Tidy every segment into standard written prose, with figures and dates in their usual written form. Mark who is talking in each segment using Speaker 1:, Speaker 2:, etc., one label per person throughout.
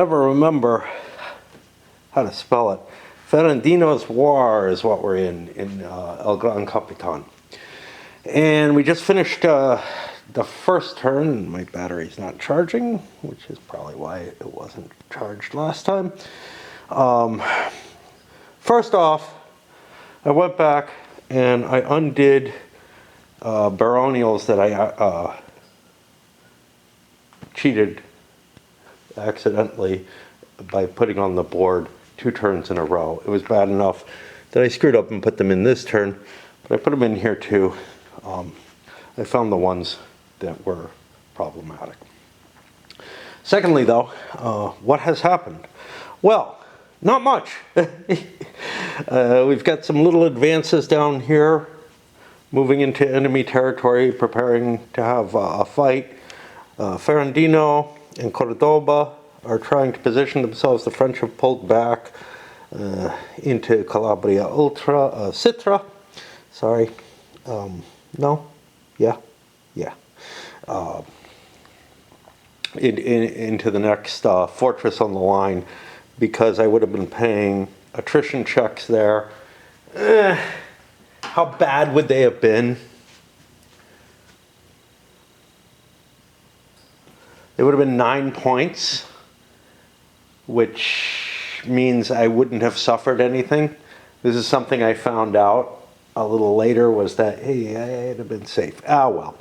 Speaker 1: Never remember how to spell it. Ferradino's War is what we're in Gran Capitan. And we just finished the first turn. My battery's not charging, which is probably why it wasn't charged last time. First off, I went back and I undid baronials that I cheated accidentally by putting on the board 2 turns in a row. It was bad enough that I screwed up and put them in this turn, but I put them in here too. I found the ones that were problematic. Secondly though, what has happened? Well, not much. We've got some little advances down here, moving into enemy territory, preparing to have a fight. Ferradino and Cordoba are trying to position themselves. The French have pulled back into Calabria Citra. Sorry. No? Yeah? Yeah. Into the next fortress on the line, because I would have been paying attrition checks there. How bad would they have been? It would have been 9 points, which means I wouldn't have suffered anything. This is something I found out a little later, was that, hey, I'd have been safe. Ah, well,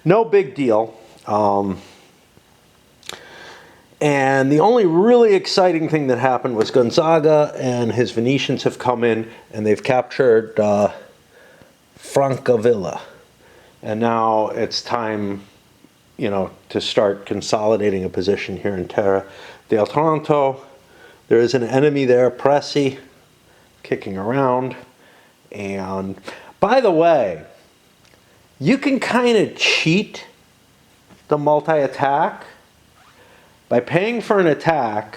Speaker 1: no big deal. And the only really exciting thing that happened was Gonzaga and his Venetians have come in and they've captured Francavilla. And now it's time, you know, to start consolidating a position here in Terra del Tronto. There is an enemy there, Presi, kicking around. And by the way, you can kind of cheat the multi-attack by paying for an attack,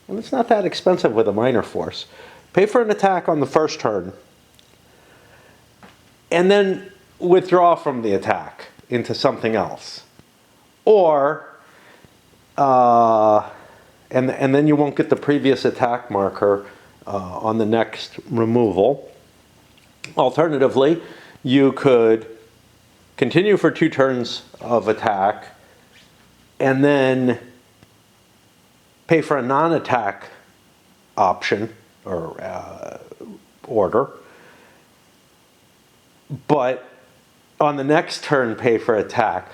Speaker 1: and it's not that expensive with a minor force. Pay for an attack on the first turn, and then withdraw from the attack into something else. Or, and then you won't get the previous attack marker on the next removal. Alternatively, you could continue for 2 turns of attack, and then pay for a non-attack option or order, but on the next turn pay for attack.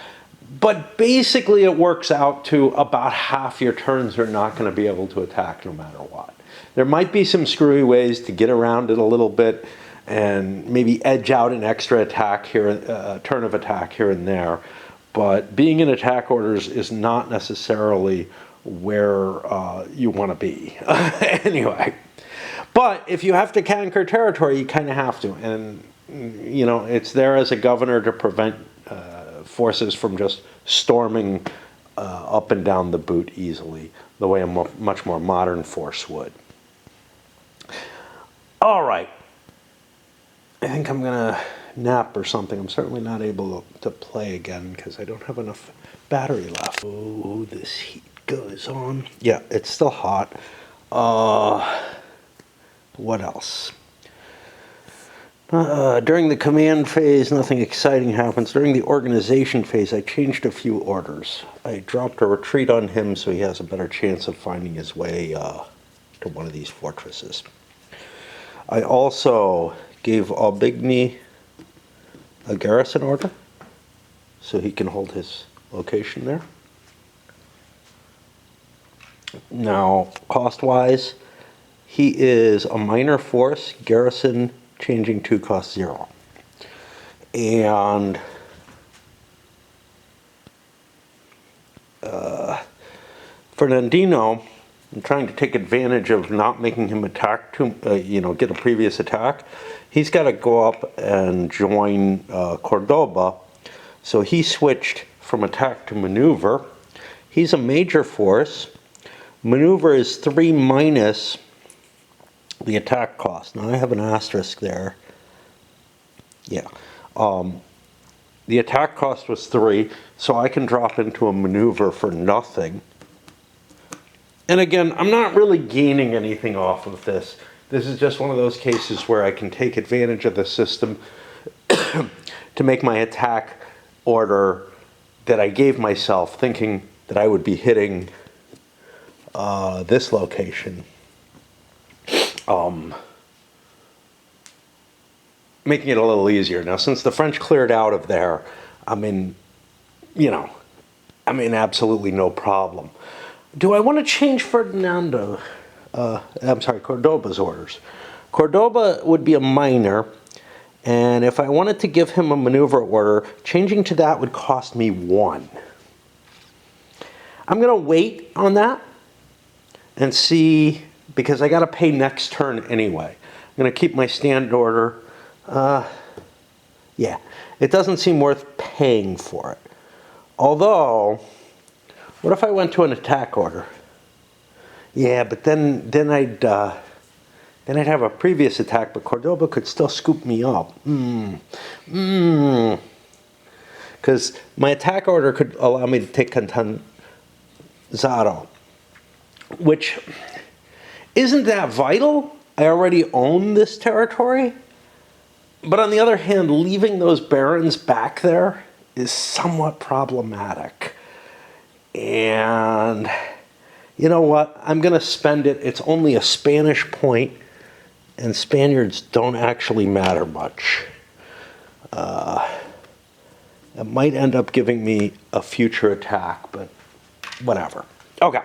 Speaker 1: But basically it works out to about half your turns are not going to be able to attack no matter what. There might be some screwy ways to get around it a little bit and maybe edge out an extra attack here, a turn of attack here and there, but being in attack orders is not necessarily where you want to be. Anyway, but if you have to conquer territory, you kind of have to, and you know, it's there as a governor to prevent forces from just storming up and down the boot easily, the way a much more modern force would. All right, I think I'm gonna nap or something. I'm certainly not able to play again because I don't have enough battery left. Oh, this heat goes on. Yeah, it's still hot. What else? During the command phase, nothing exciting happens. During the organization phase, I changed a few orders. I dropped a retreat on him so he has a better chance of finding his way to one of these fortresses. I also gave Aubigny a garrison order so he can hold his location there. Now, cost-wise, he is a minor force, garrison changing to cost 0. And Ferradino, I'm trying to take advantage of not making him attack to, get a previous attack. He's got to go up and join Cordoba. So he switched from attack to maneuver. He's a major force. Maneuver is 3 minus the attack cost. Now I have an asterisk there. Yeah. The attack cost was 3, so I can drop into a maneuver for nothing. And again, I'm not really gaining anything off of this. This is just one of those cases where I can take advantage of the system to make my attack order that I gave myself, thinking that I would be hitting this location. Making it a little easier. Now, since the French cleared out of there, I'm in absolutely no problem. Do I want to change Cordoba's orders? Cordoba would be a minor, and if I wanted to give him a maneuver order, changing to that would cost me 1. I'm going to wait on that and see, because I got to pay next turn anyway. I'm going to keep my stand order. Yeah, it doesn't seem worth paying for it. Although, what if I went to an attack order? Yeah, but then I'd have a previous attack, but Cordoba could still scoop me up. Because my attack order could allow me to take Catanzaro, which isn't that vital. I already own this territory. But on the other hand, leaving those barons back there is somewhat problematic. And you know what? I'm going to spend it. It's only a Spanish point, and Spaniards don't actually matter much. It might end up giving me a future attack, but whatever. Okay.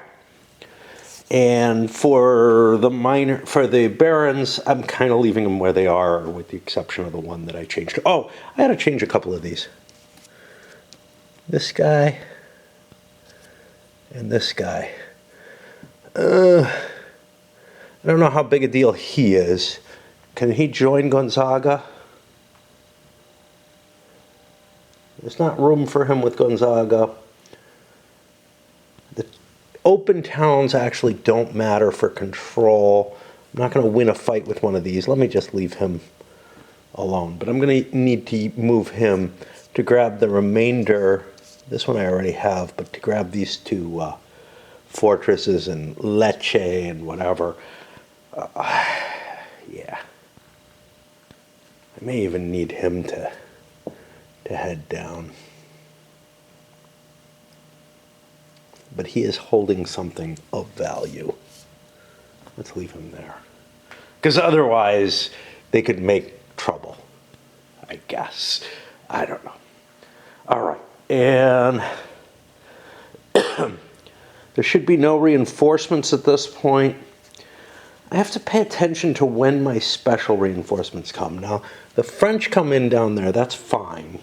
Speaker 1: And for the barons, I'm kind of leaving them where they are, with the exception of the one that I changed. Oh, I had to change a couple of these. This guy and this guy. I don't know how big a deal he is. Can he join Gonzaga? There's not room for him with Gonzaga. The open towns actually don't matter for control. I'm not going to win a fight with one of these. Let me just leave him alone. But I'm going to need to move him to grab the remainder. This one I already have, but to grab these two fortresses and Lecce and whatever. Yeah. I may even need him to head down. But he is holding something of value. Let's leave him there. Because otherwise, they could make trouble, I guess. I don't know. All right. And there should be no reinforcements at this point. I have to pay attention to when my special reinforcements come. Now, the French come in down there. That's fine.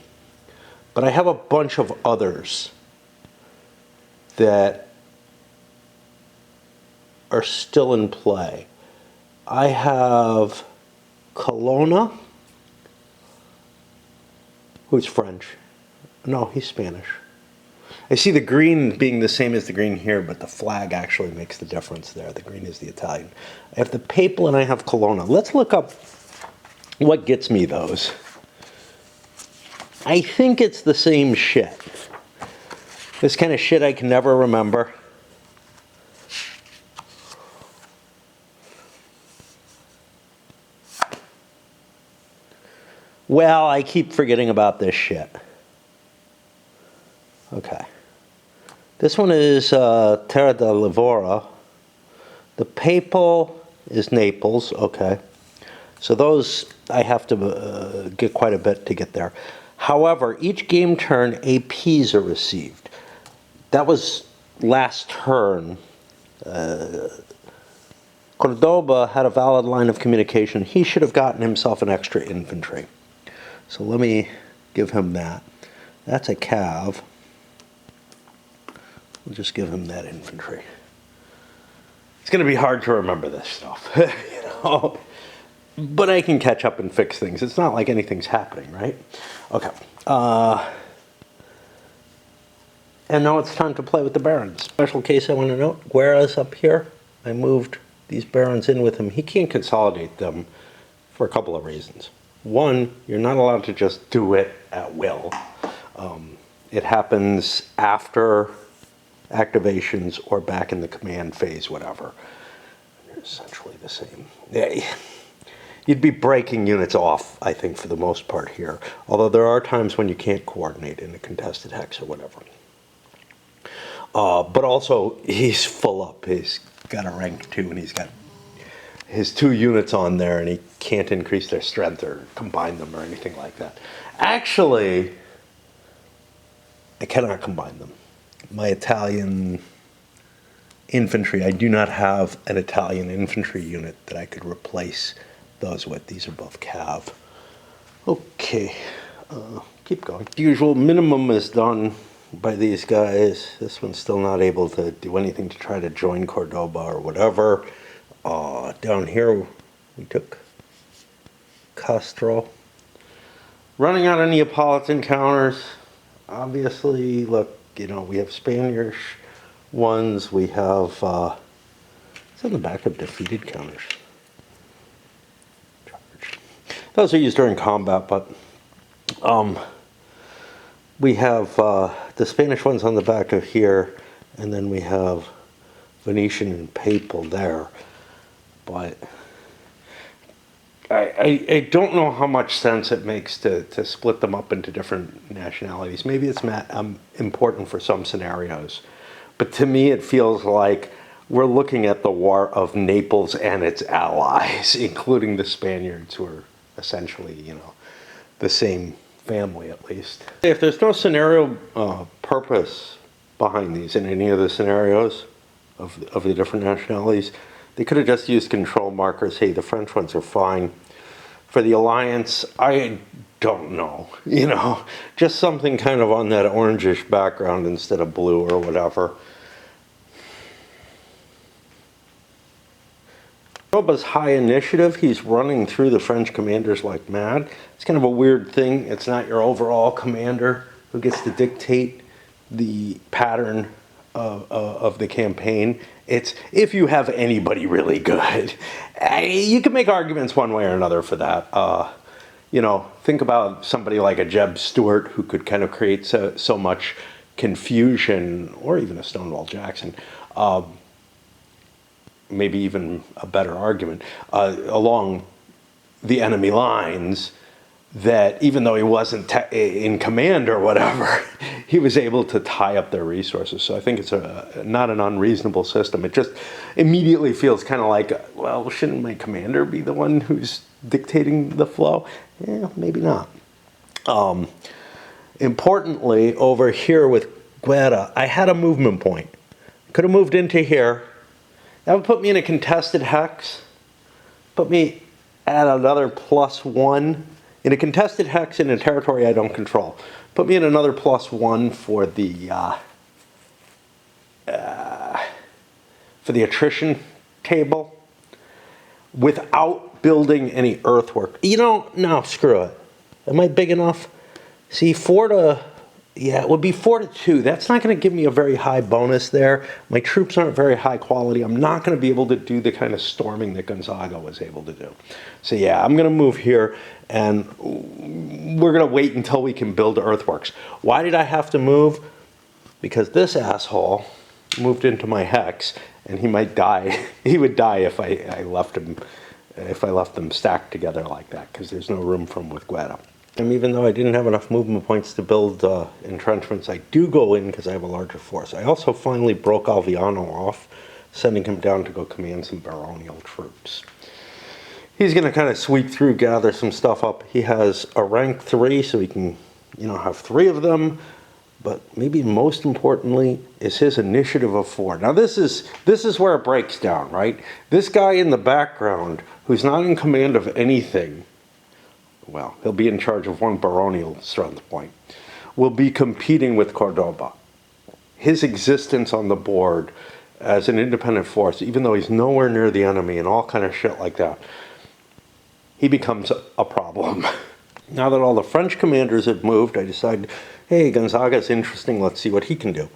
Speaker 1: But I have a bunch of others that are still in play. I have Colonna, who's French. No, he's Spanish. I see the green being the same as the green here, but the flag actually makes the difference there. The green is the Italian. I have the Papal and I have Colonna. Let's look up what gets me those. I think it's the same shit. This kind of shit I can never remember. Well, I keep forgetting about this shit. Okay. This one is Terra de Livora. The Papal is Naples. Okay. So those, I have to get quite a bit to get there. However, each game turn, APs are received. That was last turn. Cordoba had a valid line of communication. He should have gotten himself an extra infantry. So let me give him that. That's a cav. We'll just give him that infantry. It's going to be hard to remember this stuff, you know. But I can catch up and fix things. It's not like anything's happening, right? Okay. And now it's time to play with the barons. Special case I want to note, Guerra's up here. I moved these barons in with him. He can't consolidate them for a couple of reasons. One, you're not allowed to just do it at will. It happens after activations or back in the command phase, whatever. They're essentially the same. Yeah, you'd be breaking units off, I think, for the most part here. Although there are times when you can't coordinate in a contested hex or whatever. But also, he's full up. He's got a rank 2, and he's got his 2 units on there, and he can't increase their strength or combine them or anything like that. Actually, I cannot combine them. My Italian infantry, I do not have an Italian infantry unit that I could replace those with. These are both cav. Okay, keep going. The usual minimum is done by these guys. This one's still not able to do anything to try to join Cordoba or whatever. Down here we took Castro. Running out of Neapolitan counters. Obviously, look, you know, we have Spanish ones. We have, it's on the back of defeated counters. Charge. Those are used during combat, but we have the Spanish ones on the back of here, and then we have Venetian and Papal there. But I don't know how much sense it makes to split them up into different nationalities. Maybe it's important for some scenarios. But to me, it feels like we're looking at the War of Naples and its allies, including the Spaniards, who are essentially, you know, the same family at least. If there's no scenario purpose behind these in any of the scenarios of the different nationalities, they could have just used control markers. Hey, the French ones are fine. For the Alliance, I don't know. You know, just something kind of on that orangish background instead of blue or whatever. Cordoba's high initiative. He's running through the French commanders like mad. It's kind of a weird thing. It's not your overall commander who gets to dictate the pattern of the campaign. It's if you have anybody really good. You can make arguments one way or another for that. You know, think about somebody like a Jeb Stuart who could kind of create so much confusion, or even a Stonewall Jackson. Maybe even a better argument, along the enemy lines, that even though he wasn't in command or whatever, he was able to tie up their resources. So I think it's not an unreasonable system. It just immediately feels kind of like, well, shouldn't my commander be the one who's dictating the flow? Yeah, maybe not. Importantly, over here with Guerra, I had a movement point. Could have moved into here. That would put me in a contested hex, put me at another +1. In a contested hex in a territory I don't control. Put me in another +1 for the attrition table without building any earthwork. You know, no, screw it. Am I big enough? See, 4 to... Yeah, it would be 4 to 2. That's not going to give me a very high bonus there. My troops aren't very high quality. I'm not going to be able to do the kind of storming that Gonzaga was able to do. So yeah, I'm going to move here, and we're going to wait until we can build earthworks. Why did I have to move? Because this asshole moved into my hex, and he might die. He would die if I left him, if I left them stacked together like that, because there's no room for him with Guerra. And even though I didn't have enough movement points to build entrenchments, I do go in because I have a larger force. I also finally broke Alviano off, sending him down to go command some baronial troops. He's going to kind of sweep through, gather some stuff up. He has a rank 3, so he can, you know, have 3 of them. But maybe most importantly is his initiative of 4. Now this is where it breaks down, right? This guy in the background, who's not in command of anything, well, he'll be in charge of 1 baronial strength point, will be competing with Cordoba. His existence on the board as an independent force, even though he's nowhere near the enemy and all kind of shit like that, he becomes a problem. Now that all the French commanders have moved, I decide, hey, Gonzaga's interesting, let's see what he can do.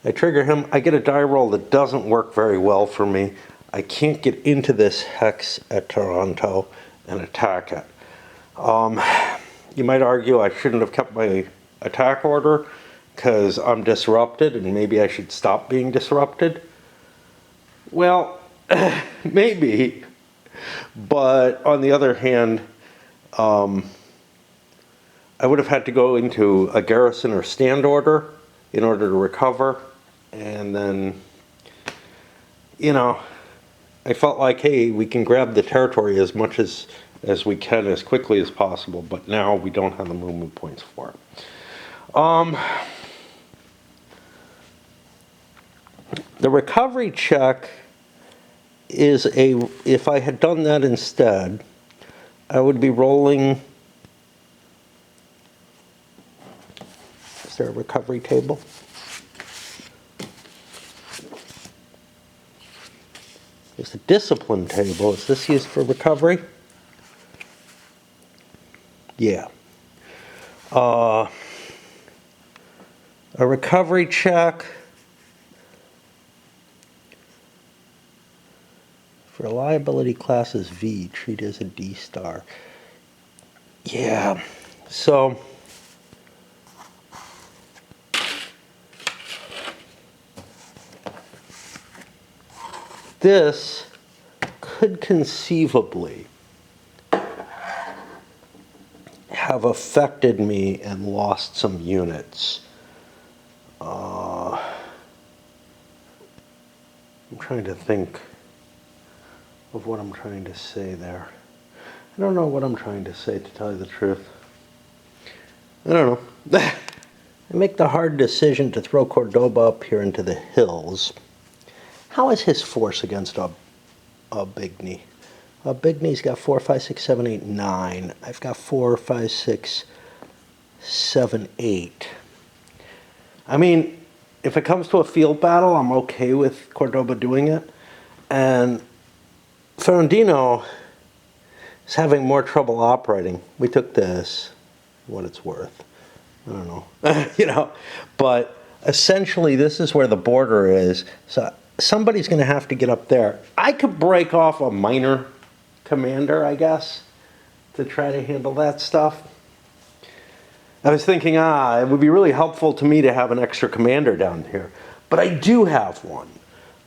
Speaker 1: I trigger him, I get a die roll that doesn't work very well for me. I can't get into this hex at Taranto and attack it. You might argue I shouldn't have kept my attack order, because I'm disrupted and maybe I should stop being disrupted? Well, maybe. But on the other hand, I would have had to go into a garrison or stand order in order to recover. And then, you know, I felt like, hey, we can grab the territory as much as we can as quickly as possible, but now we don't have the movement points for it. The recovery check is if I had done that instead, I would be rolling. Is there a recovery table? There's a discipline table. Is this used for recovery? Yeah. A recovery check for liability class is V, treat as a D star. Yeah, so this could conceivably have affected me and lost some units. I'm trying to think of what I'm trying to say there. I don't know what I'm trying to say, to tell you the truth. I don't know. I make the hard decision to throw Cordoba up here into the hills. How is his force against Bigny? Bigny's got 4, 5, 6, 7, 8, 9. I've got 4, 5, 6, 7, 8. I mean, if it comes to a field battle, I'm okay with Cordoba doing it. And Ferradino is having more trouble operating. We took this, what it's worth. I don't know. You know, but essentially this is where the border is. So somebody's going to have to get up there. I could break off a minor commander, I guess, to try to handle that stuff. I was thinking, it would be really helpful to me to have an extra commander down here. But I do have one.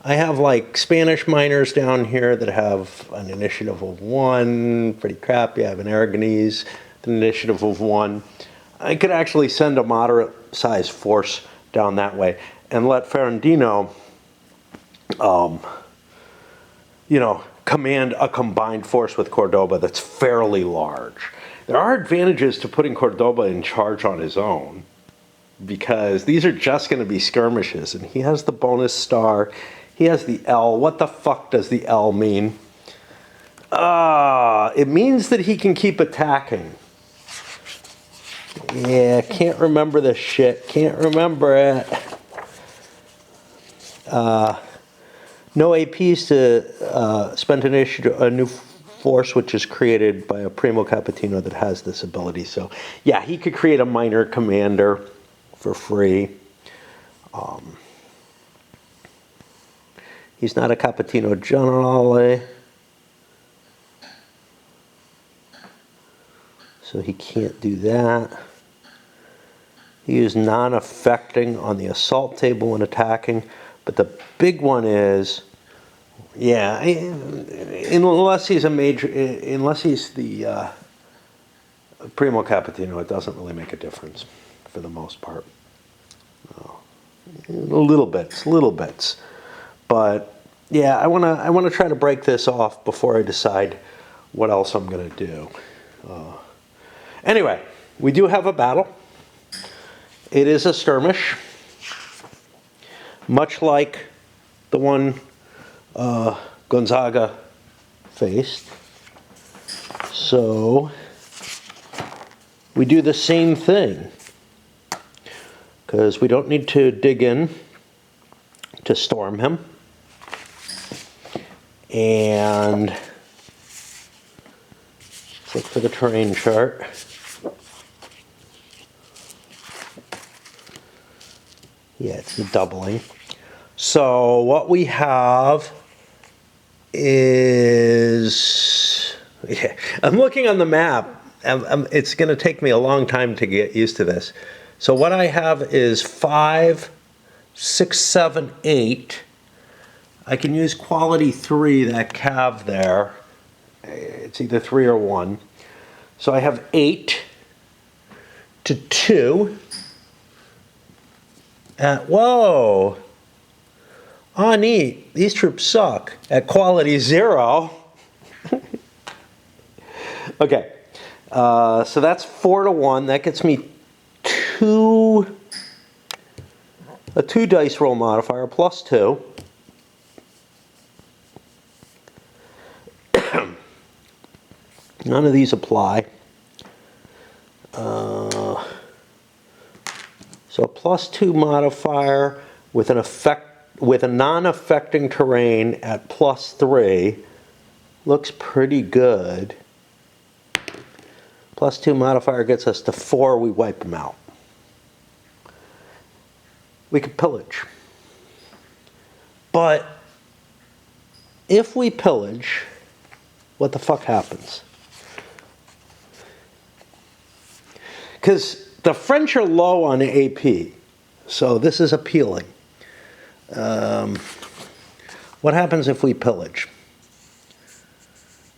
Speaker 1: I have like Spanish miners down here that have an initiative of 1, pretty crappy. I have an Aragonese, an initiative of 1. I could actually send a moderate-sized force down that way and let Ferradino, you know, command a combined force with Cordoba that's fairly large. There are advantages to putting Cordoba in charge on his own, because these are just going to be skirmishes, and he has the bonus star. He has the L. What the fuck does the L mean? It means that he can keep attacking. Yeah, can't remember this shit. Can't remember it. No APs to spend a new force which is created by a Primo Capitino that has this ability. So, yeah, he could create a minor commander for free. He's not a Capitino Generale, so he can't do that. He is non-affecting on the assault table when attacking, but the big one is, yeah, unless he's a major, unless he's the Primo Capitino, it doesn't really make a difference for the most part. Little bits. But yeah, I want to try to break this off before I decide what else I'm going to do. Anyway, we do have a battle. It is a skirmish, much like the one Gonzaga faced. So we do the same thing, because we don't need to dig in to storm him. And let's look for the terrain chart. Yeah, it's the doubling. So what we have is, yeah, I'm looking on the map. It's going to take me a long time to get used to this. So what I have is 5, 6, 7, 8. I can use quality 3, that cav there. It's either 3 or 1. So I have 8 to 2. Whoa! Oh, neat. These troops suck. At quality 0. Okay. So that's 4 to 1. That gets me a 2 dice roll modifier plus 2. None of these apply. So a plus 2 modifier with an with a non-affecting terrain at plus 3 looks pretty good. Plus 2 modifier gets us to 4. We wipe them out. We could pillage. But if we pillage, what the fuck happens? Because the French are low on AP, so this is appealing. What happens if we pillage?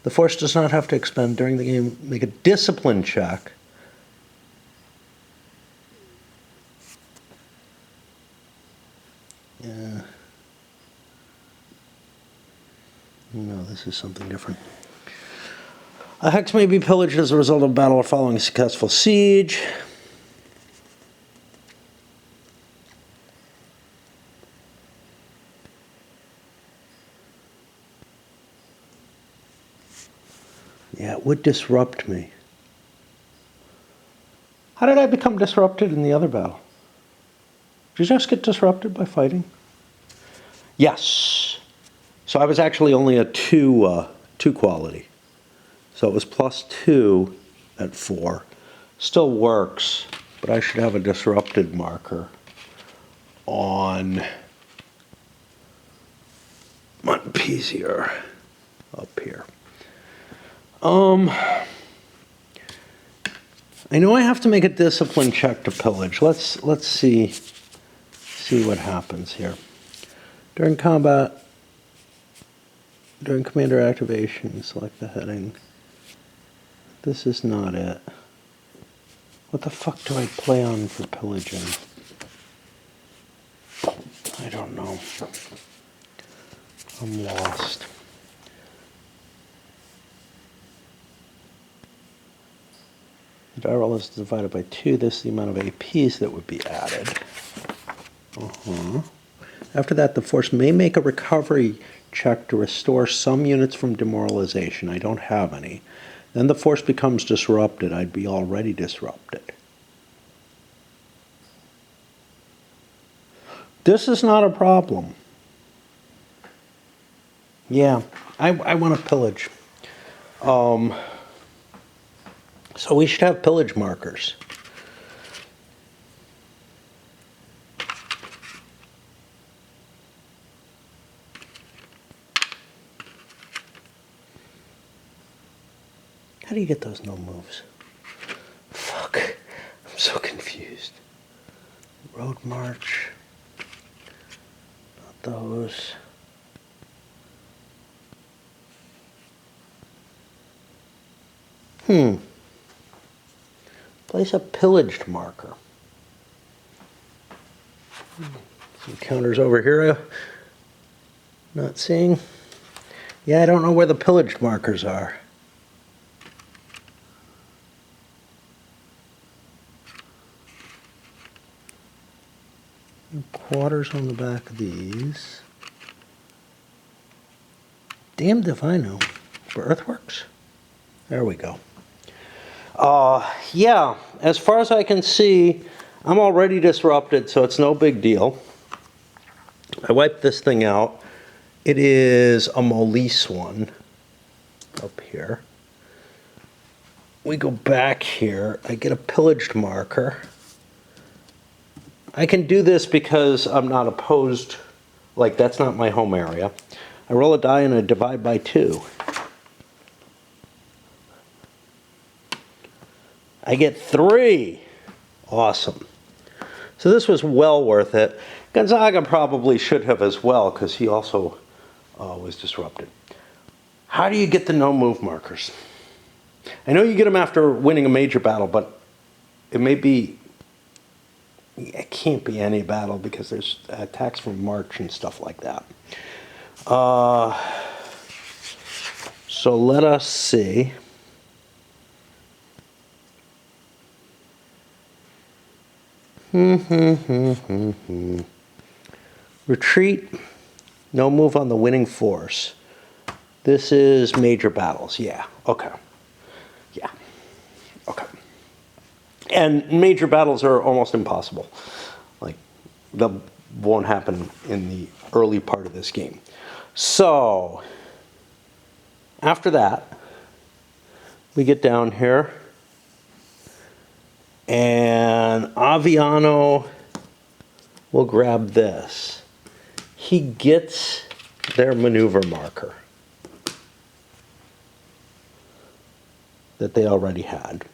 Speaker 1: The force does not have to expend during the game. Make a discipline check. Yeah. No, this is something different. A hex may be pillaged as a result of battle or following a successful siege. Yeah, it would disrupt me. How did I become disrupted in the other battle? Did you just get disrupted by fighting? Yes. So I was actually only a 2 quality. So it was plus 2 at 4. Still works, but I should have a disrupted marker on Montpellier up here. I know I have to make a discipline check to pillage. Let's see what happens here. During combat, during commander activation, select the heading. This is not it. What the fuck do I play on for pillaging? I don't know. I'm lost. The die roll is divided by 2. This is the amount of APs that would be added. After that, the force may make a recovery check to restore some units from demoralization. I don't have any. Then the force becomes disrupted. I'd be already disrupted. This is not a problem. Yeah, I want to pillage. So we should have pillage markers. How do you get those no moves? Fuck, I'm so confused. Road march. Not those. Place a pillaged marker. Some counters over here. Not seeing. Yeah, I don't know where the pillaged markers are. Quarters on the back of these. Damned if I know. For earthworks? There we go. Yeah, as far as I can see, I'm already disrupted, so it's no big deal. I wiped this thing out. It is a Molise one up here. We go back here. I get a pillaged marker. I can do this because I'm not opposed, like that's not my home area. I roll a die and I divide by 2. I get 3. Awesome. So this was well worth it. Gonzaga probably should have as well, because he also was disrupted. How do you get the no-move markers? I know you get them after winning a major battle, but it may be, it can't be any battle because there's attacks from March and stuff like that. So let us see. Retreat, no move on the winning force. This is major battles, yeah, okay. Yeah, okay. And major battles are almost impossible. Like, that won't happen in the early part of this game. So, after that, we get down here, and Aviano will grab this. He gets their maneuver marker that they already had.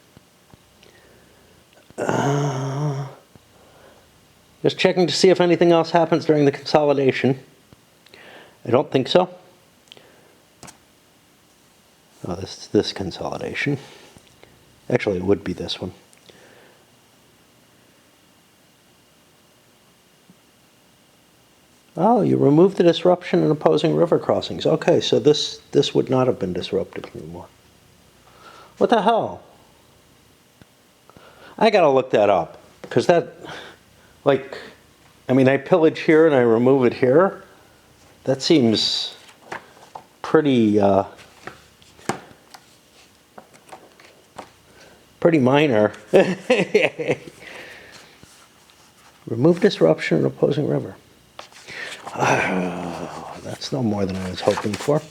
Speaker 1: Just checking to see if anything else happens during the consolidation. I don't think so. Oh, this consolidation. Actually, it would be this one. Oh, you removed the disruption in opposing river crossings. Okay, so this would not have been disrupted anymore. What the hell? I gotta look that up, because that, like, I mean, I pillage here and I remove it here. That seems pretty, pretty minor. Remove disruption in opposing river. That's no more than I was hoping for.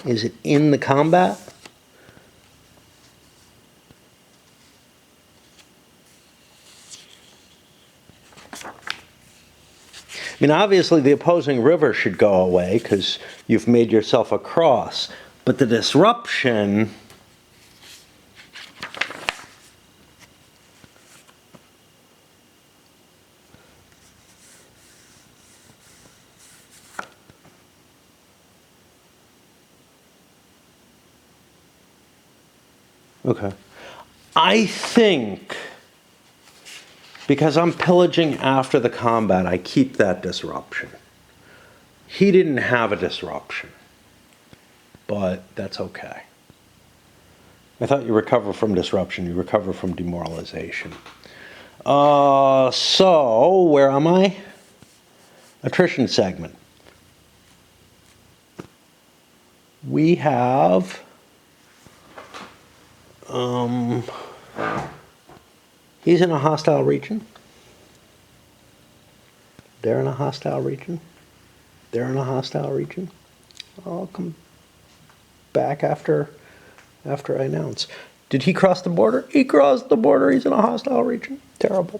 Speaker 1: Is it in the combat? I mean, obviously the opposing river should go away because you've made yourself a cross. But the disruption... Okay. I think, because I'm pillaging after the combat, I keep that disruption. He didn't have a disruption, but that's okay. I thought you recover from disruption, you recover from demoralization. So, where am I? Attrition segment. We have... he's in a hostile region. They're in a hostile region. They're in a hostile region. I'll come back after I announce. Did he cross the border? He crossed the border. He's in a hostile region. Terrible.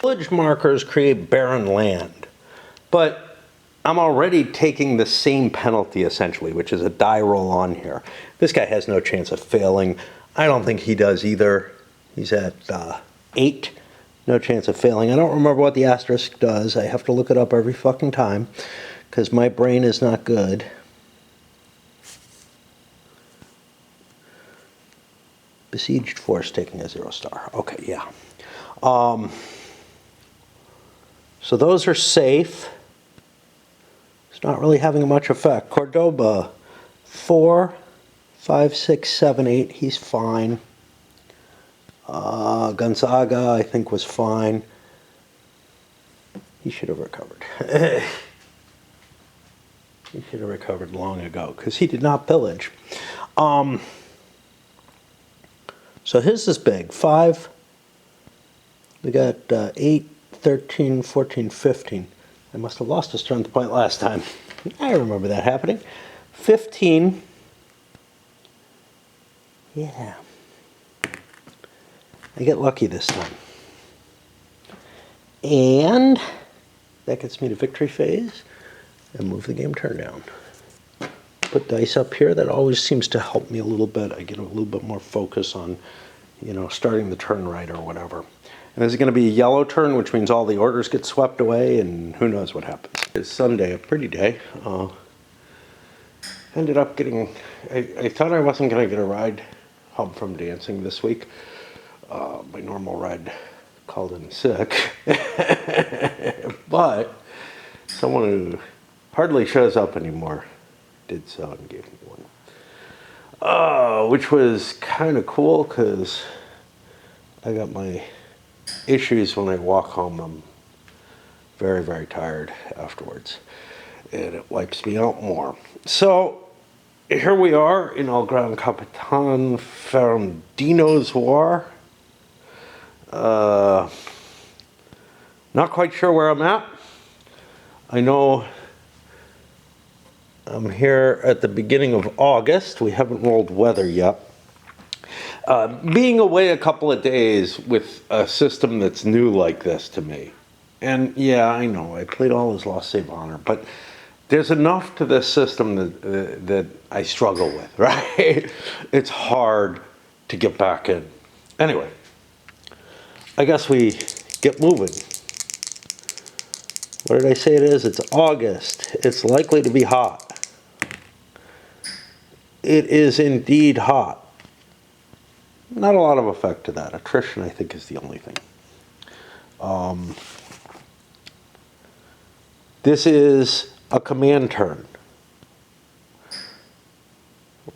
Speaker 1: Village markers create barren land. But I'm already taking the same penalty, essentially, which is a die roll on here. This guy has no chance of failing. I don't think he does either. He's at 8. No chance of failing. I don't remember what the asterisk does. I have to look it up every fucking time because my brain is not good. Besieged force taking a 0 star. Okay, yeah. So those are safe. It's not really having much effect. Cordoba, 4, 5, 6, 7, 8. He's fine. Gonzaga, I think, was fine. He should have recovered. He should have recovered long ago because he did not pillage. So his is big. 5. We got 8, 13, 14, 15. I must have lost a strength point last time. I remember that happening. 15. Yeah. I get lucky this time. And that gets me to victory phase and move the game turn down. put dice up here. That always seems to help me a little bit. I get a little bit more focus on, you know, starting the turn right or whatever. And this is going to be a yellow turn, which means all the orders get swept away, and who knows what happens. It's Sunday, a pretty day. Ended up getting, I thought I wasn't going to get a ride home from dancing this week. My normal ride called in sick. But someone who hardly shows up anymore did so and gave me one. Which was kind of cool because I got my issues when I walk home. I'm very, very tired afterwards. And it wipes me out more. So here we are in El Gran Capitan, Ferradino's War. Not quite sure where I'm at. I know I'm here at the beginning of August. We haven't rolled weather yet. Being away a couple of days with a system that's new like this to me. And yeah, I know, I played all as Lost Save Honor, but there's enough to this system that I struggle with, right? It's hard to get back in. Anyway, I guess we get moving. What did I say it is? It's August. It's likely to be hot. It is indeed hot. Not a lot of effect to that. Attrition, I think, is the only thing. This is a command turn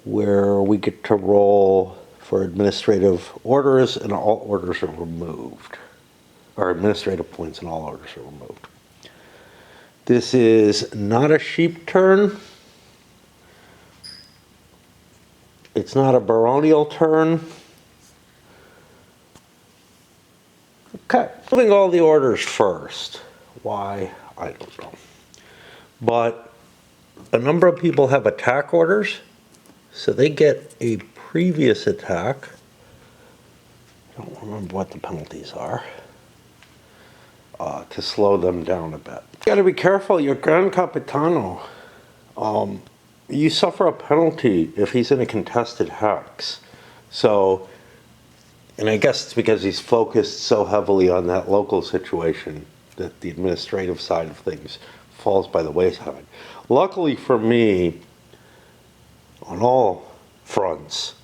Speaker 1: where we get to roll for administrative orders and all orders are removed. Or administrative points and all orders are removed. This is not a sheep turn. It's not a baronial turn. Okay, moving all the orders first. Why? I don't know. But a number of people have attack orders, so they get a previous attack. I don't remember what the penalties are. To slow them down a bit. You gotta be careful, your Gran Capitano. You suffer a penalty if he's in a contested hex. So, and I guess it's because he's focused so heavily on that local situation that the administrative side of things falls by the wayside. Luckily for me, on all fronts,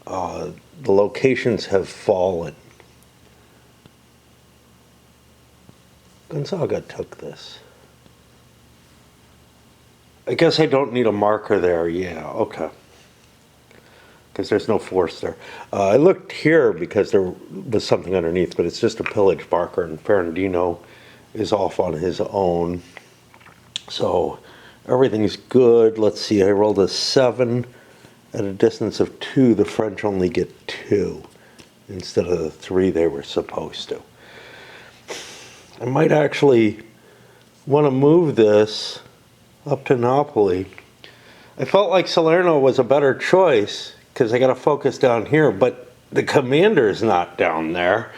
Speaker 1: the locations have fallen. Gonzaga took this. I guess I don't need a marker there. Yeah, okay. Because there's no force there. I looked here because there was something underneath, but it's just a pillage marker, and Ferradino is off on his own. So everything's good. Let's see, I rolled a 7 at a distance of 2. The French only get 2 instead of the 3 they were supposed to. I might actually want to move this up to Napoli. I felt like Salerno was a better choice because I got to focus down here, but the commander's not down there,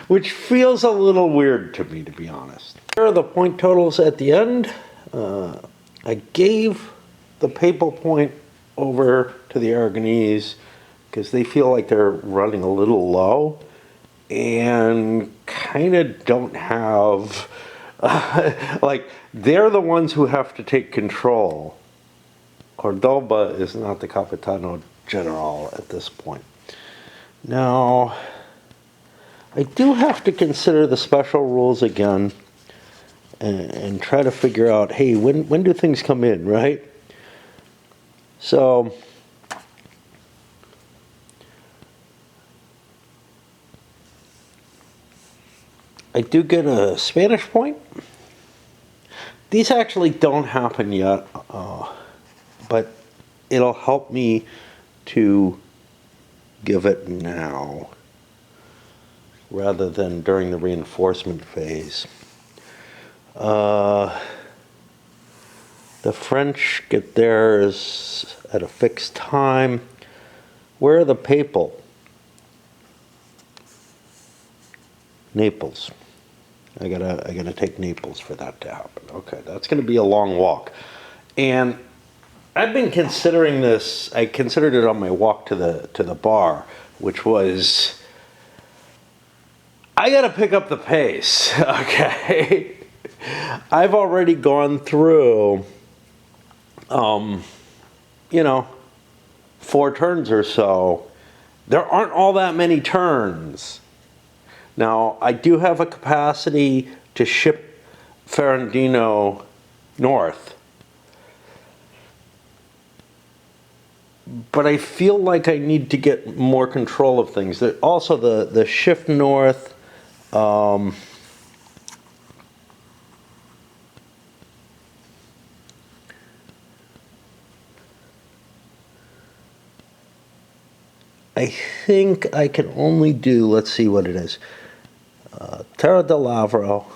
Speaker 1: which feels a little weird to me, to be honest. Here are the point totals at the end. I gave the papal point over to the Aragonese because they feel like they're running a little low and kind of don't have, like, they're the ones who have to take control. Cordoba is not the Capitano General at this point. Now, I do have to consider the special rules again and try to figure out, hey, when do things come in, right? So, I do get a Spanish point. These actually don't happen yet, but it'll help me to give it now rather than during the reinforcement phase. The French get theirs at a fixed time. Where are the papal? Naples. I gotta take Naples for that to happen. Okay, that's gonna be a long walk. And I've been considering this. I considered it on my walk to the bar, which was, I got to pick up the pace. Okay, I've already gone through, you know, 4 turns or so. There aren't all that many turns. Now, I do have a capacity to ship Ferradino north. But I feel like I need to get more control of things. Also, the shift north, I think I can only do, let's see what it is, Terra del Lavro,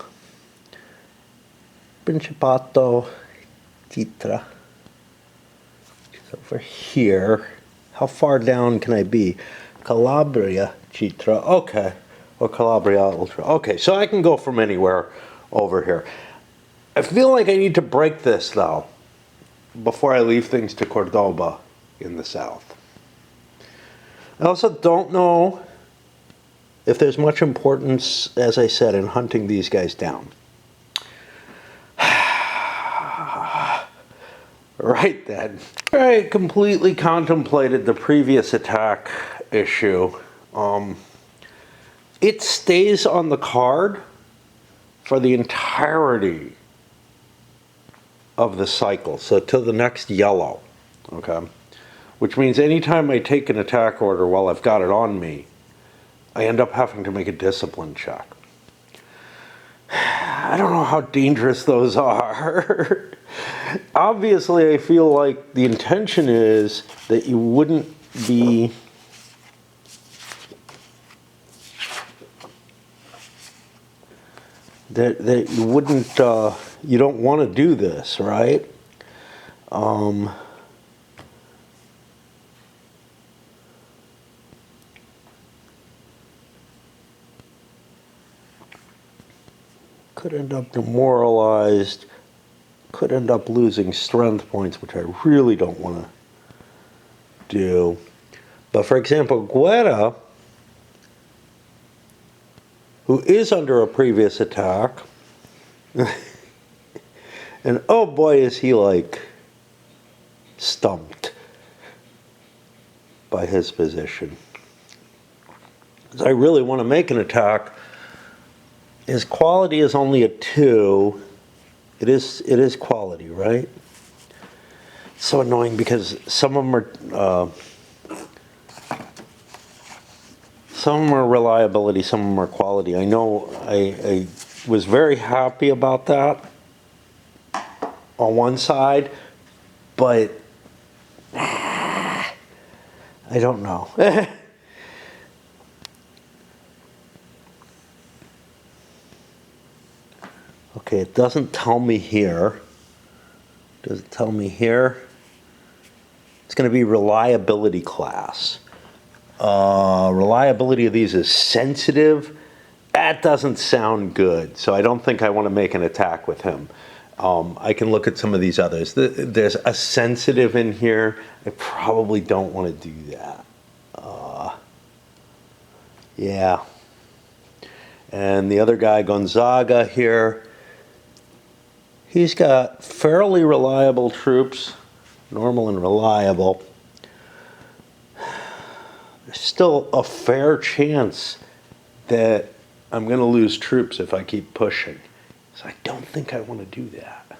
Speaker 1: Principato, Titra, over here. How far down can I be? Calabria, Citra, okay, or Calabria Ultra. Okay, so I can go from anywhere over here. I feel like I need to break this, though, before I leave things to Cordoba in the south. I also don't know if there's much importance, as I said, in hunting these guys down. Right then. I completely contemplated the previous attack issue. It stays on the card for the entirety of the cycle, so till the next yellow, okay? Which means anytime I take an attack order while I've got it on me, I end up having to make a discipline check. I don't know how dangerous those are. Obviously, I feel like the intention is that you wouldn't be that you wouldn't you don't want to do this, right? Could end up demoralized, could end up losing strength points, which I really don't want to do. But for example, Guerra, who is under a previous attack, and oh boy is he like stumped by his position. Because I really want to make an attack. His quality is only a 2. It is quality, right? It's so annoying because some of them are reliability, some of them are quality. I know I was very happy about that on one side, but I don't know. Okay, it doesn't tell me here. Does it tell me here? It's going to be reliability class. Reliability of these is sensitive. That doesn't sound good, so I don't think I want to make an attack with him. I can look at some of these others. There's a sensitive in here. I probably don't want to do that. Yeah. And the other guy, Gonzaga here, he's got fairly reliable troops, normal and reliable. There's still a fair chance that I'm going to lose troops if I keep pushing. So I don't think I want to do that.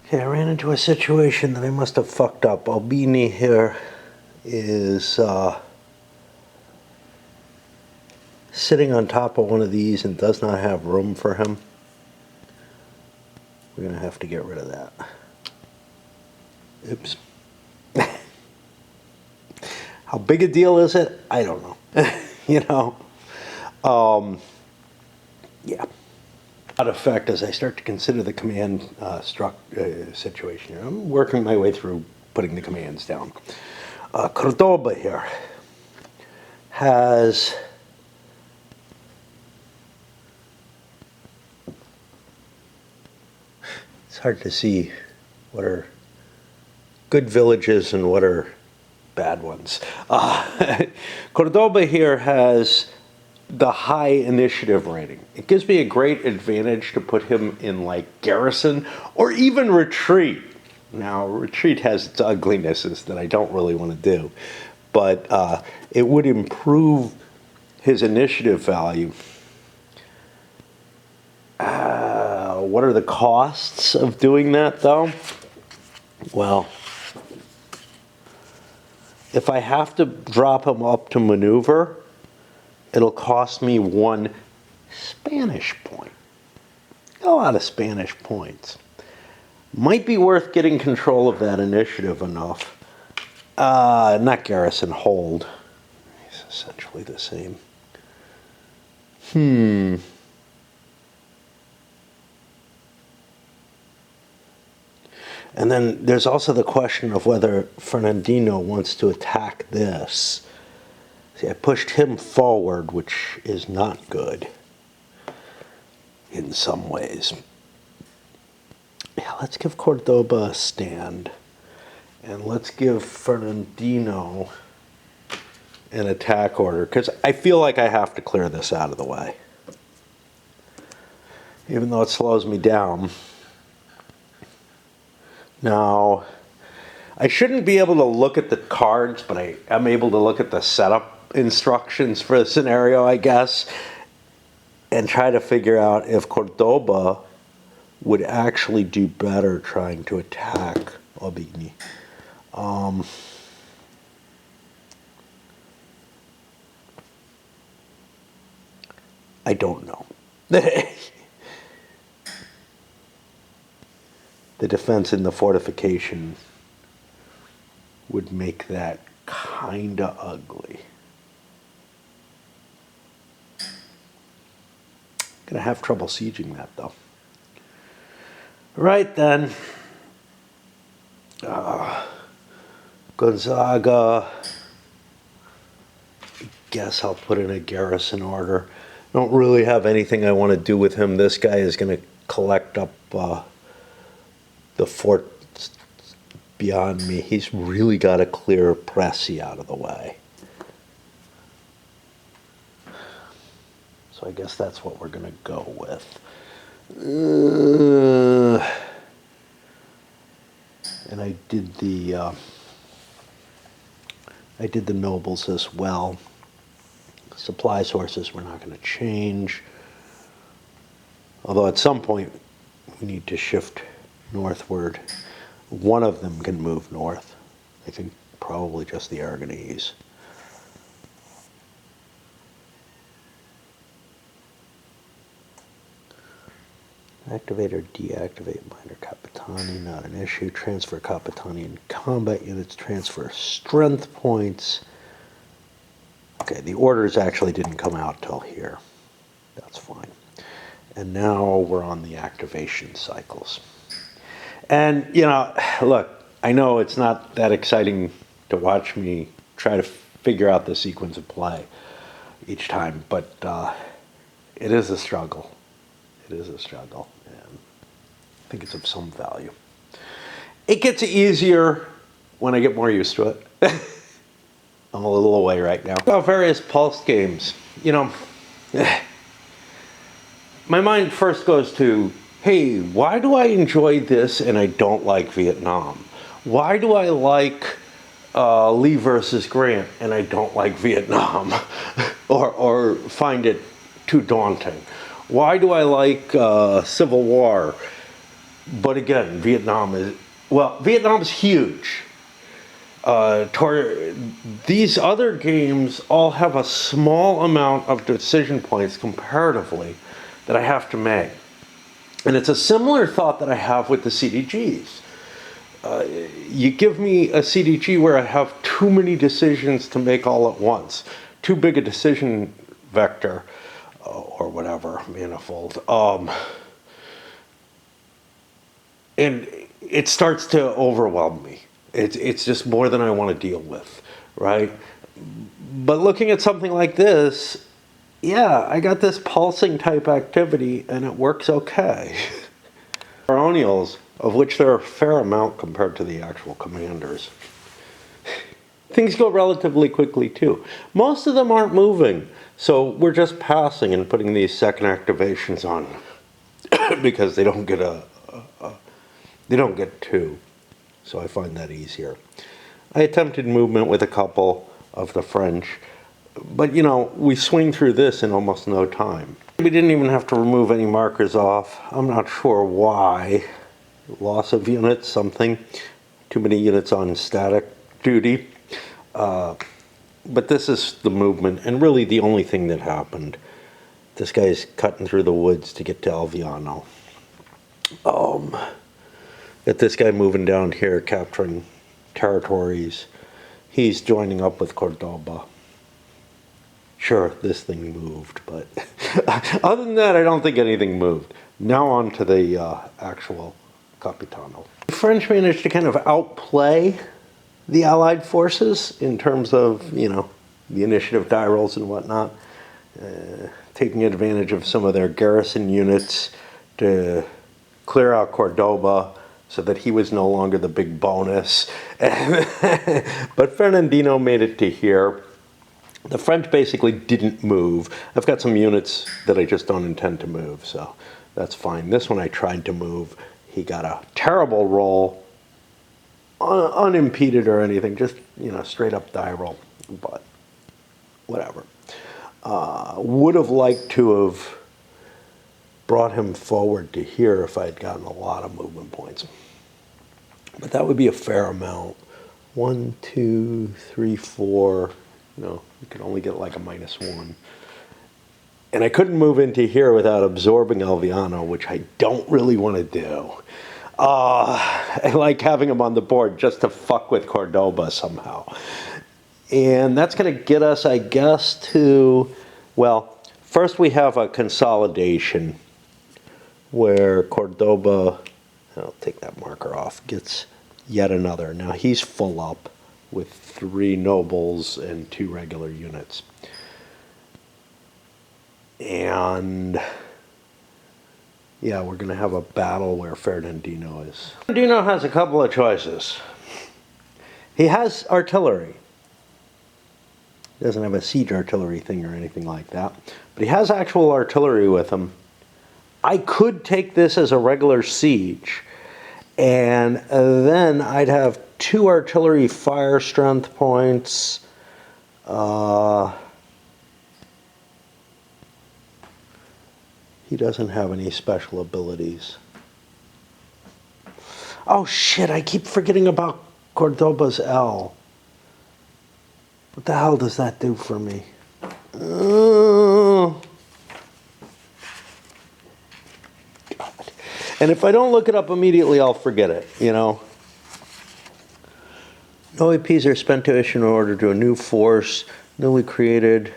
Speaker 1: Okay, I ran into a situation that I must have fucked up. Albini here is sitting on top of one of these and does not have room for him. We're going to have to get rid of that. Oops. How big a deal is it? I don't know. You know? Yeah. That effect as I start to consider the command situation here. I'm working my way through putting the commands down. Cordoba here has it's hard to see what are good villages and what are bad ones. Cordoba here has the high initiative rating. It gives me a great advantage to put him in like garrison or even retreat. Now, retreat has its uglinesses that I don't really want to do, but it would improve his initiative value. What are the costs of doing that, though? Well, if I have to drop him up to maneuver, it'll cost me 1 Spanish point. A lot of Spanish points. Might be worth getting control of that initiative enough. Not garrison, hold. It's essentially the same. And then there's also the question of whether Ferradino wants to attack this. See, I pushed him forward, which is not good in some ways. Yeah, let's give Cordoba a stand. And let's give Ferradino an attack order, because I feel like I have to clear this out of the way. Even though it slows me down. Now, I shouldn't be able to look at the cards, but I am able to look at the setup instructions for the scenario, I guess, and try to figure out if Cordoba would actually do better trying to attack Aubigny. I don't know. The defense and the fortification would make that kinda ugly. Gonna have trouble sieging that though. Right then. Gonzaga. I guess I'll put in a garrison order. Don't really have anything I want to do with him. This guy is going to collect up the fort beyond me. He's really got to clear Presi out of the way. So I guess that's what we're going to go with. And I did the nobles as well. Supply sources we're not going to change. Although at some point we need to shift northward. One of them can move north. I think probably just the Aragonese. Activate or deactivate minor Capitani, not an issue. Transfer Capitani in combat units, transfer strength points. Okay, the orders actually didn't come out till here. That's fine. And now we're on the activation cycles. And, you know, look, I know it's not that exciting to watch me try to figure out the sequence of play each time, but it is a struggle. It is a struggle, and I think it's of some value. It gets easier when I get more used to it. I'm a little away right now. About various pulse games, you know, my mind first goes to, hey, why do I enjoy this and I don't like Vietnam? Why do I like Lee versus Grant and I don't like Vietnam or find it too daunting? Why do I like Civil War? But again, Vietnam's huge. These other games all have a small amount of decision points comparatively that I have to make. And it's a similar thought that I have with the CDGs. You give me a CDG where I have too many decisions to make all at once, too big a decision vector, or whatever, manifold. And it starts to overwhelm me. It's just more than I want to deal with, right? But looking at something like this, yeah, I got this pulsing type activity and it works okay. Baronials of which there are a fair amount compared to the actual commanders. Things go relatively quickly too. Most of them aren't moving, so we're just passing and putting these second activations on because they don't get two. So I find that easier. I attempted movement with a couple of the French, but you know, we swing through this in almost no time. We didn't even have to remove any markers off. I'm not sure why. Loss of units, something. Too many units on static duty. But this is the movement, and really the only thing that happened. This guy's cutting through the woods to get to Alviano. Got this guy moving down here, capturing territories. He's joining up with Cordoba. Sure, this thing moved, but other than that, I don't think anything moved. Now on to the actual Capitano. The French managed to kind of outplay the Allied forces in terms of, you know, the initiative die rolls and whatnot, taking advantage of some of their garrison units to clear out Cordoba so that he was no longer the big bonus. But Ferradino made it to here. The French basically didn't move. I've got some units that I just don't intend to move, so that's fine. This one I tried to move. He got a terrible roll, unimpeded or anything, just, you know, straight up die roll, but whatever. Would have liked to have brought him forward to here if I had gotten a lot of movement points. But that would be a fair amount. 1, 2, 3, 4. You know, you can only get like a -1. And I couldn't move into here without absorbing Alviano, which I don't really want to do. I like having him on the board just to fuck with Cordoba somehow. And that's going to get us, I guess, to, well, first we have a consolidation where Cordoba, I'll take that marker off, gets yet another. Now he's full up with 3 nobles and 2 regular units. And yeah, we're going to have a battle where Ferradino is. Ferradino has a couple of choices. He has artillery. He doesn't have a siege artillery thing or anything like that. But he has actual artillery with him. I could take this as a regular siege. And then I'd have 2 artillery fire strength points. He doesn't have any special abilities. Oh shit, I keep forgetting about Cordoba's L. What the hell does that do for me? God. And if I don't look it up immediately, I'll forget it, you know. No APs are spent to issue an order to a new force, newly created.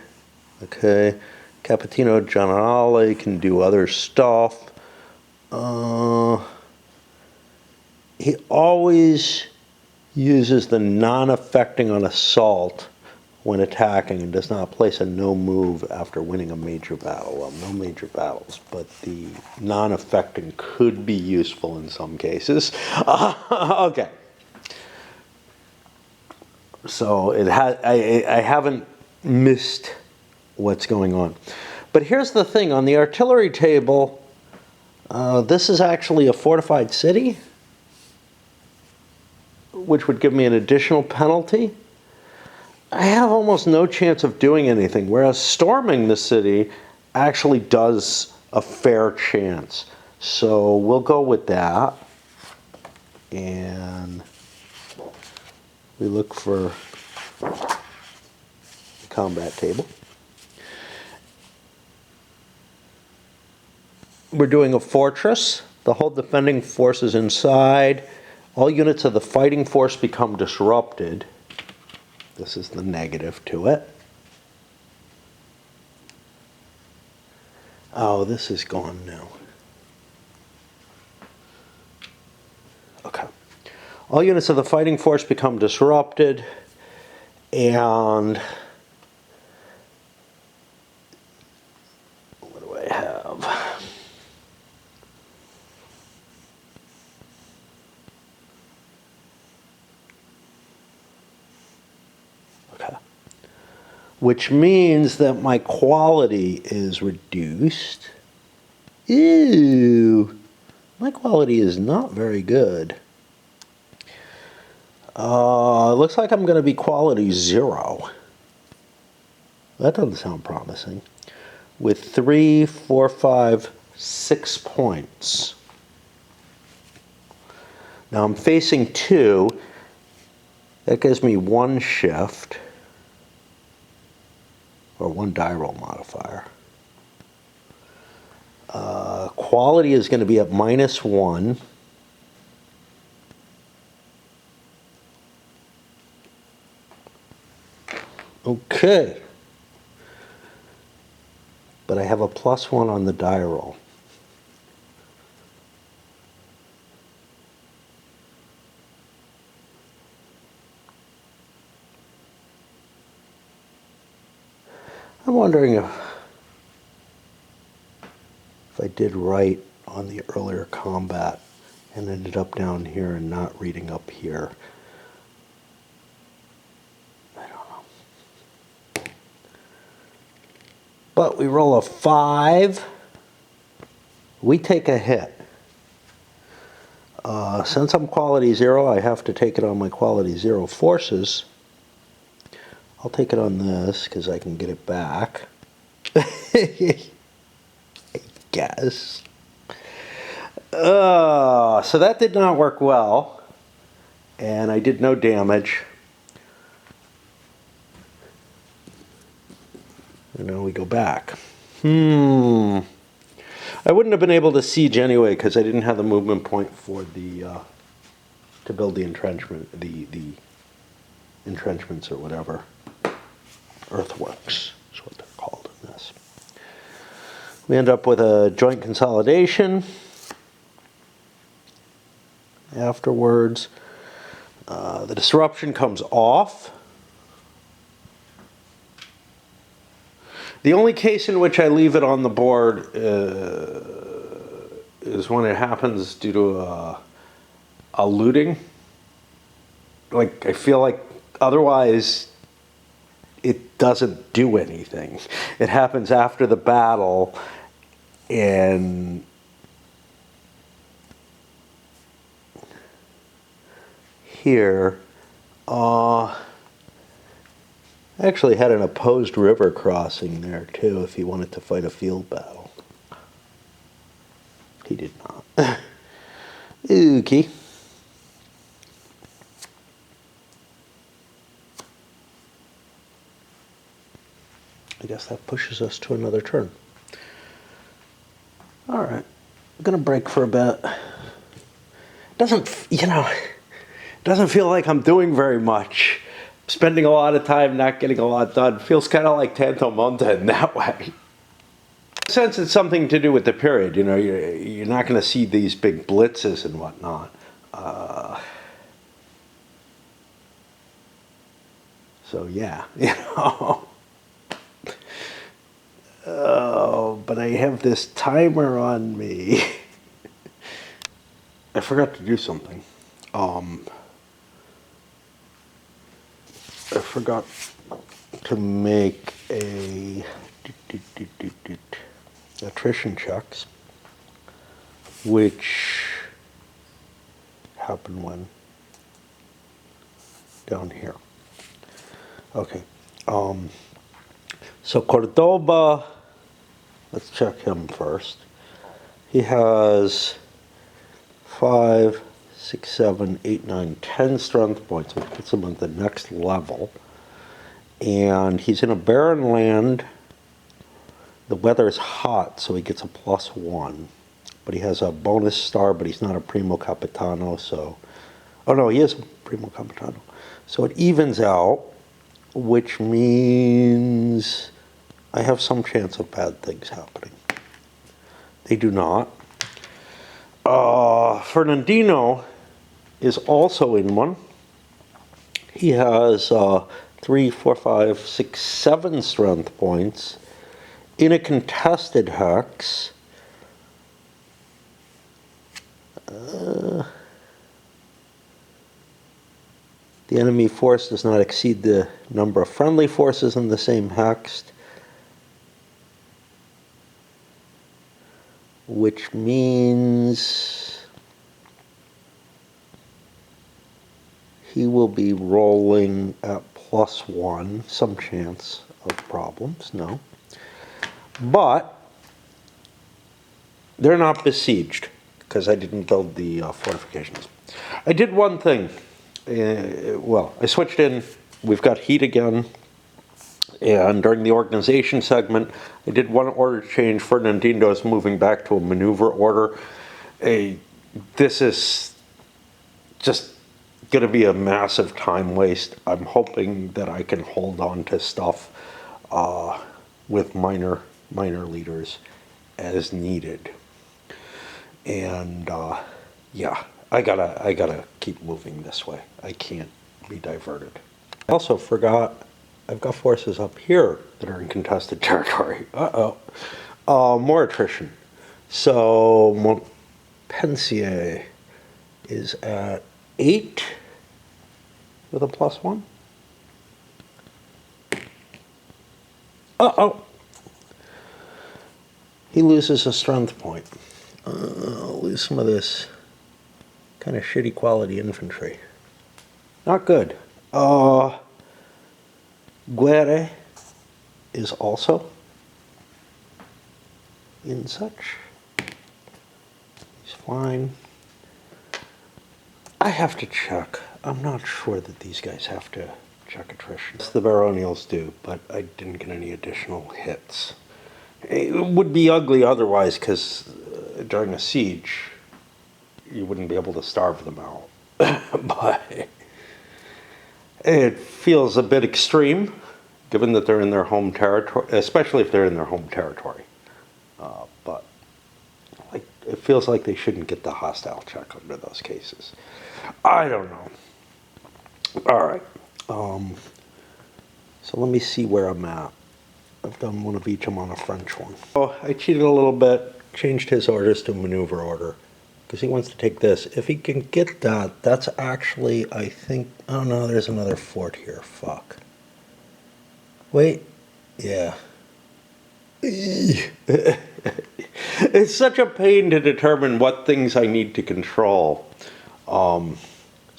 Speaker 1: Okay. Capitano Generale can do other stuff. He always uses the non-affecting on assault when attacking and does not place a no move after winning a major battle. Well, no major battles, but the non-affecting could be useful in some cases. Okay. So it I haven't missed what's going on. But here's the thing, on the artillery table, this is actually a fortified city, which would give me an additional penalty. I have almost no chance of doing anything, whereas storming the city actually does a fair chance. So we'll go with that. And we look for the combat table. We're doing a fortress. The whole defending force is inside. All units of the fighting force become disrupted. This is the negative to it. Oh, this is gone now. Okay. All units of the fighting force become disrupted, and what do I have? which means that my quality is reduced. Ew, my quality is not very good. Looks like I'm going to be quality 0. That doesn't sound promising. With 3, 4, 5, 6 points. Now I'm facing 2. That gives me 1 shift, or 1 die roll modifier. Quality is going to be at -1. Okay. But I have a +1 on the die roll. I'm wondering if I did right on the earlier combat and ended up down here and not reading up here. I don't know. But we roll a 5. We take a hit. Since I'm quality 0, I have to take it on my quality 0 forces. I'll take it on this because I can get it back. I guess. So that did not work well. And I did no damage. And now we go back. I wouldn't have been able to siege anyway because I didn't have the movement point for the to build the entrenchment, the entrenchments or whatever. Earthworks is what they're called in this. We end up with a joint consolidation. Afterwards, the disruption comes off. The only case in which I leave it on the board is when it happens due to a looting. Like, I feel like otherwise it doesn't do anything. It happens after the battle, and here, I actually had an opposed river crossing there too if he wanted to fight a field battle. He did not. Okay. I guess that pushes us to another turn. All right. I'm going to break for a bit. Doesn't feel like I'm doing very much. Spending a lot of time not getting a lot done. Feels kind of like Tanto Monta in that way. In a sense, it's something to do with the period. You know, you're not going to see these big blitzes and whatnot. So yeah, you know. Oh, but I have this timer on me. I forgot to do something. I forgot to make a attrition checks, which happened when down here. Okay. So Cordoba, let's check him first. He has 5, 6, 7, 8, 9, 10 strength points, which puts him at the next level. And he's in a barren land. The weather is hot, so he gets a +1. But he has a bonus star, but he's not a Primo Capitano, so... Oh no, he is a Primo Capitano. So it evens out, which means I have some chance of bad things happening. They do not. Fernandino is also in one. He has 3, 4, 5, 6, 7 strength points in a contested hex. The The enemy force does not exceed the number of friendly forces in the same hex, which means he will be rolling at +1, some chance of problems, no. But they're not besieged, because I didn't build the fortifications. I did one thing. Well, I switched in. We've got heat again. And during the organization segment, I did one order change. Fernandino is moving back to a maneuver order. This is just going to be a massive time waste. I'm hoping that I can hold on to stuff with minor leaders as needed. And yeah, I gotta keep moving this way. I can't be diverted. I also forgot I've got forces up here that are in contested territory. More attrition. So Montpensier is at 8 with a +1. He loses a strength point. I'll lose some of this kind of shitty quality infantry. Not good. Guerre is also in such. He's fine. I have to check. I'm not sure that these guys have to check attrition. The baronials do, but I didn't get any additional hits. It would be ugly otherwise, because during a siege, you wouldn't be able to starve them out. But it feels a bit extreme, given that they're in their home territory, especially if they're in their home territory. But it feels like they shouldn't get the hostile check under those cases. I don't know. All right. So let me see where I'm at. I've done one of each. I'm on a French one. Oh, I cheated a little bit. Changed his orders to maneuver order because he wants to take this. If he can get that, that's actually, I think, oh no, there's another fort here. Fuck. Wait. Yeah. It's such a pain to determine what things I need to control. So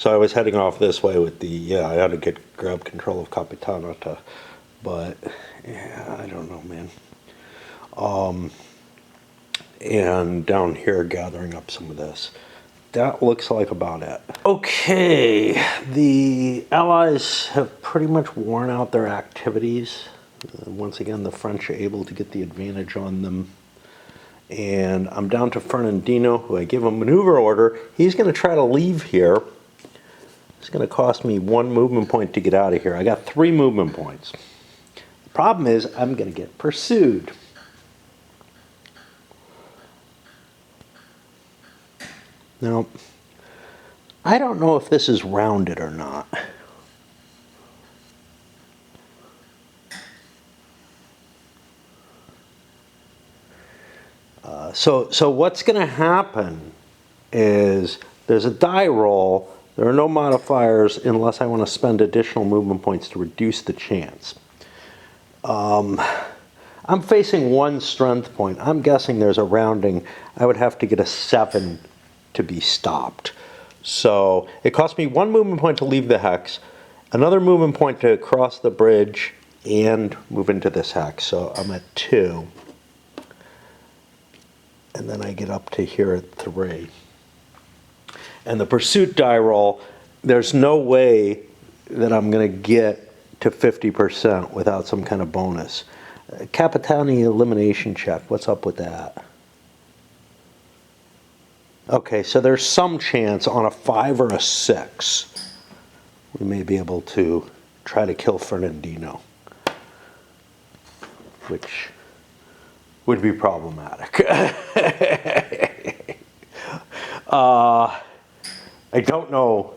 Speaker 1: I was heading off this way with the, I had to grab control of Capitan, but yeah, I don't know, man. And down here gathering up some of this. That looks like about it. Okay, the Allies have pretty much worn out their activities. Once again, the French are able to get the advantage on them. And I'm down to Fernandino, who I give a maneuver order. He's going to try to leave here. It's going to cost me 1 movement point to get out of here. I got 3 movement points. The problem is I'm going to get pursued. Now, I don't know if this is rounded or not. So what's going to happen is there's a die roll. There are no modifiers unless I want to spend additional movement points to reduce the chance. I'm facing 1 strength point. I'm guessing there's a rounding. I would have to get a 7 to be stopped. So it cost me 1 movement point to leave the hex, another movement point to cross the bridge and move into this hex. So I'm at 2. And then I get up to here at 3. And the pursuit die roll, there's no way that I'm going to get to 50% without some kind of bonus. Capitan elimination check, what's up with that? Okay, so there's some chance on a 5 or a 6 we may be able to try to kill Fernandino, which would be problematic. I don't know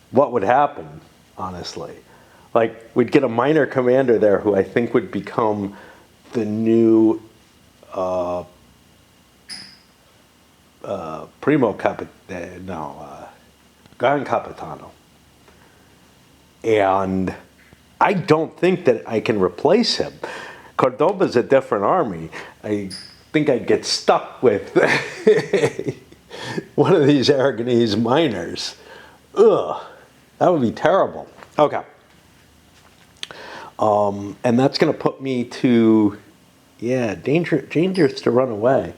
Speaker 1: what would happen, honestly. Like, we'd get a minor commander there who I think would become the new Primo Capitan, Gran Capitano. And I don't think that I can replace him. Cordoba's a different army. I think I'd get stuck with one of these Aragonese miners. Ugh, that would be terrible. Okay. And that's going to put me to, yeah, dangerous to run away.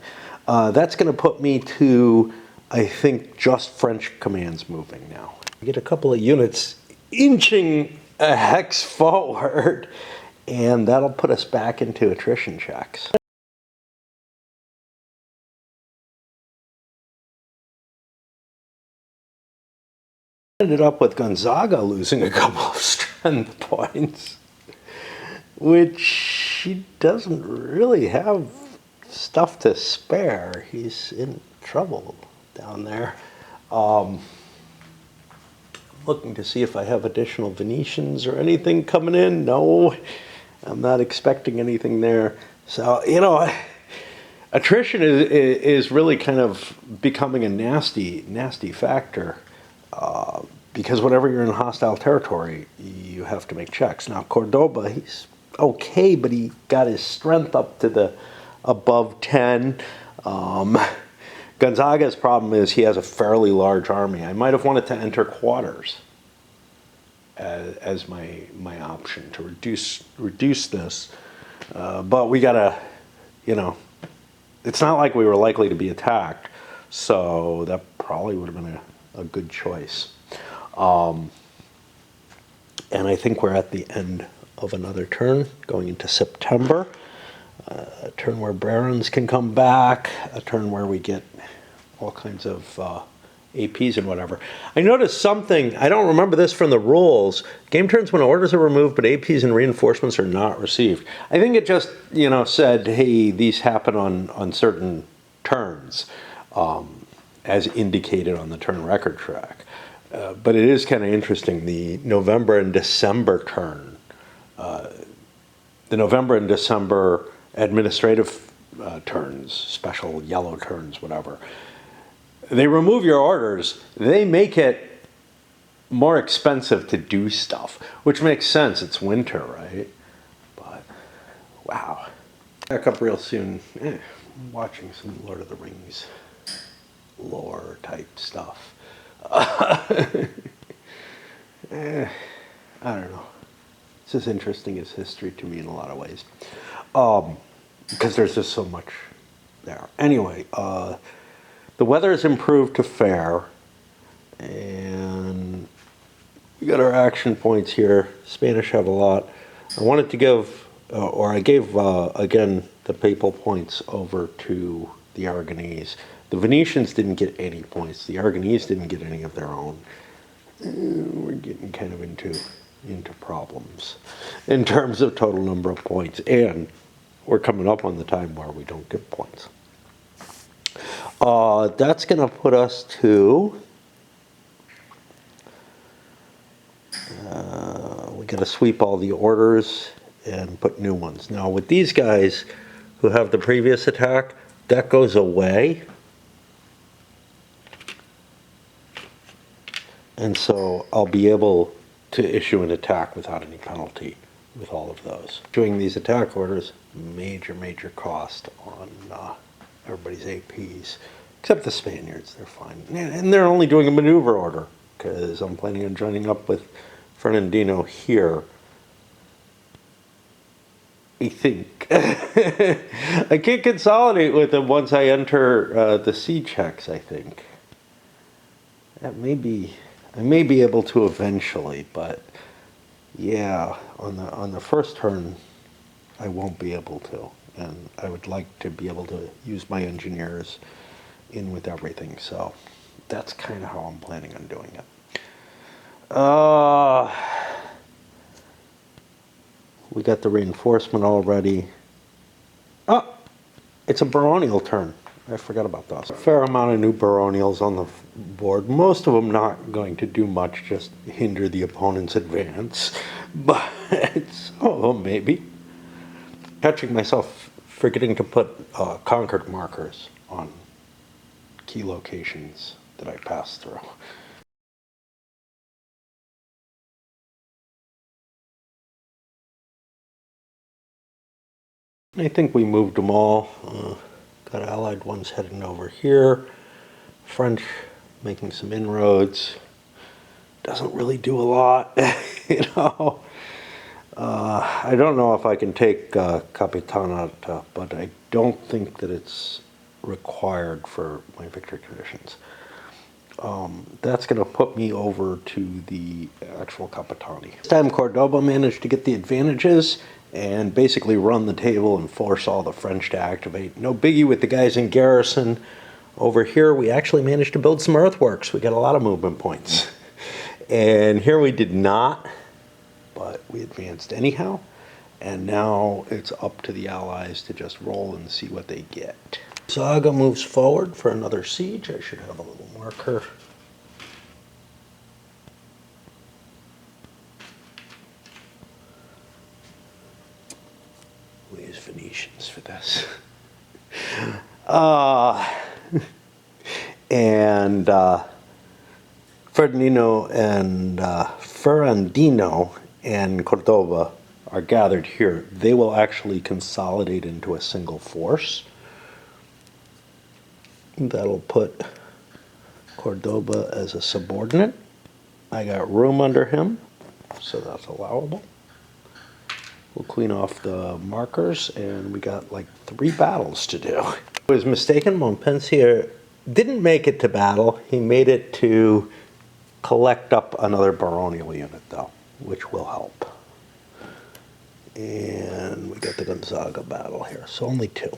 Speaker 1: That's going to put me to, I think, just French commands moving now. I get a couple of units inching a hex forward, and that'll put us back into attrition checks. Ended up with Gonzaga losing a couple of strength points, which he doesn't really have stuff to spare. He's in trouble down there. Looking to see if I have additional Venetians or anything coming in. No, I'm not expecting anything there. So, you know, attrition is really kind of becoming a nasty factor. Because whenever you're in hostile territory, you have to make checks. Now, Cordoba, he's okay, but he got his strength up to the above 10. Gonzaga's problem is he has a fairly large army. I might have wanted to enter quarters as my option to reduce this. But we gotta, you know, it's not like we were likely to be attacked, so that probably would have been a good choice. And I think we're at the end of another turn, going into September. A turn where Barons can come back, a turn where we get all kinds of APs and whatever. I noticed something, I don't remember this from the rules, game turns when orders are removed but APs and reinforcements are not received. I think it just, you know, said, hey, these happen on certain turns, as indicated on the turn record track. But it is kind of interesting, the November and December turn, the November and December administrative turns, special yellow turns, whatever, they remove your orders, they make it more expensive to do stuff, which makes sense, it's winter, right? But, wow. Back up real soon. I'm watching some Lord of the Rings lore type stuff. I don't know. It's as interesting as history to me in a lot of ways. Because there's just so much there. Anyway, the weather has improved to fair, and we got our action points here. Spanish have a lot. I wanted to give, or I gave, again, the papal points over to the Aragonese. The Venetians didn't get any points. The Aragonese didn't get any of their own. We're getting kind of into problems in terms of total number of points, and we're coming up on the time where we don't get points. That's going to put us to, we got to sweep all the orders and put new ones. Now with these guys who have the previous attack, that goes away. And so I'll be able to issue an attack without any penalty with all of those. Doing these attack orders, major cost on everybody's APs, except the Spaniards, they're fine. And they're only doing a maneuver order, because I'm planning on joining up with Fernandino here. I think. I can't consolidate with them once I enter the sea checks, I think. That may be, I may be able to eventually, but yeah, on the first turn, I won't be able to. And I would like to be able to use my engineers in with everything, so that's kind of how I'm planning on doing it. We got the reinforcement already. Oh, it's a baronial turn. I forgot about those. A fair amount of new baronials on the board. Most of them not going to do much, just hinder the opponent's advance. But, oh, maybe. Catching myself forgetting to put conquered markers on key locations that I pass through. I think we moved them all. Got Allied ones heading over here. French making some inroads. Doesn't really do a lot, you know. I don't know if I can take Capitan out, but I don't think that it's required for my victory conditions. That's going to put me over to the actual Capitani. This time Cordoba managed to get the advantages and basically run the table and force all the French to activate. No biggie with the guys in garrison. Over here we actually managed to build some earthworks. We got a lot of movement points. And here we did not, but we advanced anyhow. And now it's up to the Allies to just roll and see what they get. Saga moves forward for another siege. I should have a little marker. We use Venetians for this. And Ferradino and Cordoba are gathered here. They will actually consolidate into a single force. That'll put Cordoba as a subordinate. I got room under him, so that's allowable. We'll clean off the markers, and we got like 3 battles to do. I was mistaken. Montpensier didn't make it to battle. He made it to collect up another baronial unit, though, which will help. And we got the Gonzaga battle here, so only 2.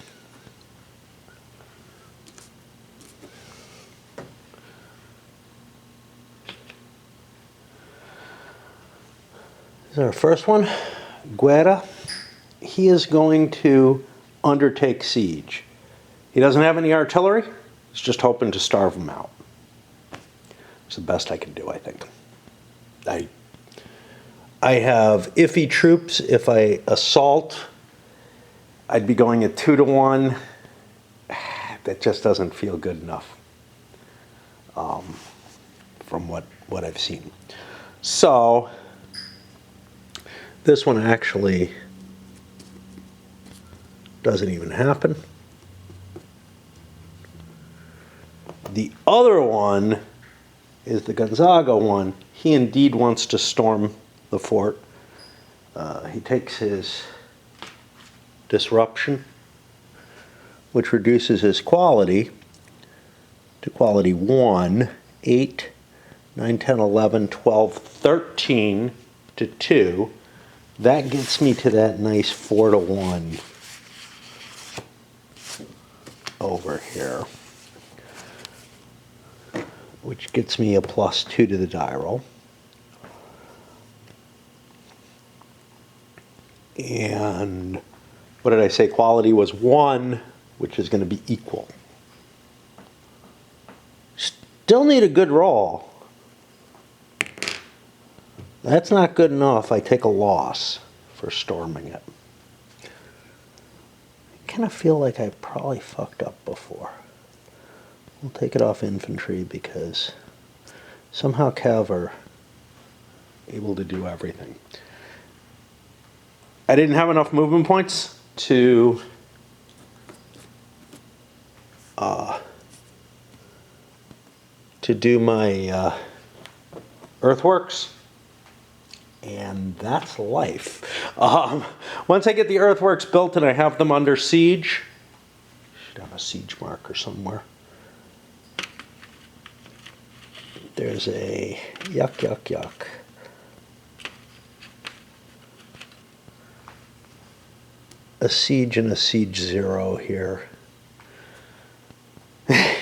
Speaker 1: This is our first one. Guerra. He is going to undertake siege. He doesn't have any artillery. He's just hoping to starve them out. It's the best I can do, I think. I have iffy troops. If I assault, I'd be going at 2-to-1. That just doesn't feel good enough from what I've seen. So this one actually doesn't even happen. The other one is the Gonzaga one. He indeed wants to storm the fort. He takes his disruption, which reduces his quality to quality 1, 8, 9, 10, 11, 12, 13 to 2. That gets me to that nice 4-to-1 over here, which gets me a +2 to the die roll. And what did I say? Quality was 1, which is going to be equal. Still need a good roll. That's not good enough. I take a loss for storming it. I kind of feel like I probably fucked up before. We'll take it off infantry because somehow Cav are able to do everything. I didn't have enough movement points to do my earthworks, and that's life. Once I get the earthworks built and I have them under siege, should have a siege marker somewhere. There's a yuck. A siege and a siege 0 here. It's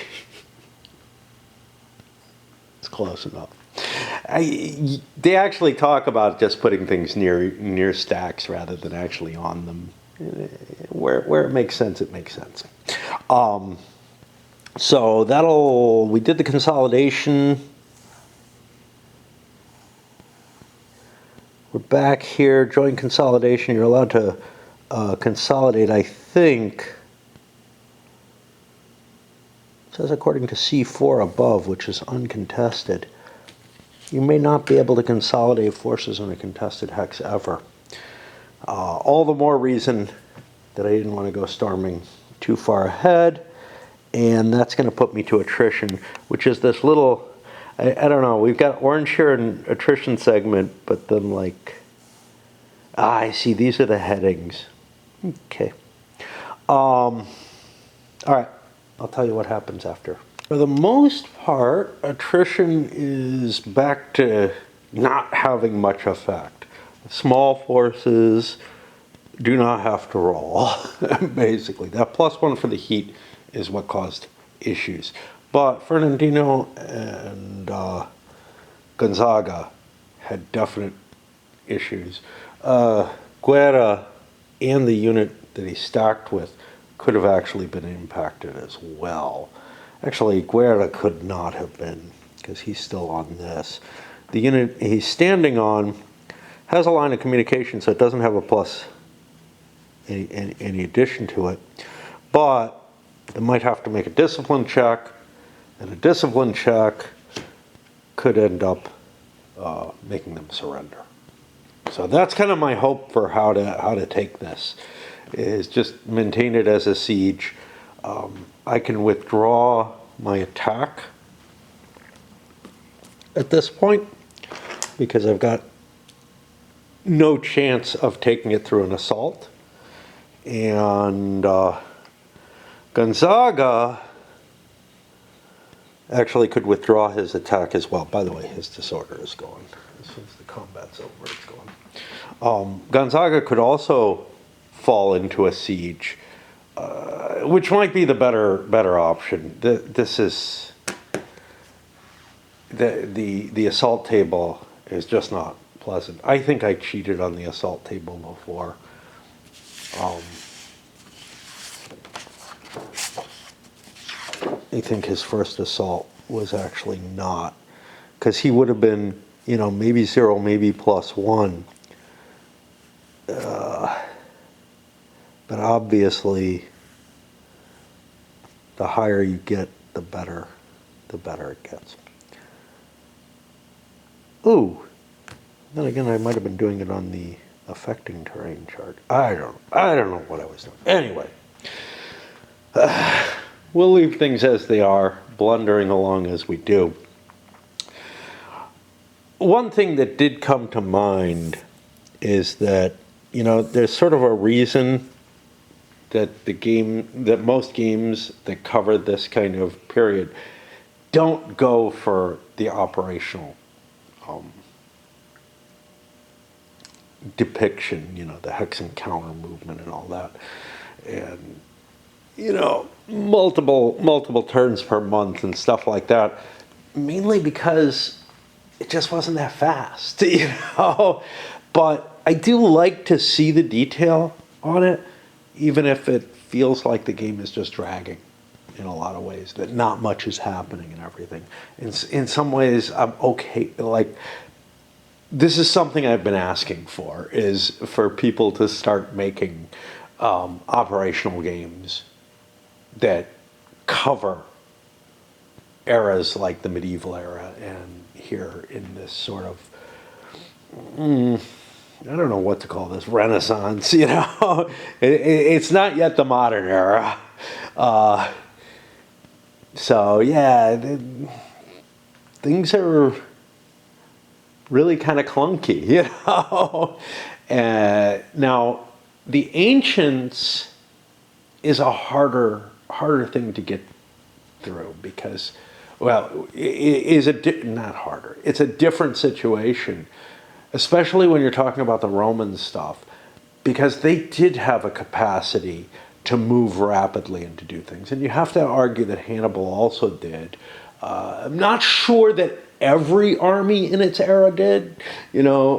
Speaker 1: close enough. They actually talk about just putting things near stacks rather than actually on them. Where it makes sense, it makes sense. So we did the consolidation. We're back here, joint consolidation. You're allowed to consolidate, I think. It says according to C4 above, which is uncontested. You may not be able to consolidate forces on a contested hex ever. All the more reason that I didn't want to go storming too far ahead. And that's going to put me to attrition, which is this little, I don't know, we've got orange here in attrition segment, but then like, I see, these are the headings. Okay. All right, I'll tell you what happens after. For the most part, attrition is back to not having much effect. Small forces do not have to roll, basically. That +1 for the heat is what caused issues. But Ferradino and Gonzaga had definite issues. Guerra and the unit that he stacked with could have actually been impacted as well. Actually, Guerra could not have been, because he's still on this. The unit he's standing on has a line of communication, so it doesn't have a plus any addition to it. But it might have to make a discipline check, and a discipline check could end up making them surrender. So that's kind of my hope for how to take this, is just maintain it as a siege. I can withdraw my attack at this point because I've got no chance of taking it through an assault. And Gonzaga actually could withdraw his attack as well. By the way, his disorder is gone. As soon as the combat's over, it's gone. Gonzaga could also fall into a siege, which might be the better option. This is the assault table is just not pleasant. I think I cheated on the assault table before. I think his first assault was actually not, because he would have been, you know, maybe 0, maybe +1. But obviously, the higher you get, the better it gets. Ooh, then again, I might have been doing it on the affecting terrain chart. I don't know what I was doing. Anyway, we'll leave things as they are, blundering along as we do. One thing that did come to mind is that, you know, there's sort of a reason that most games that cover this kind of period don't go for the operational depiction, you know, the hex and counter movement and all that, and, you know, multiple turns per month and stuff like that, mainly because it just wasn't that fast, you know. But I do like to see the detail on it, even if it feels like the game is just dragging in a lot of ways, that not much is happening and everything. In some ways, I'm okay. Like, this is something I've been asking for, is for people to start making operational games that cover eras like the medieval era, and here in this sort of, I don't know what to call this, Renaissance, you know. It's not yet the modern era. So yeah, things are really kind of clunky, you know. Now, the Ancients is a harder thing to get through because, well, not harder. It's a different situation, especially when you're talking about the Roman stuff, because they did have a capacity to move rapidly and to do things. And you have to argue that Hannibal also did. I'm not sure that every army in its era did. You know,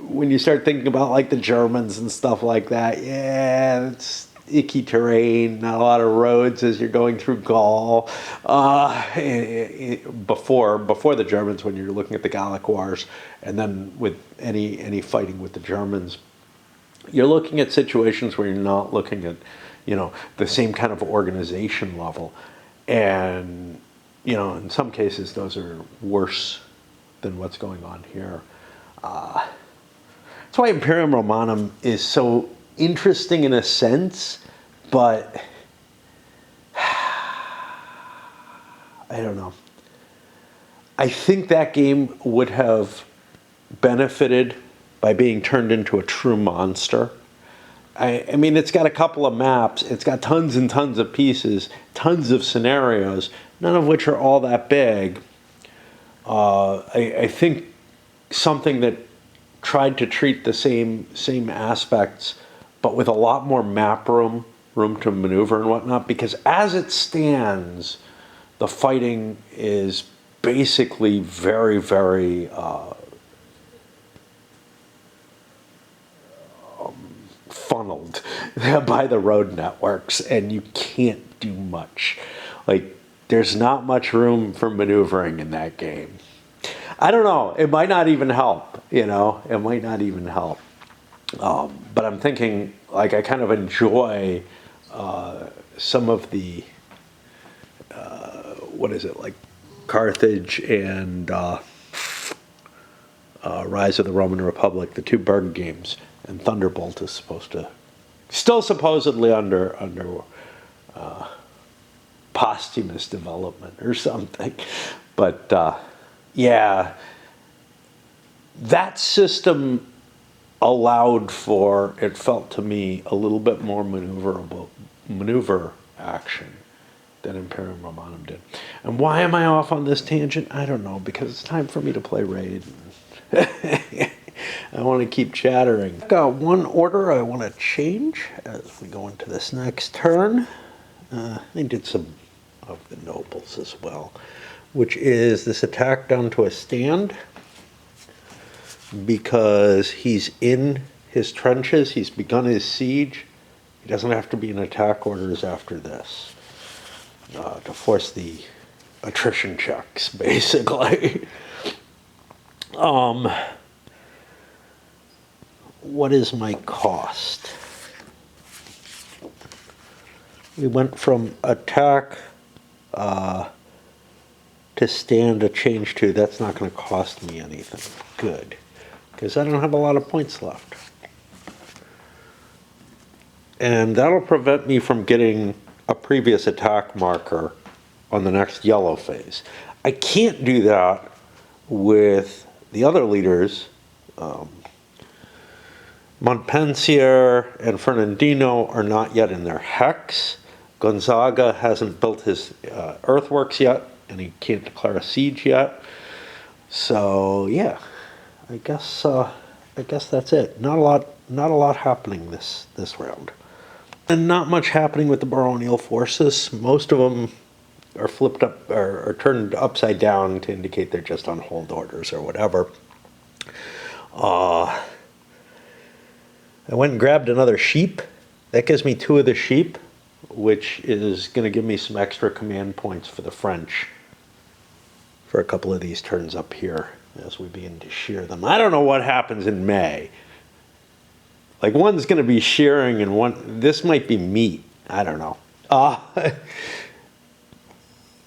Speaker 1: when you start thinking about like the Germans and stuff like that, yeah, it's icky terrain, not a lot of roads as you're going through Gaul. Before the Germans, when you're looking at the Gallic Wars, and then with any fighting with the Germans, you're looking at situations where you're not looking at, you know, the same kind of organization level. And, you know, in some cases, those are worse than what's going on here. That's why Imperium Romanum is so interesting in a sense, but I don't know. I think that game would have benefited by being turned into a true monster. I mean, it's got a couple of maps. It's got tons and tons of pieces, tons of scenarios, none of which are all that big. I think something that tried to treat the same aspects, but with a lot more map room to maneuver and whatnot. Because as it stands, the fighting is basically very, very funneled by the road networks, and you can't do much. Like, there's not much room for maneuvering in that game. I don't know. It might not even help, you know? It might not even help. But I'm thinking, like, I kind of enjoy some of the, what is it, like Carthage and Rise of the Roman Republic, the two Berg games. And Thunderbolt is still supposedly under posthumous development or something. But yeah, that system allowed for, it felt to me, a little bit more maneuver action than Imperium Romanum did. And why am I off on this tangent? I don't know, because it's time for me to play Raid. I want to keep chattering. Got one order I want to change as we go into this next turn. I did some of the nobles as well, which is this attack down to a stand, because he's in his trenches, he's begun his siege. He doesn't have to be in attack orders after this to force the attrition checks, basically. What is my cost? We went from attack to stand to change to. That's not going to cost me anything. Good. Because I don't have a lot of points left. And that'll prevent me from getting a previous attack marker on the next yellow phase. I can't do that with the other leaders. Montpensier and Ferradino are not yet in their hex. Gonzaga hasn't built his earthworks yet, and he can't declare a siege yet. So yeah, I guess that's it. Not a lot happening this round, and not much happening with the baronial forces. Most of them are flipped up or turned upside down to indicate they're just on hold orders or whatever. I went and grabbed another sheep. That gives me 2 of the sheep, which is going to give me some extra command points for the French for a couple of these turns up here as we begin to shear them. I don't know what happens in May. Like, one's going to be shearing and one, this might be meat. I don't know.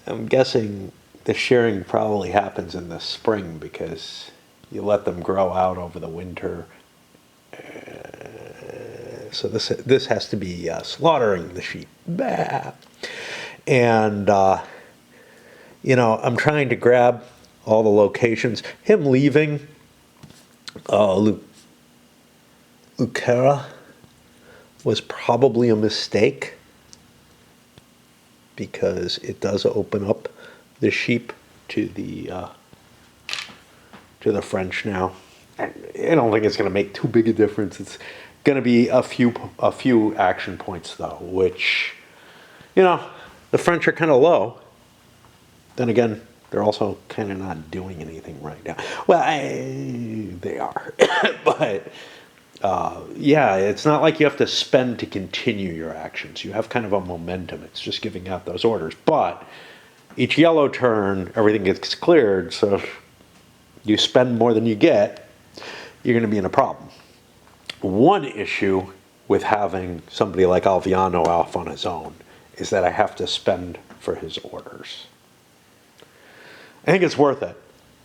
Speaker 1: I'm guessing the shearing probably happens in the spring because you let them grow out over the winter. So this has to be slaughtering the sheep. Bah. And, you know, I'm trying to grab all the locations. Him leaving Lucara was probably a mistake, because it does open up the sheep to the French now. I don't think it's going to make too big a difference. It's going to be a few action points, though, which, you know, the French are kind of low. Then again, they're also kind of not doing anything right now. Well, they are. But, yeah, it's not like you have to spend to continue your actions. You have kind of a momentum. It's just giving out those orders. But each yellow turn, everything gets cleared. So if you spend more than you get, you're going to be in a problem. One issue with having somebody like Alviano off on his own is that I have to spend for his orders. I think it's worth it.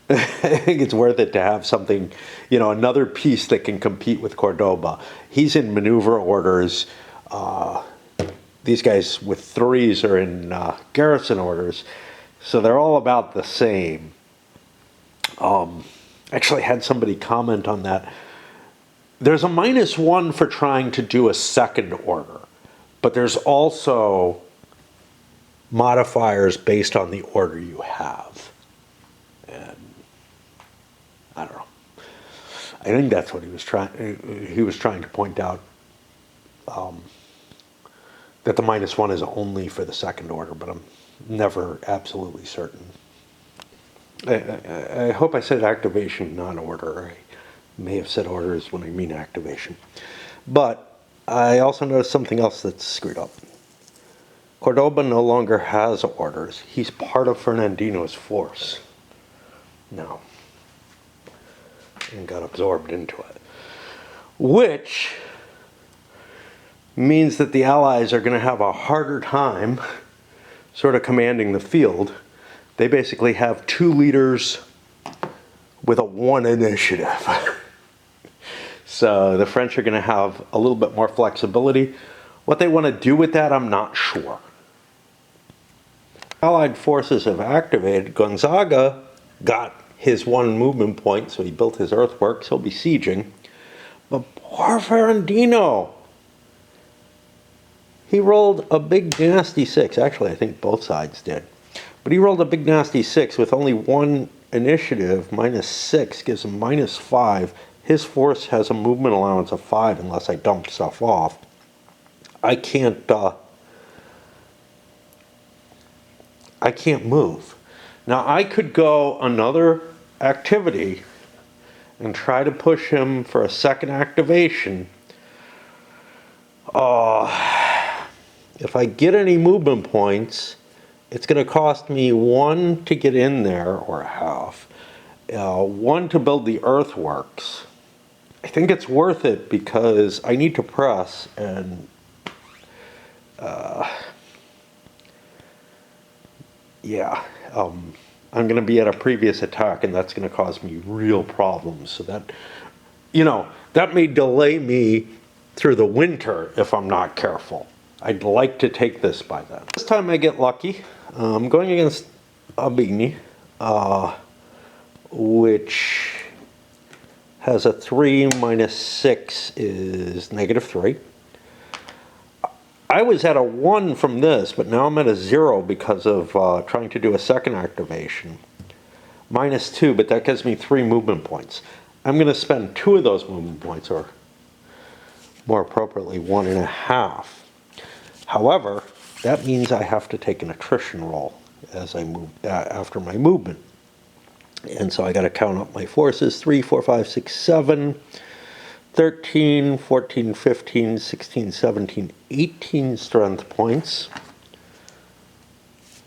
Speaker 1: I think it's worth it to have something, you know, another piece that can compete with Cordoba. He's in maneuver orders. These guys with 3s are in garrison orders. So they're all about the same. Actually had somebody comment on that. There's a -1 for trying to do a second order, but there's also modifiers based on the order you have. And I don't know. I think that's what he was trying to point out, that the -1 is only for the second order, but I'm never absolutely certain. I hope I said activation, not order. I may have said orders when I mean activation. But I also noticed something else that's screwed up. Cordoba no longer has orders. He's part of Fernandino's force now, and got absorbed into it. Which means that the Allies are going to have a harder time sort of commanding the field. They basically have 2 leaders with a 1 initiative. So the French are going to have a little bit more flexibility. What they want to do with that, I'm not sure. Allied forces have activated. Gonzaga got his 1 movement point, so he built his earthworks. He'll be sieging. But poor Ferradino, he rolled a big nasty 6. Actually, I think both sides did. But he rolled a big nasty 6 with only 1 initiative. -6 gives him -5. His force has a movement allowance of 5 unless I dump stuff off. I can't move. Now I could go another activity and try to push him for a second activation. If I get any movement points, it's going to cost me 1 to get in there, or half. 1 to build the earthworks. I think it's worth it because I need to press, and I'm going to be at a previous attack, and that's going to cause me real problems. So that, you know, that may delay me through the winter if I'm not careful. I'd like to take this by then. This time I get lucky. I'm going against Abigny, which has a 3 -6 is -3. I was at a 1 from this, but now I'm at a 0 because of trying to do a second activation. -2, but that gives me 3 movement points. I'm going to spend 2 of those movement points, or more appropriately, 1.5. However, that means I have to take an attrition roll as I move after my movement. And so I got to count up my forces: 3, 4, 5, 6, 7, 13, 14, 15, 16, 17, 18 strength points.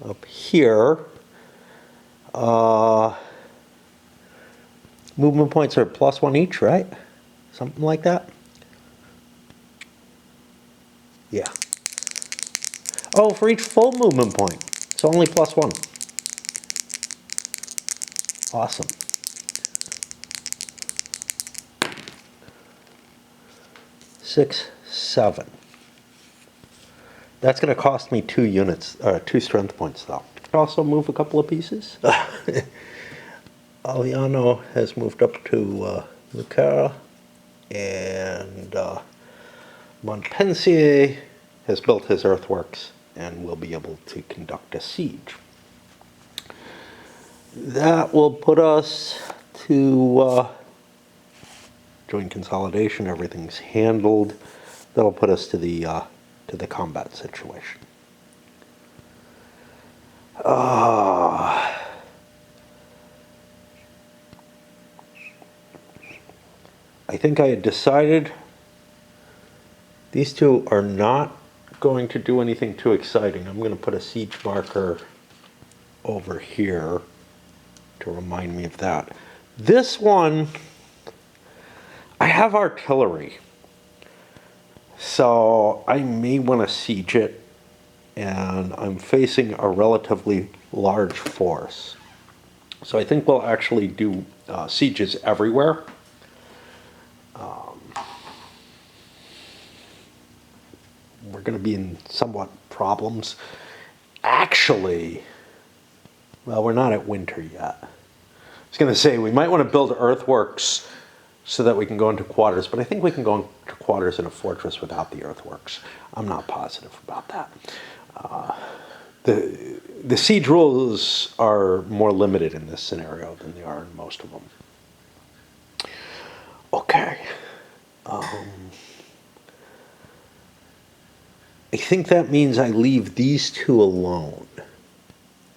Speaker 1: Up here, movement points are +1 each, right? Something like that. Yeah. Oh, for each full movement point. It's only +1. Awesome. Six, 7. That's going to cost me 2 units, 2 strength points, though. Also move a couple of pieces. Aliano has moved up to Lucara, and Montpensier has built his earthworks and will be able to conduct a siege. That will put us to join consolidation. Everything's handled. That'll put us to the combat situation. I think I had decided these two are not going to do anything too exciting. I'm going to put a siege marker over here to remind me of that. This one, I have artillery, so I may want to siege it, and I'm facing a relatively large force. So I think we'll actually do sieges everywhere. We're going to be in somewhat problems. Actually, well, we're not at winter yet. I was going to say we might want to build earthworks so that we can go into quarters, but I think we can go into quarters in a fortress without the earthworks. I'm not positive about that. The siege rules are more limited in this scenario than they are in most of them. Okay. I think that means I leave these two alone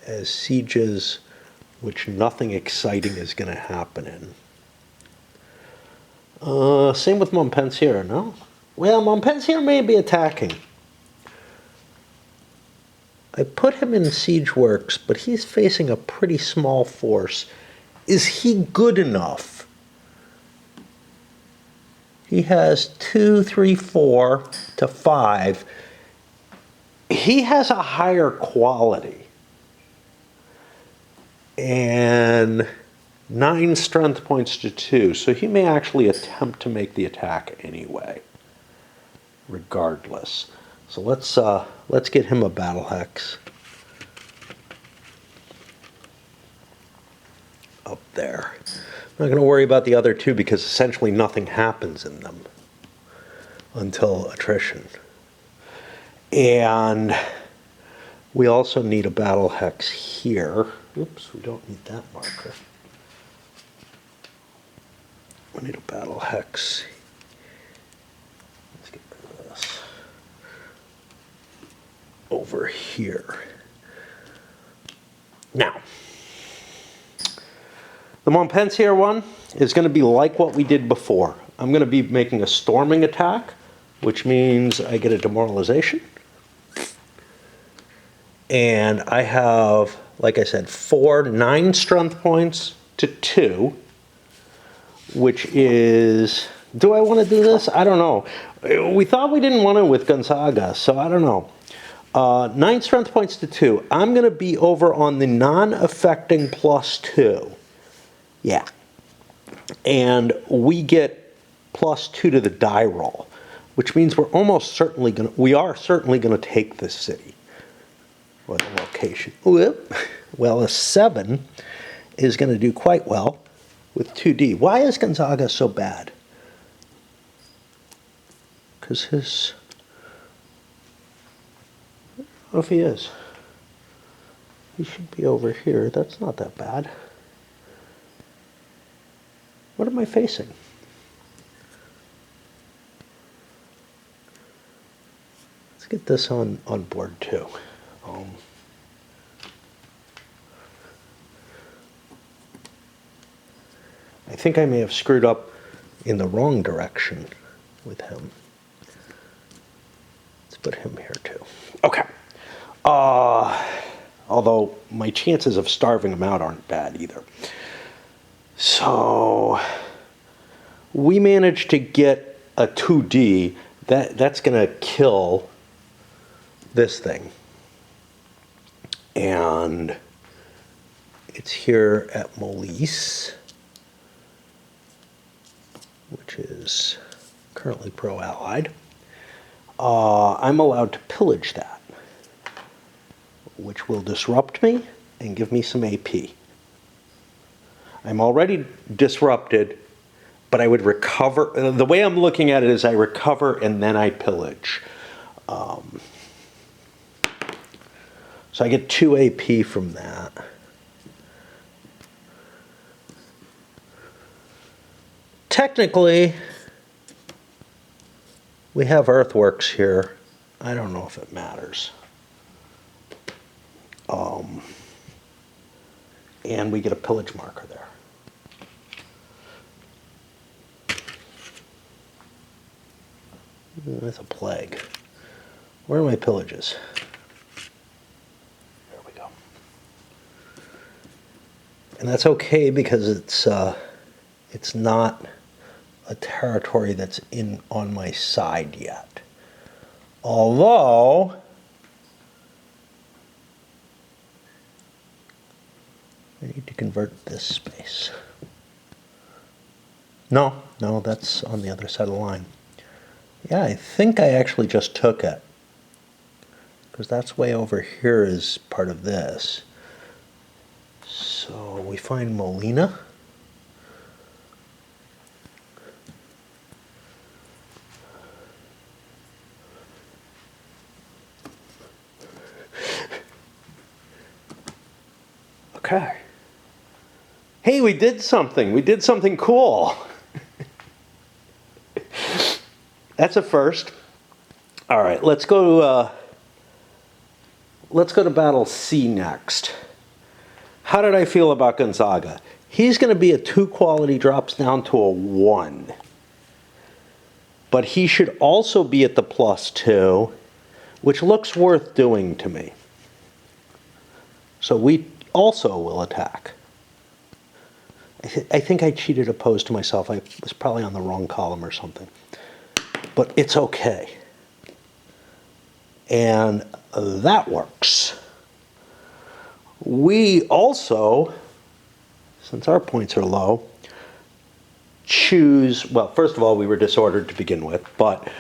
Speaker 1: as sieges which nothing exciting is going to happen in. Same with Montpensier, no? Well, Montpensier may be attacking. I put him in siege works, but he's facing a pretty small force. Is he good enough? He has 2, 3, 4 to 5. He has a higher quality. And 9 strength points to 2, so he may actually attempt to make the attack anyway, regardless. So let's get him a battle hex up there. I'm not going to worry about the other two because essentially nothing happens in them until attrition. And we also need a battle hex here. Oops, we don't need that marker. We need a battle hex. Let's get rid of this. Over here. Now, the Montpensier one is going to be like what we did before. I'm going to be making a storming attack, which means I get a demoralization. And I have, like I said, 9 strength points to 2, which is, do I want to do this? I don't know. We thought we didn't want to with Gonzaga, so I don't know. 9 strength points to 2. I'm going to be over on the non-affecting +2. Yeah. And we get +2 to the die roll, which means we are certainly going to take this city. Or the location. Well, a 7 is going to do quite well with 2D. Why is Gonzaga so bad? Because his... I don't know if he is. He should be over here. That's not that bad. What am I facing? Let's get this on board too. I think I may have screwed up in the wrong direction with him. Let's put him here too. Okay. Although my chances of starving him out aren't bad either. So we managed to get a 2D. That's going to kill this thing. And it's here at Molise, which is currently pro-allied. I'm allowed to pillage that, which will disrupt me and give me some AP. I'm already disrupted, but I would recover. The way I'm looking at it is I recover and then I pillage. So I get 2 AP from that. Technically, we have earthworks here. I don't know if it matters. And we get a pillage marker there. That's a plague. Where are my pillages? There we go. And that's okay because it's not a territory that's on my side yet. Although I need to convert this space. No, that's on the other side of the line. Yeah, I think I actually just took it, because that's way over here is part of this. So we find Molina. Okay. Hey, we did something. We did something cool. That's a first. All right, let's go to battle C next. How did I feel about Gonzaga? He's going to be a 2 quality, drops down to a 1. But he should also be at the +2, which looks worth doing to me. So we also will attack. I think I cheated opposed to myself. I was probably on the wrong column or something. But it's okay. And that works. We also, since our points are low, choose, well, first of all, we were disordered to begin with, but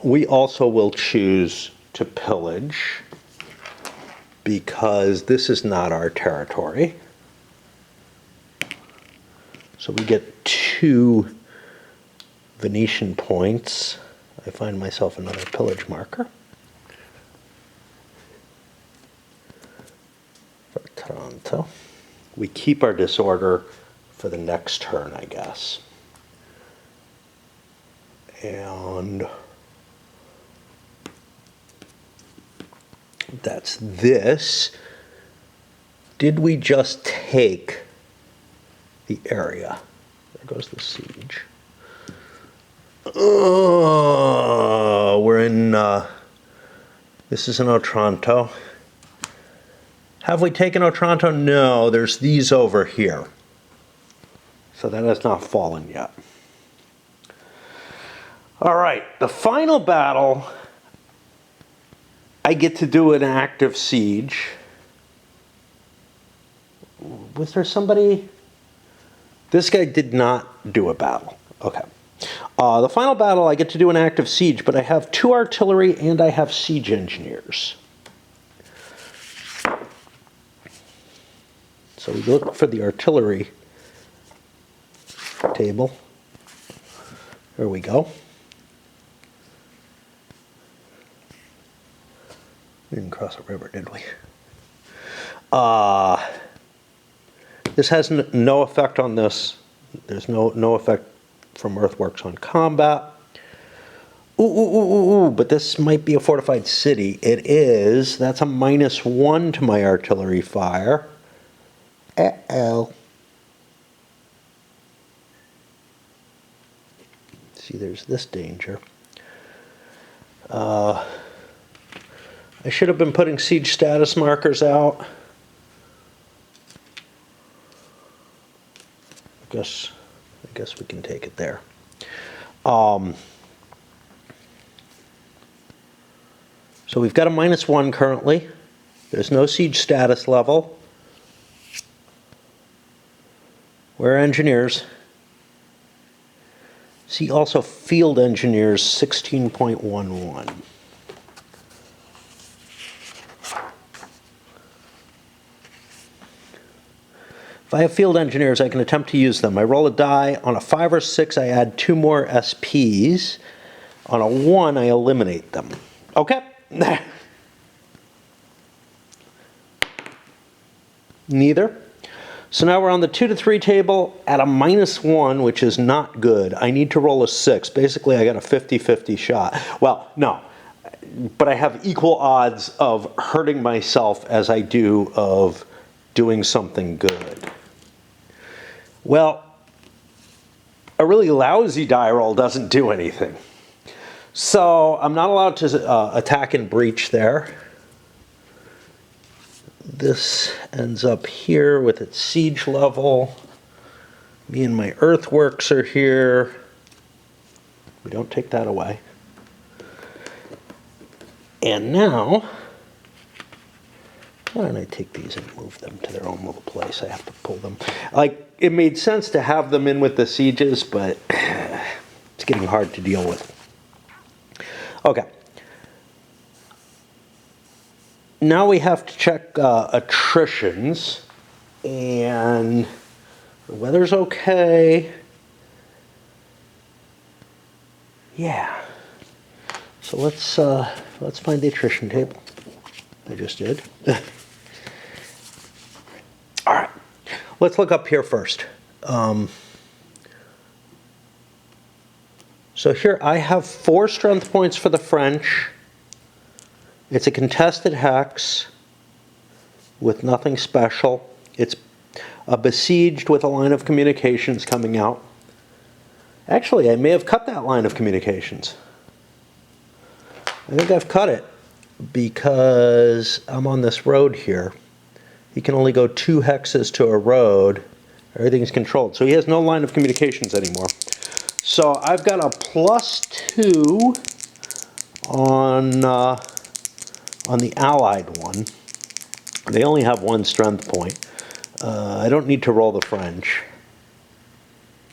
Speaker 1: we also will choose to pillage because this is not our territory. So we get 2 Venetian points. I find myself another pillage marker. For Toronto. We keep our disorder for the next turn, I guess. And that's this. Did we just take the area? There goes the siege. We're in, this is in Otranto. Have we taken Otranto? No, there's these over here. So that has not fallen yet. All right, the final battle, I get to do an active siege. Was there somebody? This guy did not do a battle. Okay. The final battle, I get to do an active siege, but I have 2 artillery and I have siege engineers. So we look for the artillery table. There we go. We didn't cross a river, did we? This has no effect on this. There's no effect from earthworks on combat. But this might be a fortified city. It is. That's a -1 to my artillery fire. Uh-oh. See, there's this danger. I should have been putting siege status markers out. I guess we can take it there. So we've got a -1 currently. There's no siege status level. We're engineers. See also field engineers 16.11. If I have field engineers, I can attempt to use them. I roll a die. On a 5 or 6, I add 2 more SPs. On a 1, I eliminate them. Okay. Neither. So now we're on the 2 to 3 table at a -1, which is not good. I need to roll a 6. Basically, I got a 50-50 shot. Well, no. But I have equal odds of hurting myself as I do of doing something good. Well, a really lousy die roll doesn't do anything. So I'm not allowed to attack and breach there. This ends up here with its siege level. Me and my earthworks are here. We don't take that away. And now Why don't I take these and move them to their own little place? I have to pull them. Like, it made sense to have them in with the sieges, but it's getting hard to deal with. Okay. Now we have to check attritions, and the weather's okay. Yeah. So let's find the attrition table. I just did. All right. Let's look up here first. So here I have 4 strength points for the French. It's a contested hex with nothing special. It's besieged with a line of communications coming out. Actually, I may have cut that line of communications. I think I've cut it because I'm on this road here. He can only go 2 hexes to a road. Everything's controlled. So he has no line of communications anymore. So I've got a +2 on the Allied one. They only have 1 strength point. I don't need to roll the French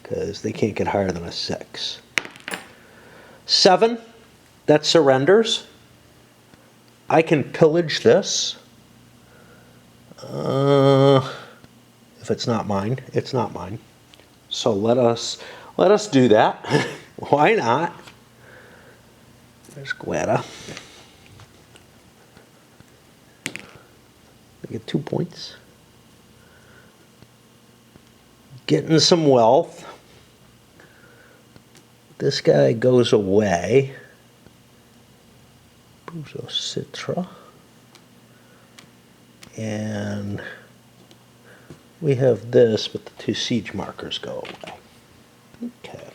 Speaker 1: because they can't get higher than a 6. 7, that surrenders. I can pillage this. If it's not mine, it's not mine. So let us do that. Why not? There's Guerra. I get 2 points. Getting some wealth. This guy goes away. Buzo Citra. And we have this, but the 2 siege markers go away. Okay.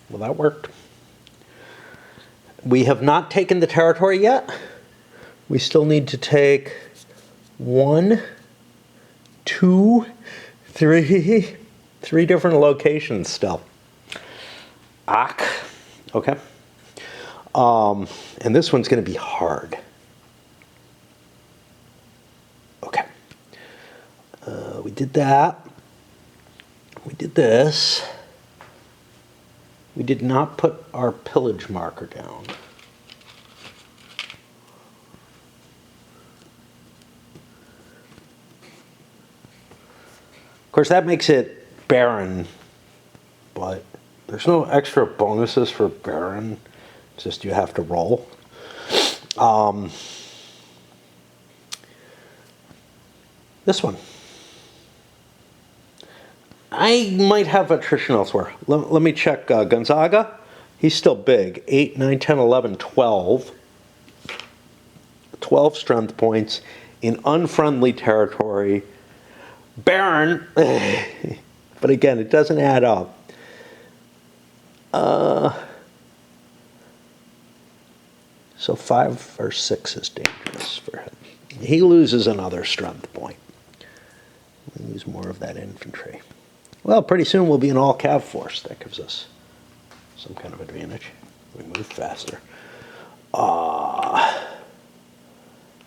Speaker 1: Well, that worked. We have not taken the territory yet. We still need to take 1, 2, 3 different locations still. Okay. And this one's going to be hard. Okay. We did that. We did this. We did not put our pillage marker down. Of course, that makes it barren, but there's no extra bonuses for barren. It's just you have to roll. This one. I might have attrition elsewhere. Let me check Gonzaga. He's still big. 8, 9, 10, 11, 12. 12 strength points in unfriendly territory. Barren. But again, it doesn't add up. So 5 or 6 is dangerous for him. He loses another strength point. We lose more of that infantry. Well, pretty soon we'll be an all-cav force. That gives us some kind of advantage. We move faster.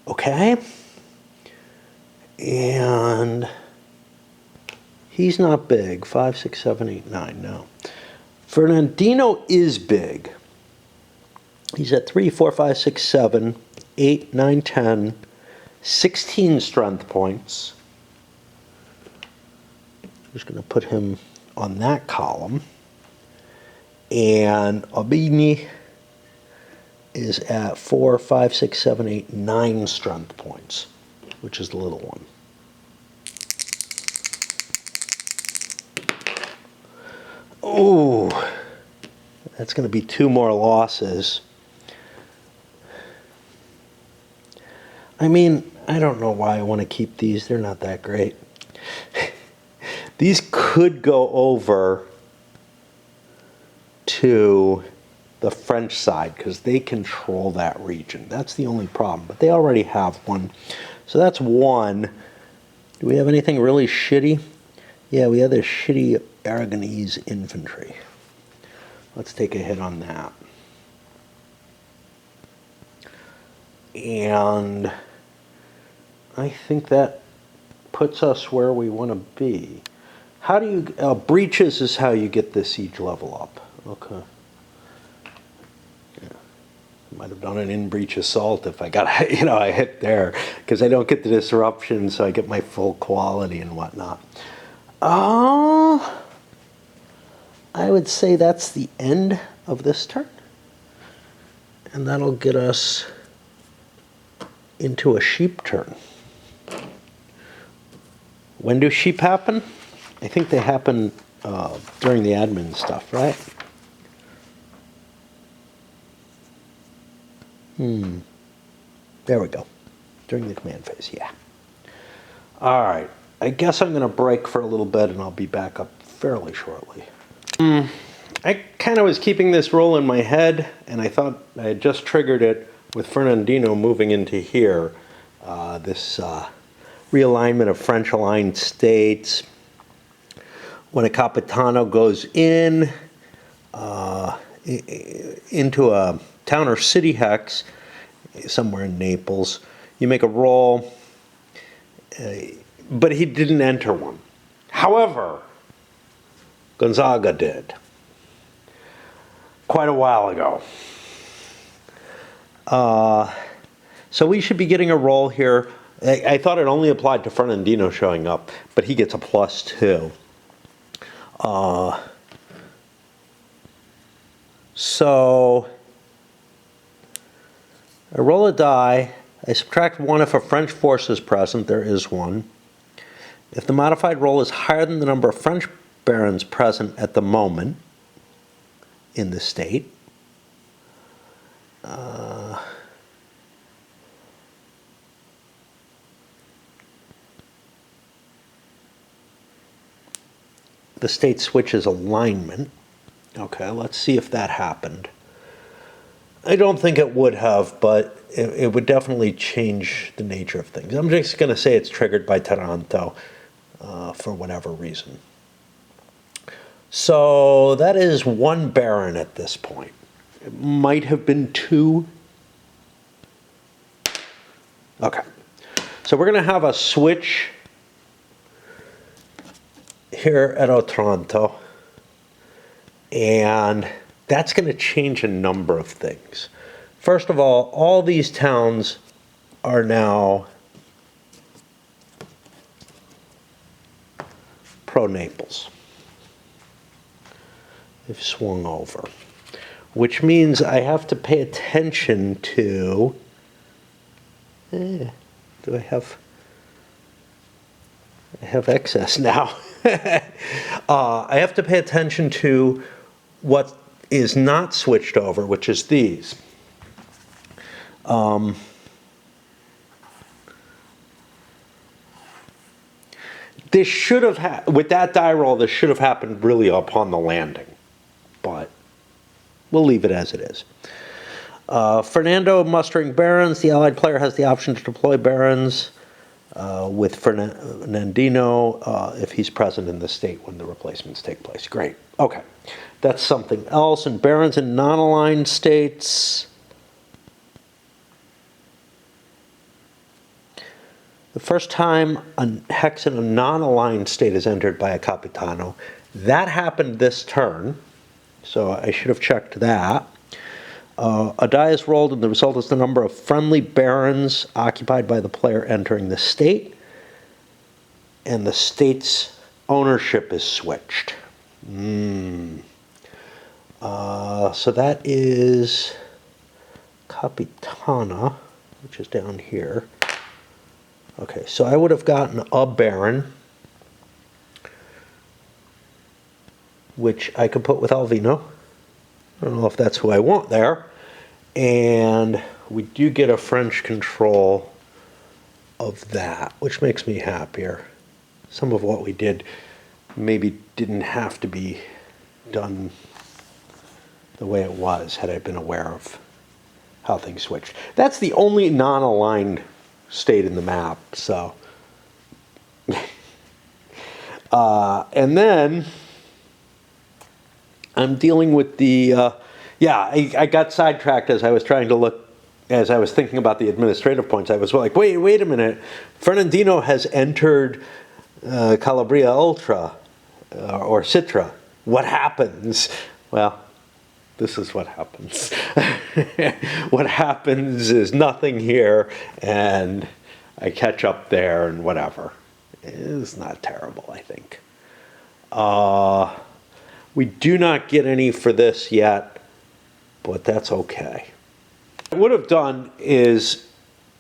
Speaker 1: Okay. And he's not big. 5, 6, 7, 8, 9. No. Ferradino is big. He's at 3, 4, 5, 6, 7, 8, 9, 10, 16 strength points. I'm just going to put him on that column. And Albini is at 4, 5, 6, 7, 8, 9 strength points, which is the little one. Oh, that's going to be 2 more losses. I mean, I don't know why I want to keep these. They're not that great. These could go over to the French side because they control that region. That's the only problem. But they already have one. So that's 1. Do we have anything really shitty? Yeah, we have this shitty Aragonese infantry. Let's take a hit on that. And I think that puts us where we want to be. How do you, breaches is how you get the siege level up. Okay. Yeah. Might have done an in-breach assault if I got, I hit there, because I don't get the disruption, so I get my full quality and whatnot. I would say that's the end of this turn. And that'll get us into a sheep turn. When do sheep happen? I think they happen during the admin stuff, right? There we go. During the command phase, yeah. All right. I guess I'm going to break for a little bit, and I'll be back up fairly shortly. I kind of was keeping this roll in my head, and I thought I had just triggered it with Ferradino moving into here. This realignment of French-aligned states. When a Capitano goes in into a town or city hex, somewhere in Naples, you make a roll, but he didn't enter one. However, Gonzaga did, quite a while ago. So we should be getting a roll here. I thought it only applied to Ferradino showing up, but he gets a +2. So I roll a die. I subtract 1 if a French force is present. There is one. If the modified roll is higher than the number of French barons present at the moment in the state, the state switches alignment. Okay, let's see if that happened. I don't think it would have, but it would definitely change the nature of things. I'm just going to say it's triggered by Taranto for whatever reason. So that is 1 baron at this point. It might have been 2. Okay, so we're going to have a switch here at Otranto, and that's going to change a number of things. First of all these towns are now pro-Naples. They've swung over, which means I have to pay attention to, do I have excess now. I have to pay attention to what is not switched over, which is these. This should have, with that die roll, this should have happened really upon the landing, but we'll leave it as it is. Fernando mustering barons. The allied player has the option to deploy barons with Ferradino if he's present in the state when the replacements take place. Great. Okay. That's something else. And barons in non-aligned states. The first time a hex in a non-aligned state is entered by a Capitano, that happened this turn. So I should have checked that. A die is rolled, and the result is the number of friendly barons occupied by the player entering the state, and the state's ownership is switched. So that is Capitana, which is down here. Okay, so I would have gotten a baron, which I could put with Alvino. I don't know if that's who I want there. And we do get a French control of that, which makes me happier. Some of what we did maybe didn't have to be done the way it was had I been aware of how things switched. That's the only non-aligned state in the map, so. And then I'm dealing with the, I got sidetracked as I was trying to look as I was thinking about the administrative points, I was like, wait a minute. Ferradino has entered Calabria Ultra or Citra. What happens? Well, this is what happens. What happens is nothing here, and I catch up there and whatever. It's not terrible, I think. We do not get any for this yet, but that's okay. What it would have done is,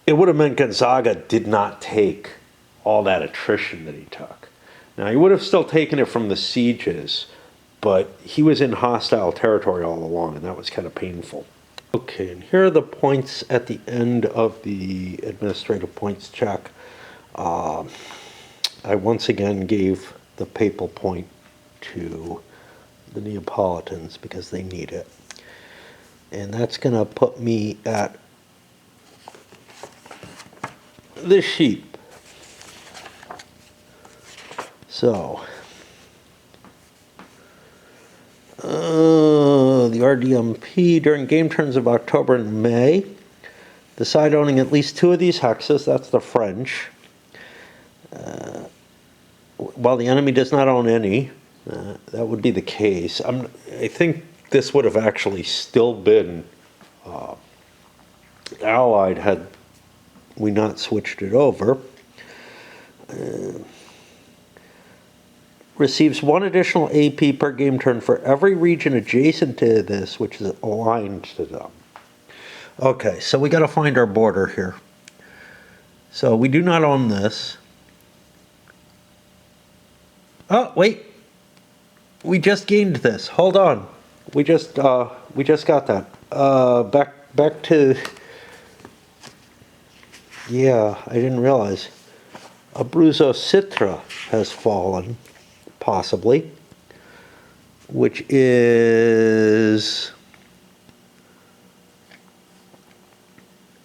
Speaker 1: it would have meant Gonzaga did not take all that attrition that he took. Now, he would have still taken it from the sieges, but he was in hostile territory all along, and that was kind of painful. Okay, and here are the points at the end of the administrative points check. I once again gave the papal point to the Neapolitans because they need it. And that's going to put me at the sheep. So, the RDMP during game turns of October and May. Decide owning at least 2 of these hexes, that's the French. While the enemy does not own any, that would be the case. I think this would have actually still been allied had we not switched it over. Receives 1 additional AP per game turn for every region adjacent to this which is aligned to them. Okay, so we got to find our border here. So we do not own this. Oh, wait. We just gained this. Hold on. We just got that. Back to, yeah, I didn't realize. Abruzzo Citra has fallen, possibly, which is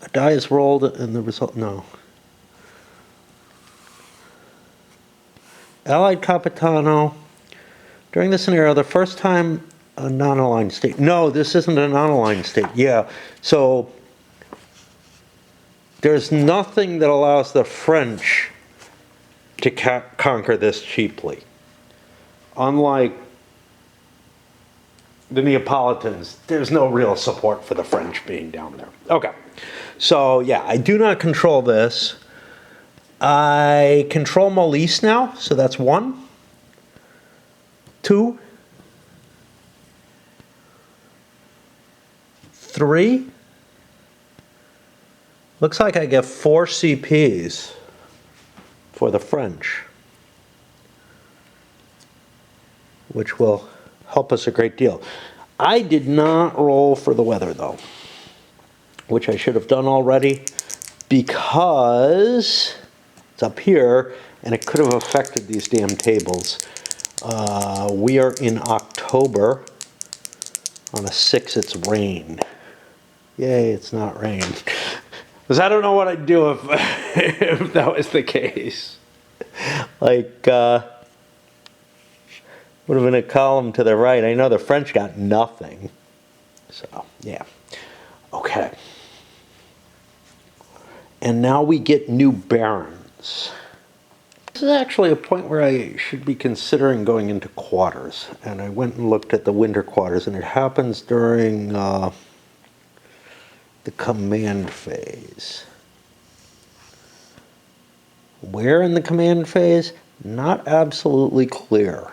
Speaker 1: a die is rolled and the result, no. Allied Capitano. During this scenario, the first time a non-aligned state. No, this isn't a non-aligned state. Yeah, so there's nothing that allows the French to conquer this cheaply. Unlike the Neapolitans, there's no real support for the French being down there. Okay, so yeah, I do not control this. I control Molise now, so that's 1, 2, 3. Looks like I get 4 CPs for the French, which will help us a great deal. I did not roll for the weather though, which I should have done already because it's up here and it could have affected these damn tables. We are in October. On a 6, it's rain. Yay, it's not rain. Because I don't know what I'd do if that was the case. Like, would have been a column to the right. I know the French got nothing. So, yeah. Okay. And now we get new barons. This is actually a point where I should be considering going into quarters. And I went and looked at the winter quarters, and it happens during the command phase. Where in the command phase? Not absolutely clear.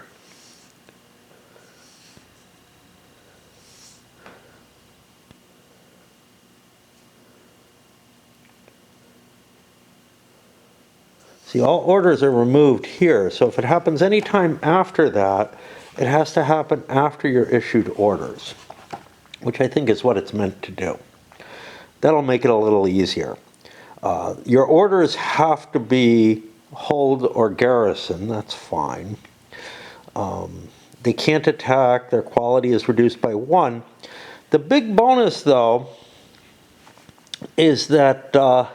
Speaker 1: See, all orders are removed here, so if it happens any time after that, it has to happen after your issued orders, which I think is what it's meant to do. That'll make it a little easier. Your orders have to be hold or garrison, that's fine. They can't attack, their quality is reduced by 1. The big bonus, though, is that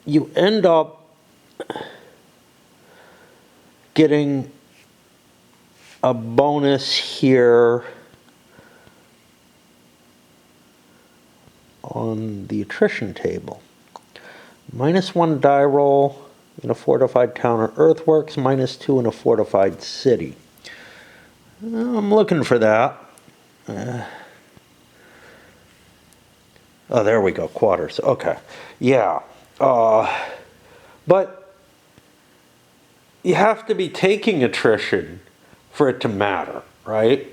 Speaker 1: you end up getting a bonus here on the attrition table? -1 die roll in a fortified town or earthworks, -2 in a fortified city. I'm looking for that. Oh, there we go, quarters. Okay, yeah. But you have to be taking attrition for it to matter, right?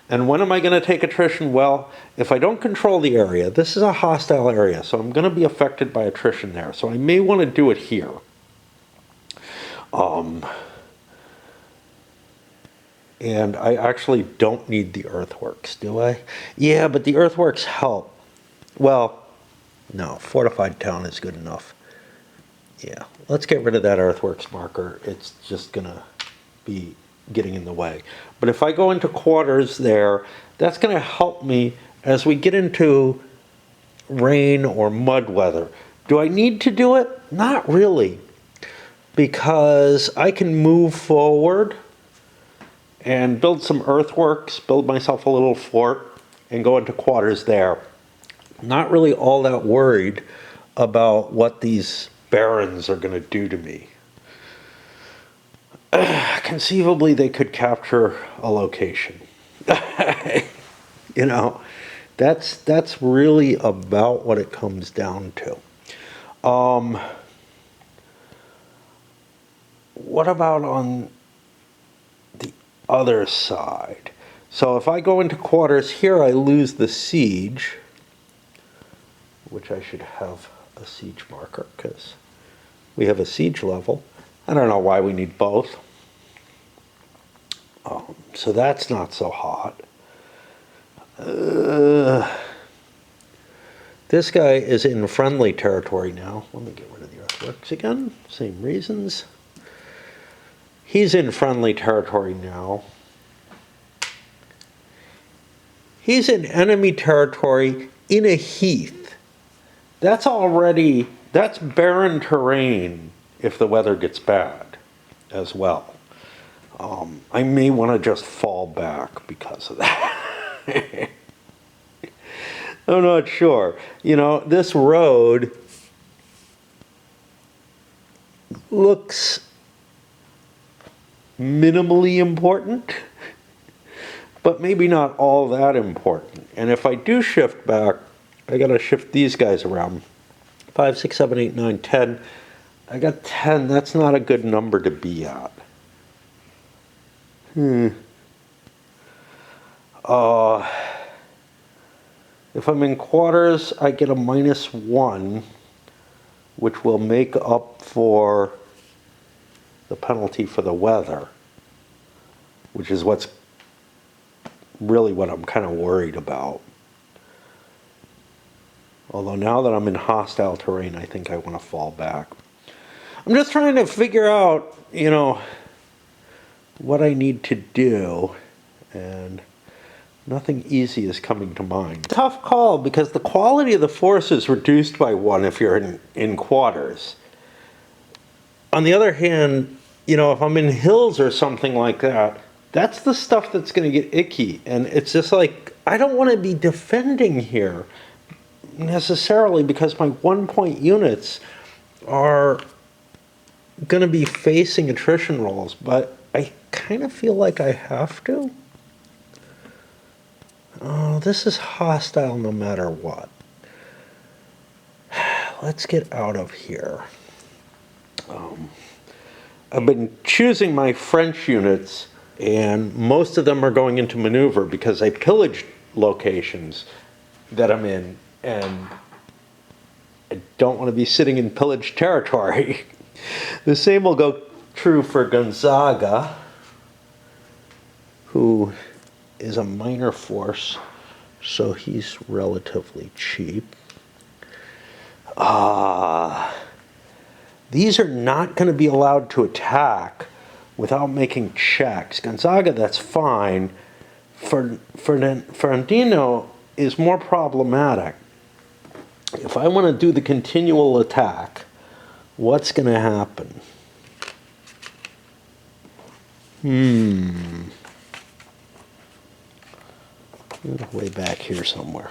Speaker 1: And when am I going to take attrition? Well, if I don't control the area, this is a hostile area, so I'm going to be affected by attrition there. So I may want to do it here. And I actually don't need the earthworks, do I? Yeah, but the earthworks help. Well, no, fortified town is good enough. Yeah, let's get rid of that earthworks marker. It's just going to be getting in the way. But if I go into quarters there, that's going to help me as we get into rain or mud weather. Do I need to do it? Not really, because I can move forward and build some earthworks, build myself a little fort, and go into quarters there. Not really all that worried about what these barons are going to do to me. Conceivably, they could capture a location. You know, that's really about what it comes down to. What about on the other side? So if I go into quarters here, I lose the siege, which I should have a siege marker because we have a siege level. I don't know why we need both. So that's not so hot. This guy is in friendly territory now. Let me get rid of the earthworks again. Same reasons. He's in friendly territory now. He's in enemy territory in a heath. That's barren terrain if the weather gets bad as well. I may want to just fall back because of that. I'm not sure. You know, this road looks minimally important, but maybe not all that important. And if I do shift back, I got to shift these guys around. 5, 6, 7, 8, 9, 10. I got 10. That's not a good number to be at. If I'm in quarters, I get a -1, which will make up for the penalty for the weather, which is what's really what I'm kind of worried about. Although now that I'm in hostile terrain, I think I want to fall back. I'm just trying to figure out, you know, what I need to do, and nothing easy is coming to mind. Tough call, because the quality of the force is reduced by 1 if you're in quarters. On the other hand, you know, if I'm in hills or something like that, that's the stuff that's going to get icky. And it's just like, I don't want to be defending here necessarily, because my 1-point units are going to be facing attrition rolls, but I kind of feel like I have to. Oh, this is hostile no matter what. Let's get out of here. I've been choosing my French units, and most of them are going into maneuver because I pillaged locations that I'm in, and I don't want to be sitting in pillaged territory. The same will go true for Gonzaga, who is a minor force, so he's relatively cheap. These are not going to be allowed to attack without making checks. Gonzaga, that's fine. Ferradino is more problematic. If I want to do the continual attack, what's going to happen? Way back here somewhere.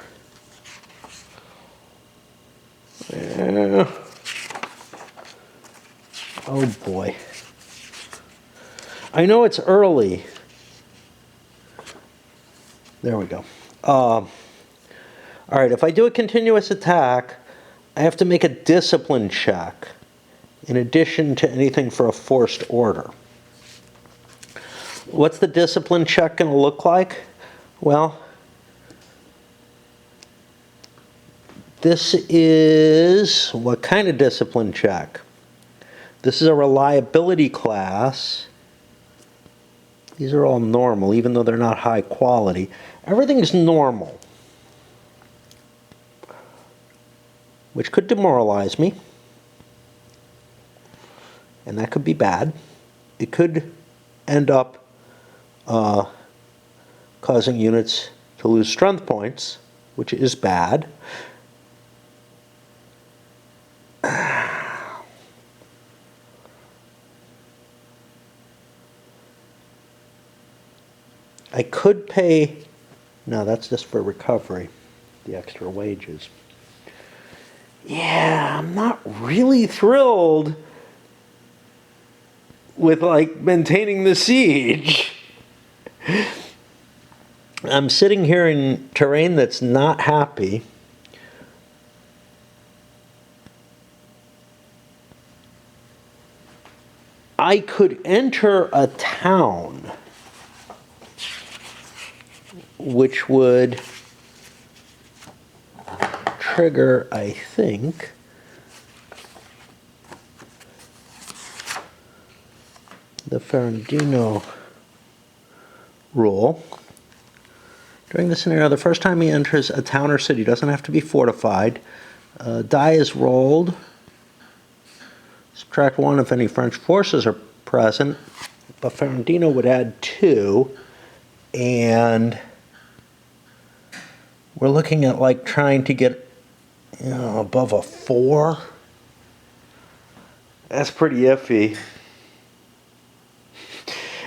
Speaker 1: Yeah. Oh boy. I know it's early. There we go. All right, if I do a continuous attack, I have to make a discipline check in addition to anything for a forced order. What's the discipline check going to look like? Well, this is what kind of discipline check? This is a reliability class. These are all normal, even though they're not high quality. Everything's normal, which could demoralize me. And that could be bad. It could end up causing units to lose strength points, which is bad. I could pay, no, that's just for recovery, the extra wages. Yeah, I'm not really thrilled with like maintaining the siege. I'm sitting here in terrain that's not happy. I could enter a town, which would trigger, I think, the Ferradino rule. During the scenario, the first time he enters a town or city doesn't have to be fortified. Die is rolled. Subtract 1 if any French forces are present. But Ferradino would add 2. And we're looking at like trying to get, you know, above a 4. That's pretty iffy.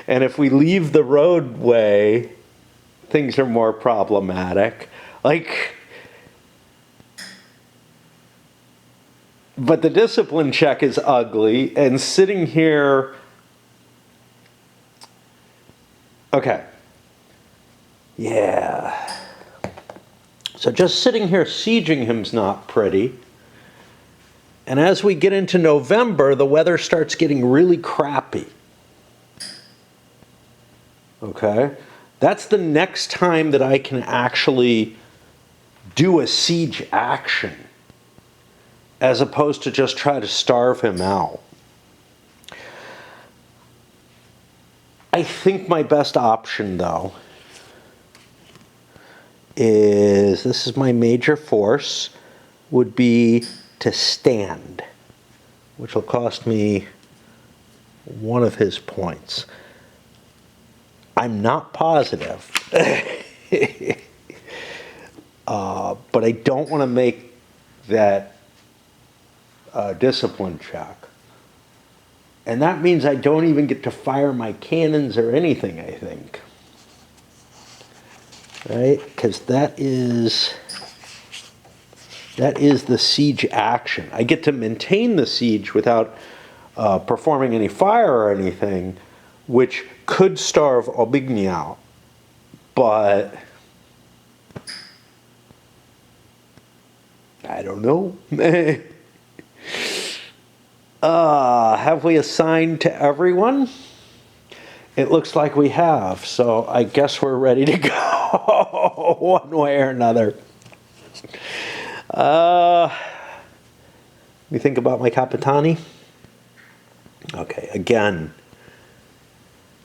Speaker 1: And if we leave the roadway, things are more problematic. Like, but the discipline check is ugly, and sitting here, okay, yeah. So just sitting here sieging him's not pretty. And as we get into November, the weather starts getting really crappy. Okay? That's the next time that I can actually do a siege action, as opposed to just try to starve him out. I think my best option, though, is, this is my major force, would be to stand, which will cost me 1 of his points. I'm not positive, but I don't want to make that discipline check. And that means I don't even get to fire my cannons or anything, I think. Right? Because that is the siege action. I get to maintain the siege without performing any fire or anything, which could starve Aubigny out. But I don't know. Have we assigned to everyone? It looks like we have, so I guess we're ready to go one way or another. You think about my Capitani? Okay, again,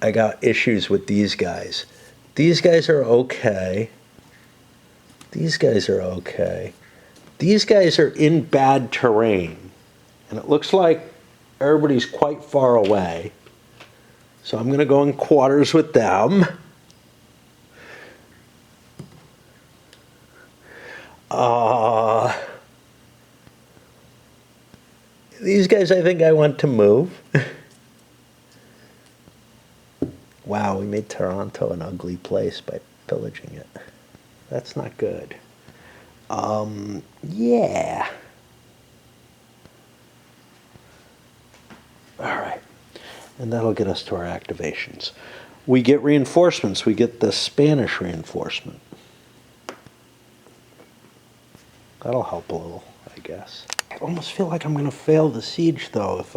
Speaker 1: I got issues with these guys. These guys are okay. These guys are okay. These guys are in bad terrain. And it looks like everybody's quite far away. So I'm going to go in quarters with them. These guys, I think I want to move. Wow, we made Toronto an ugly place by pillaging it. That's not good. Yeah. and that'll get us to our activations. We get reinforcements. We get the Spanish reinforcement. That'll help a little, I guess. I almost feel like I'm going to fail the siege, though, if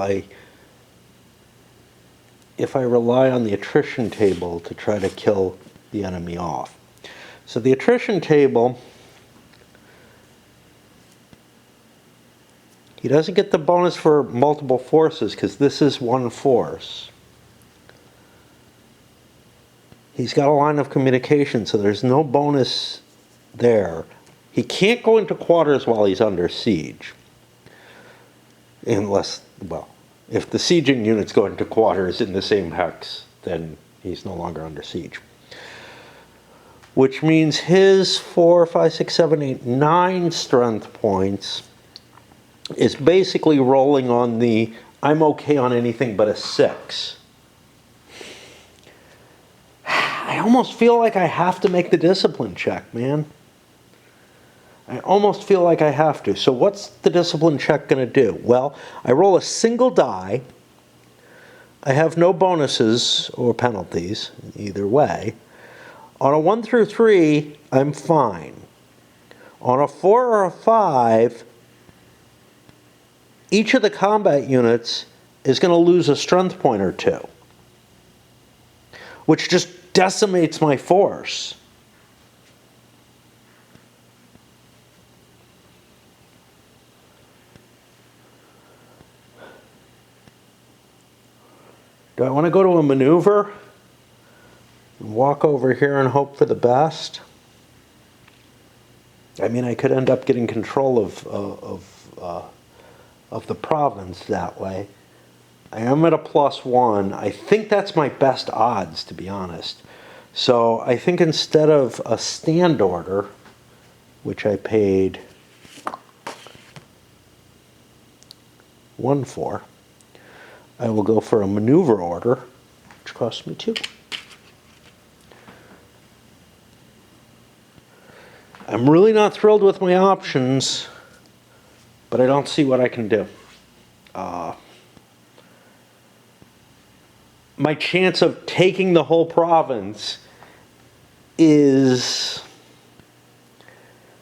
Speaker 1: I rely on the attrition table to try to kill the enemy off. So the attrition table, he doesn't get the bonus for multiple forces because this is one force. He's got a line of communication, so there's no bonus there. He can't go into quarters while he's under siege. Unless, well, if the sieging units go into quarters in the same hex, then he's no longer under siege. Which means his 4, 5, 6, 7, 8, 9 strength points is basically rolling on the I'm okay on anything but a 6. I almost feel like I have to make the discipline check, man. I almost feel like I have to. So what's the discipline check going to do? Well, I roll a single die. I have no bonuses or penalties either way. On a 1 through 3, I'm fine. On a 4 or a 5, each of the combat units is going to lose a strength point or 2, which just decimates my force. Do I want to go to a maneuver and walk over here and hope for the best? I mean, I could end up getting control of the province that way. I am at a +1. I think that's my best odds, to be honest. So I think instead of a stand order, which I paid 1 for, I will go for a maneuver order, which costs me 2. I'm really not thrilled with my options, but I don't see what I can do. My chance of taking the whole province is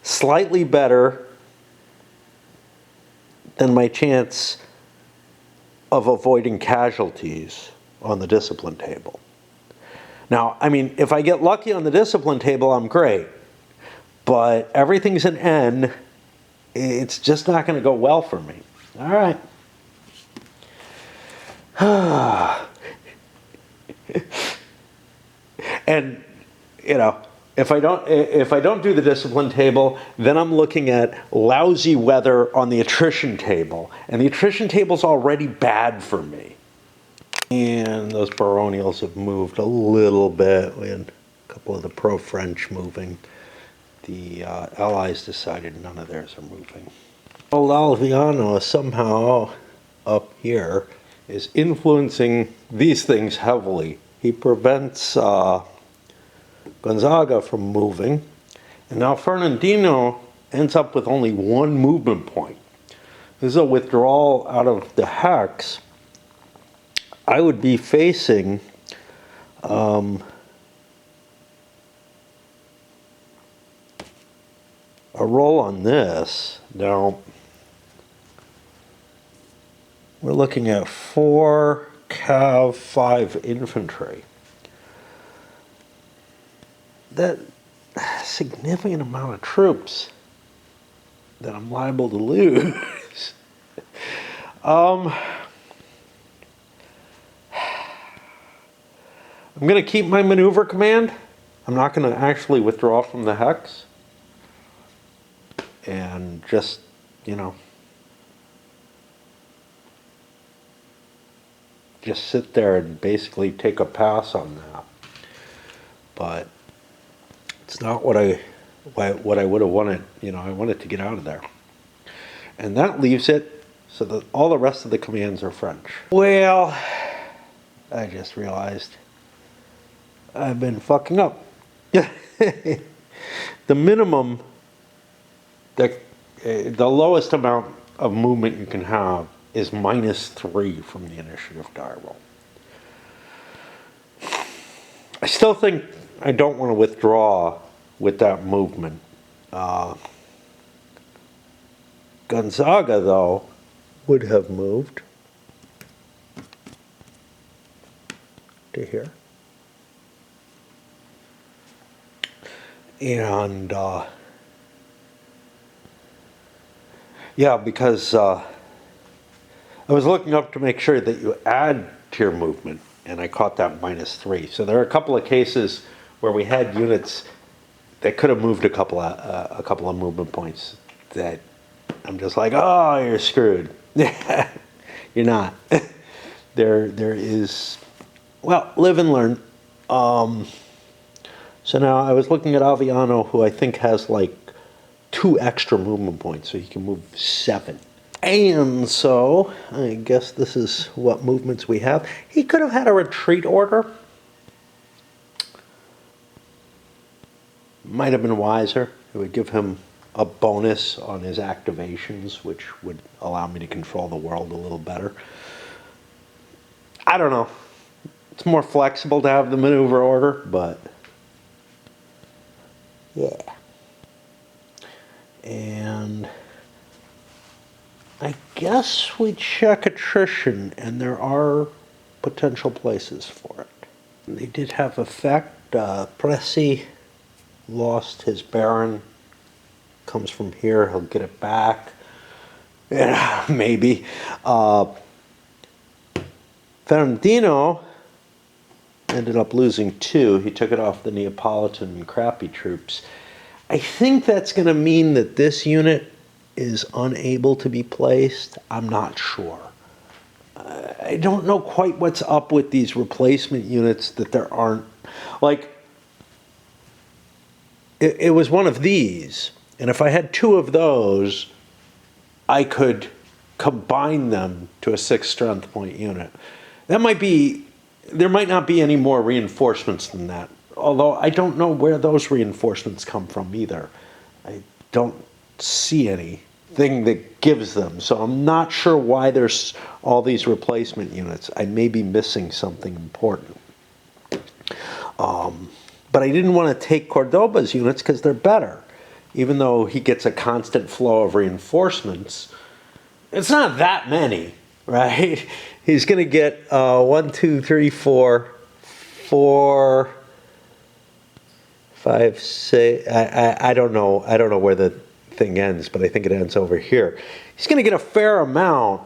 Speaker 1: slightly better than my chance of avoiding casualties on the discipline table. Now, I mean, if I get lucky on the discipline table, I'm great. But everything's an N. It's just not going to go well for me. All right. And, you know, if I don't do the discipline table, then I'm looking at lousy weather on the attrition table. And the attrition table's already bad for me. And those baronials have moved a little bit. We had a couple of the pro-French moving. The Allies decided none of theirs are moving. Alviano somehow up here is influencing these things heavily. He prevents Gonzaga from moving, and now Ferradino ends up with only 1 movement point. This is a withdrawal out of the hex. I would be facing a roll on this. Now, we're looking at 4 cav, 5 infantry. That significant amount of troops that I'm liable to lose. I'm going to keep my maneuver command. I'm not going to actually withdraw from the hex. And just, you know, just sit there and basically take a pass on that. But it's not what I would have wanted. You know, I wanted to get out of there. And that leaves it so that all the rest of the commands are French. Well, I just realized I've been fucking up. The minimum, the lowest amount of movement you can have is -3 from the initiative die roll. I still think I don't want to withdraw with that movement. Gonzaga, though, would have moved to here. And yeah, because I was looking up to make sure that you add to your movement, and I caught that -3. So there are a couple of cases where we had units that could have moved a couple of movement points that I'm just like, oh, you're screwed. You're not. There is, well, live and learn. So now I was looking at Aviano, who I think has like 2 extra movement points, so he can move 7. And so I guess this is what movements we have. He could have had a retreat order. Might have been wiser. It would give him a bonus on his activations, which would allow me to control the world a little better. I don't know. It's more flexible to have the maneuver order, but yeah. And I guess we check attrition, and there are potential places for it. They did have effect. Pressy lost his Baron. Comes from here, he'll get it back. Yeah, maybe. Ferradino ended up losing 2. He took it off the Neapolitan and crappy troops. I think that's going to mean that this unit is unable to be placed. I'm not sure. I don't know quite what's up with these replacement units that there aren't. Like, it was one of these, and if I had 2 of those, I could combine them to a 6 strength point unit. That might be, there might not be any more reinforcements than that. Although I don't know where those reinforcements come from either. I don't see anything that gives them. So I'm not sure why there's all these replacement units. I may be missing something important. But I didn't want to take Cordoba's units because they're better. Even though he gets a constant flow of reinforcements, it's not that many, right? He's going to get 1, 2, 3, 4, 5, 6. I don't know. I don't know where the thing ends, but I think it ends over here. He's going to get a fair amount,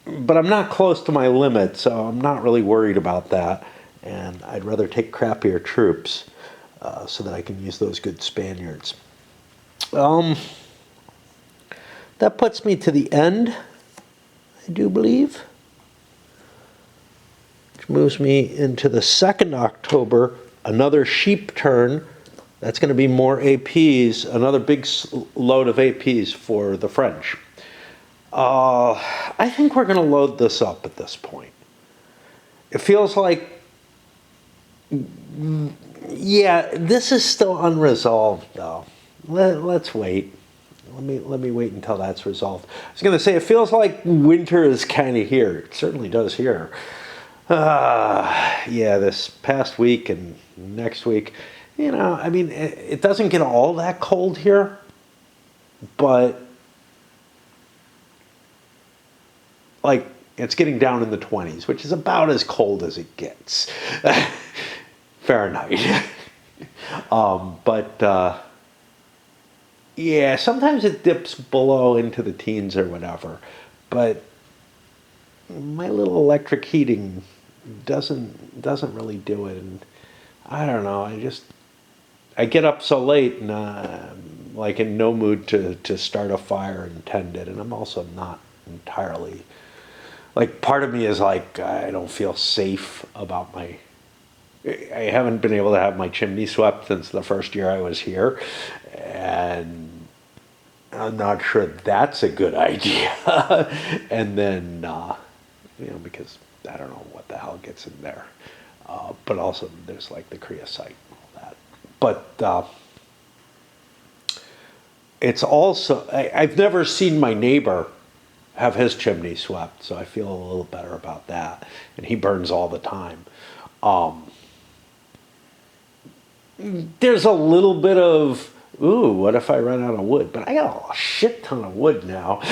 Speaker 1: but I'm not close to my limit, so I'm not really worried about that. And I'd rather take crappier troops so that I can use those good Spaniards. That puts me to the end, I do believe. Which moves me into the 2nd October, another sheep turn. That's going to be more APs, another big load of APs for the French. I think we're going to load this up at this point. It feels like, yeah, this is still unresolved though. Let's wait. Let me wait until that's resolved. I was going to say, it feels like winter is kind of here. It certainly does here. Yeah, this past week and next week, you know, I mean, it doesn't get all that cold here, but like it's getting down in the 20s, which is about as cold as it gets. Fahrenheit. Yeah, sometimes it dips below into the teens or whatever, but my little electric heating doesn't really do it, and I don't know. I get up so late and I'm like in no mood to start a fire and tend it, and I'm also not entirely, like, part of me is like I don't feel safe about I haven't been able to have my chimney swept since the first year I was here, and I'm not sure that's a good idea. And then, you know, because I don't know what the hell gets in there. But also there's like the creosote and all that. But it's also, I've never seen my neighbor have his chimney swept, so I feel a little better about that. And he burns all the time. there's a little bit of, ooh, what if I run out of wood? But I got a shit ton of wood now.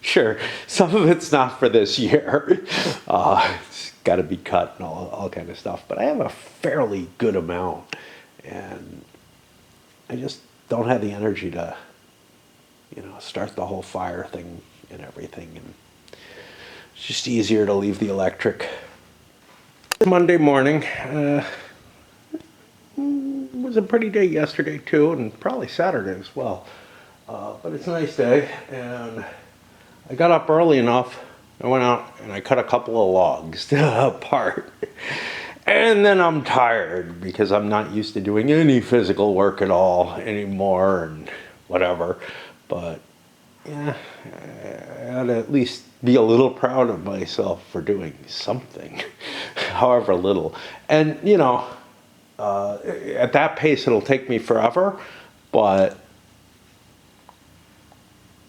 Speaker 1: Sure, some of it's not for this year. It's got to be cut and all kind of stuff. But I have a fairly good amount. And I just don't have the energy to, start the whole fire thing and everything. And it's just easier to leave the electric. Monday morning. It was a pretty day yesterday too, and probably Saturday as well. But it's a nice day, and I got up early enough. I went out and I cut a couple of logs apart. And then I'm tired because I'm not used to doing any physical work at all anymore and whatever. But yeah, I ought to at least be a little proud of myself for doing something, however little. And at that pace it'll take me forever, but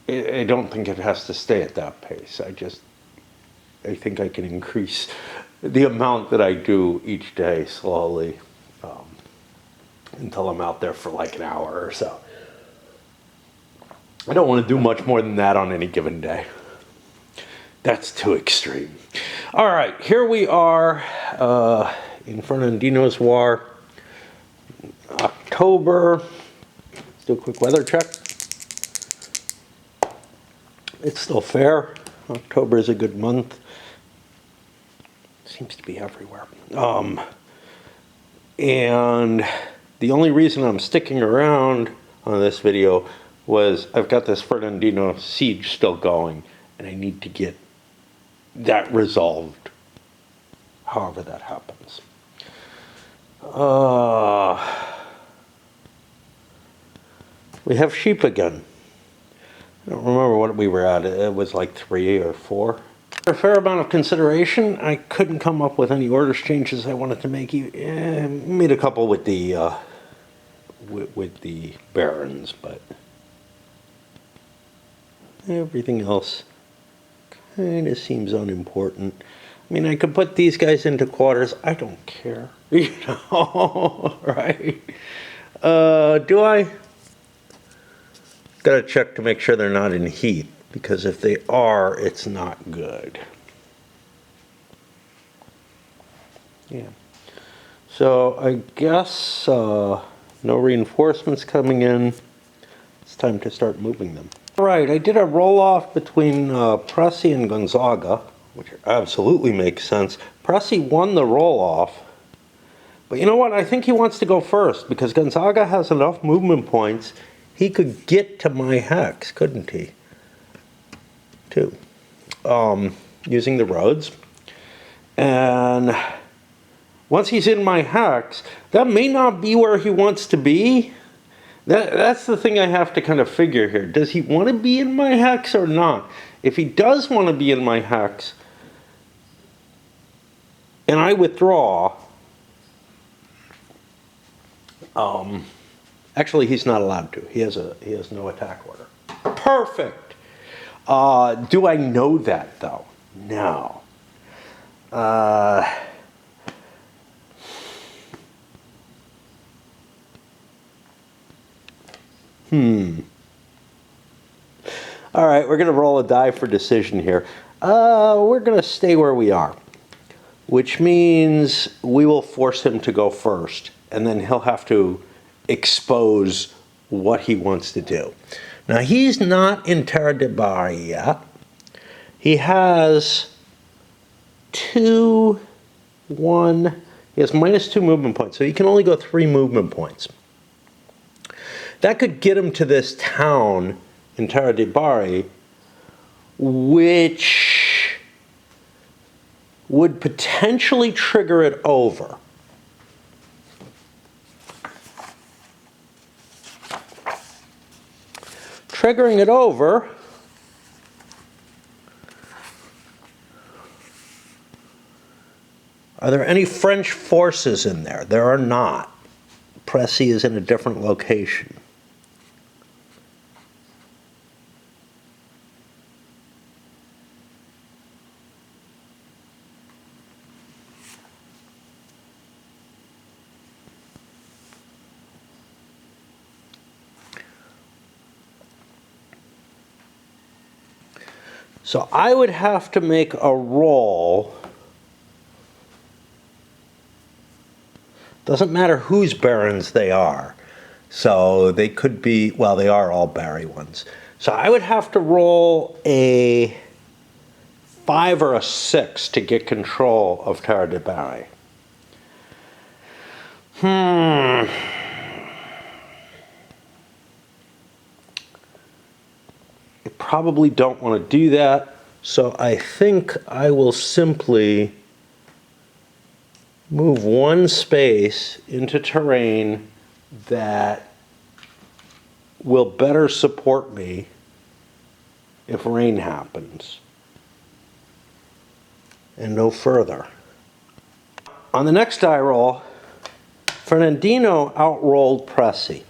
Speaker 1: I don't think it has to stay at that pace. I think I can increase the amount that I do each day slowly until I'm out there for like an hour or so. I don't want to do much more than that on any given day. That's too extreme. All right, here we are in Ferradino's War, October. Let's do a quick weather check. It's still fair. October is a good month. Seems to be everywhere. And the only reason I'm sticking around on this video was I've got this Ferradino siege still going, and I need to get that resolved, however that happens. We have sheep again. I don't remember what we were at. It was like 3 or 4. A fair amount of consideration. I couldn't come up with any orders changes I wanted to make. Made a couple with the barons, but everything else kind of seems unimportant. I mean, I could put these guys into quarters. I don't care, right? Do I? Gotta check to make sure they're not in heat, because if they are, it's not good. Yeah. So I guess no reinforcements coming in. It's time to start moving them. All right, I did a roll-off between Prusy and Gonzaga, which absolutely makes sense. Prusy won the roll-off, but you know what? I think he wants to go first, because Gonzaga has enough movement points. He could get to my hex, couldn't he? Too. Using the roads. And once he's in my hex, that may not be where he wants to be. That's the thing I have to kind of figure here. Does he want to be in my hex or not? If he does want to be in my hex, and I withdraw, actually he's not allowed to. He has no attack order. Perfect. Do I know that though? No. All right, we're going to roll a die for decision here. We're going to stay where we are, which means we will force him to go first, and then he'll have to expose what he wants to do. Now, he's not in Terra de Bari yet. He has 2, 1. He has -2 movement points, so he can only go 3 movement points. That could get him to this town in Terra de Bari, which would potentially trigger it over. Triggering it over are there any French forces in there? There are not. Prusy is in a different location. So I would have to make a roll. Doesn't matter whose barons they are. So they could be, well, they are all Barry ones. So I would have to roll a 5 or a 6 to get control of Terra de Barry. I probably don't want to do that, so I think I will simply move one space into terrain that will better support me if rain happens, and no further. On the next die roll, Ferradino outrolled Pressy.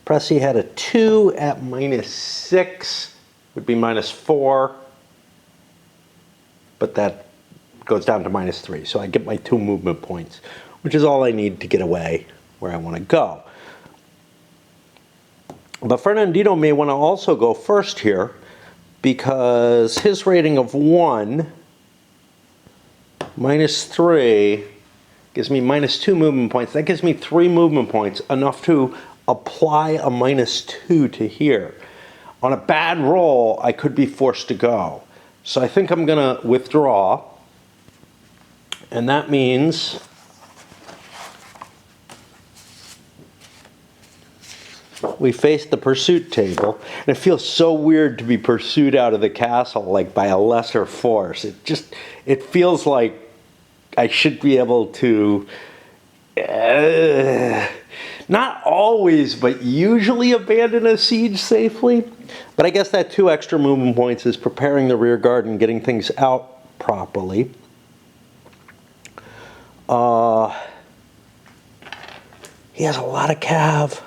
Speaker 1: Pressy had a 2 at -6, would be -4, but that goes down to -3, so I get my 2 movement points, which is all I need to get away where I want to go. But Ferradino may want to also go first here, because his rating of 1 -3 gives me -2 movement points. That gives me 3 movement points, enough to apply a -2 to here. On a bad roll, I could be forced to go. So I think I'm going to withdraw, and that means we face the pursuit table, and it feels so weird to be pursued out of the castle, like by a lesser force. It feels like I should be able to, not always, but usually abandon a siege safely. But I guess that 2 extra movement points is preparing the rear guard and getting things out properly. He has a lot of cav.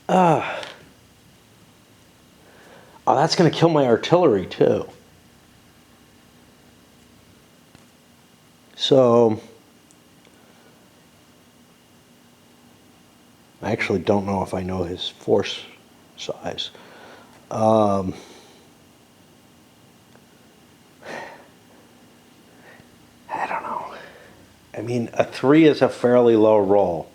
Speaker 1: Oh, that's going to kill my artillery too. So I actually don't know if I know his force size. I don't know. I mean, a 3 is a fairly low roll.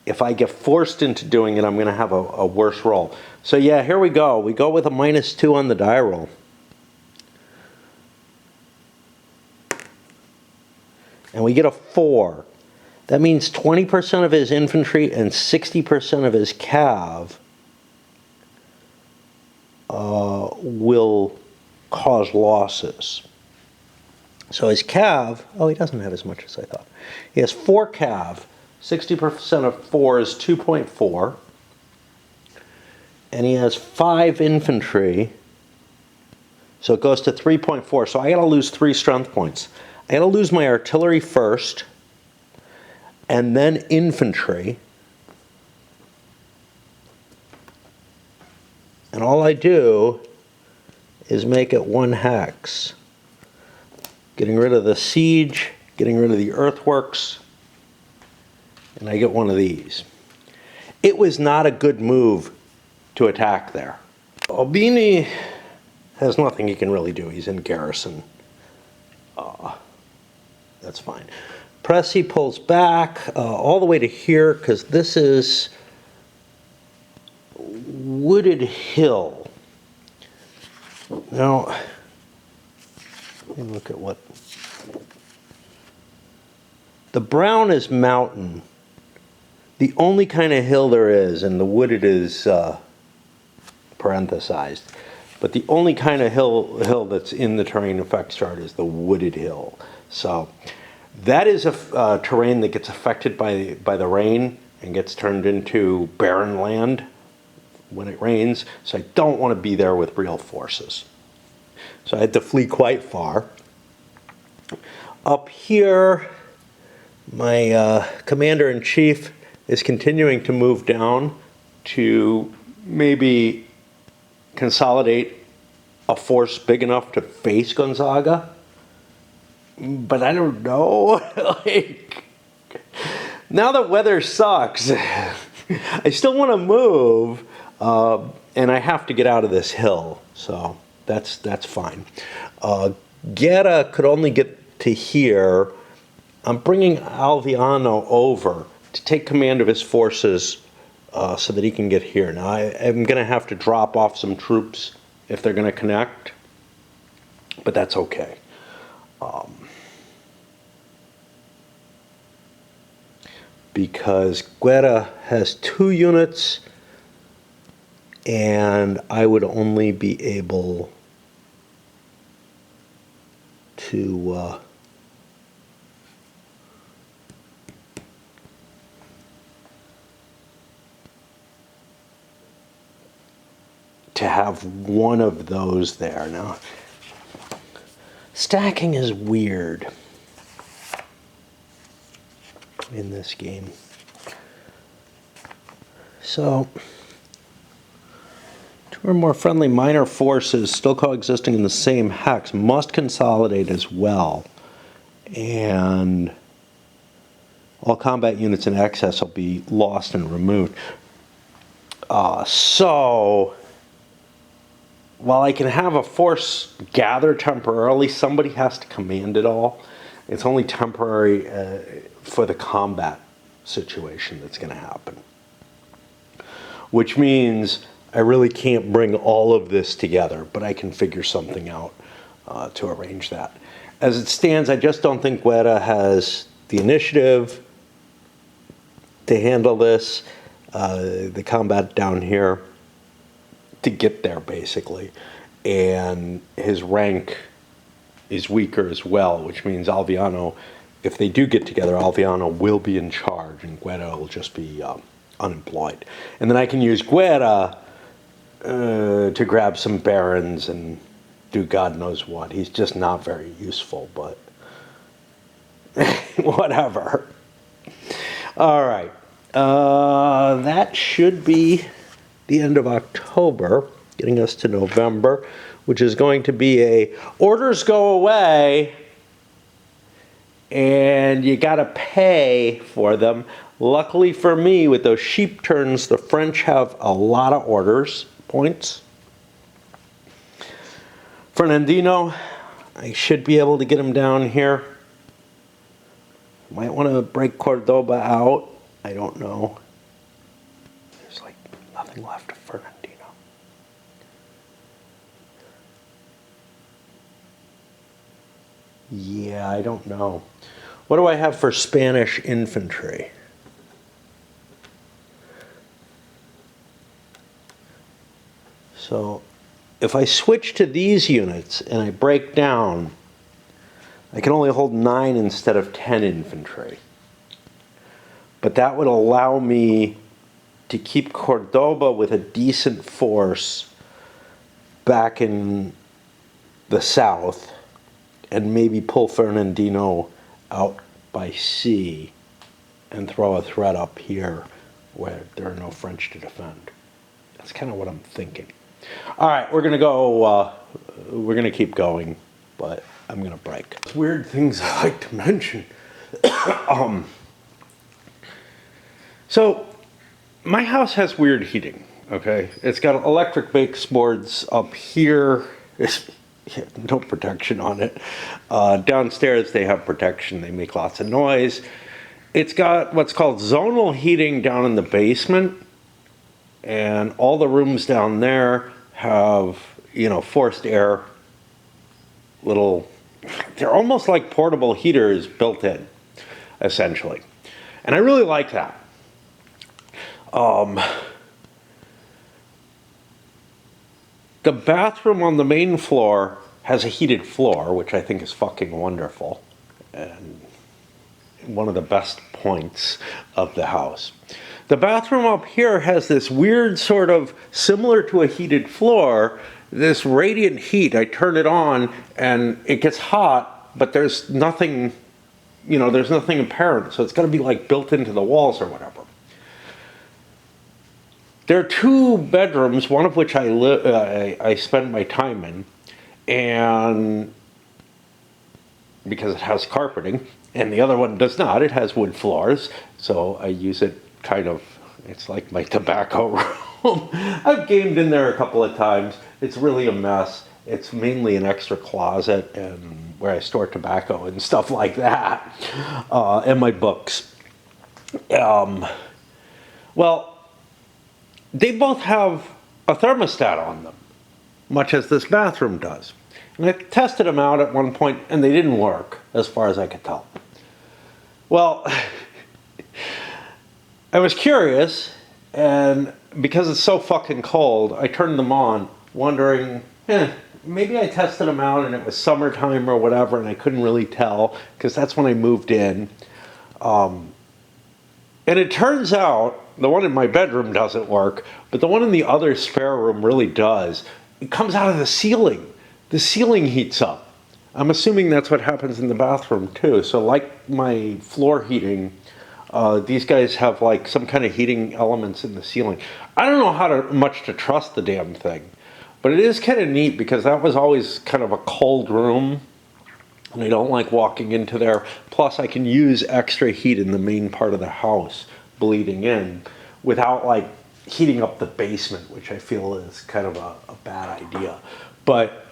Speaker 1: If I get forced into doing it, I'm going to have a worse roll. So yeah, here we go. We go with a -2 on the die roll. And we get a 4. That means 20% of his infantry and 60% of his cav will cause losses. So his cav, oh, he doesn't have as much as I thought. He has 4 cav. 60% of 4 is 2.4. And he has 5 infantry. So it goes to 3.4. So I got to lose 3 strength points. I got to lose my artillery first, and then infantry. And all I do is make it 1 hex. Getting rid of the siege, getting rid of the earthworks, and I get one of these. It was not a good move to attack there. Albini has nothing he can really do. He's in garrison. That's fine. Pressy pulls back all the way to here, because this is wooded hill. Now, let me look at what... The brown is mountain. The only kind of hill there is, and the wooded is parenthesized, but the only kind of hill that's in the terrain effects chart is the wooded hill. So that is a terrain that gets affected by the rain and gets turned into barren land when it rains. So I don't want to be there with real forces. So I had to flee quite far. Up here, my commander-in-chief is continuing to move down to maybe consolidate a force big enough to face Gonzaga. But I don't know. Like, now that weather sucks, I still want to move. And I have to get out of this hill, so that's fine. Guerra could only get to here. I'm bringing Alviano over to take command of his forces so that he can get here. Now, I am going to have to drop off some troops if they're going to connect, but that's okay. Because Guerra has 2 units, and I would only be able to have one of those there. Now, stacking is weird in this game. So, 2 or more friendly minor forces still coexisting in the same hex must consolidate as well. And all combat units in excess will be lost and removed. So, while I can have a force gather temporarily, somebody has to command it all. It's only temporary for the combat situation that's going to happen. Which means I really can't bring all of this together, but I can figure something out to arrange that. As it stands, I just don't think Guerra has the initiative to handle this, the combat down here, to get there, basically. And his rank is weaker as well, which means Alviano, if they do get together, Alviano will be in charge, and Guerra will just be unemployed. And then I can use Guerra to grab some barons and do God knows what. He's just not very useful, but whatever. All right. That should be the end of October, getting us to November, which is going to be a orders go away and you got to pay for them. Luckily for me, with those sheep turns, the French have a lot of orders points. Ferradino, I should be able to get him down here. Might want to break Cordoba out. I don't know. There's like nothing left of Ferradino. Yeah, I don't know. What do I have for Spanish infantry? So if I switch to these units and I break down, I can only hold 9 instead of 10 infantry. But that would allow me to keep Cordoba with a decent force back in the south and maybe pull Ferradino out by sea and throw a threat up here where there are no French to defend. That's kind of what I'm thinking. All right, we're going to go, we're going to keep going, but I'm going to break. Weird things I like to mention. So, my house has weird heating, okay? It's got electric baseboards up here. There's no protection on it. Downstairs, they have protection. They make lots of noise. It's got what's called zonal heating down in the basement. And all the rooms down there have, you know, forced air, little, they're almost like portable heaters built in, essentially. And I really like that. The bathroom on the main floor has a heated floor, which I think is fucking wonderful. And one of the best points of the house. The bathroom up here has this weird sort of, similar to a heated floor, this radiant heat. I turn it on and it gets hot, but there's nothing, you know, there's nothing apparent. So it's got to be like built into the walls or whatever. There are 2 bedrooms, one of which I spend my time in, and because it has carpeting, and the other one does not. It has wood floors, so I use it kind of It's like my tobacco room. I've gamed in there a couple of times. It's really a mess. It's mainly an extra closet and where I store tobacco and stuff like that, and my books. Well, they both have a thermostat on them, much as this bathroom does. And I tested them out at one point, and they didn't work, as far as I could tell. Well, I was curious, and because it's so fucking cold, I turned them on, wondering, maybe I tested them out and it was summertime or whatever, and I couldn't really tell, because that's when I moved in. And it turns out, the one in my bedroom doesn't work, but the one in the other spare room really does. It comes out of the ceiling. The ceiling heats up. I'm assuming that's what happens in the bathroom too. So like my floor heating, these guys have like some kind of heating elements in the ceiling. I don't know much to trust the damn thing, but it is kind of neat because that was always kind of a cold room, and I don't like walking into there. Plus, I can use extra heat in the main part of the house, bleeding in, without like heating up the basement, which I feel is kind of a bad idea. But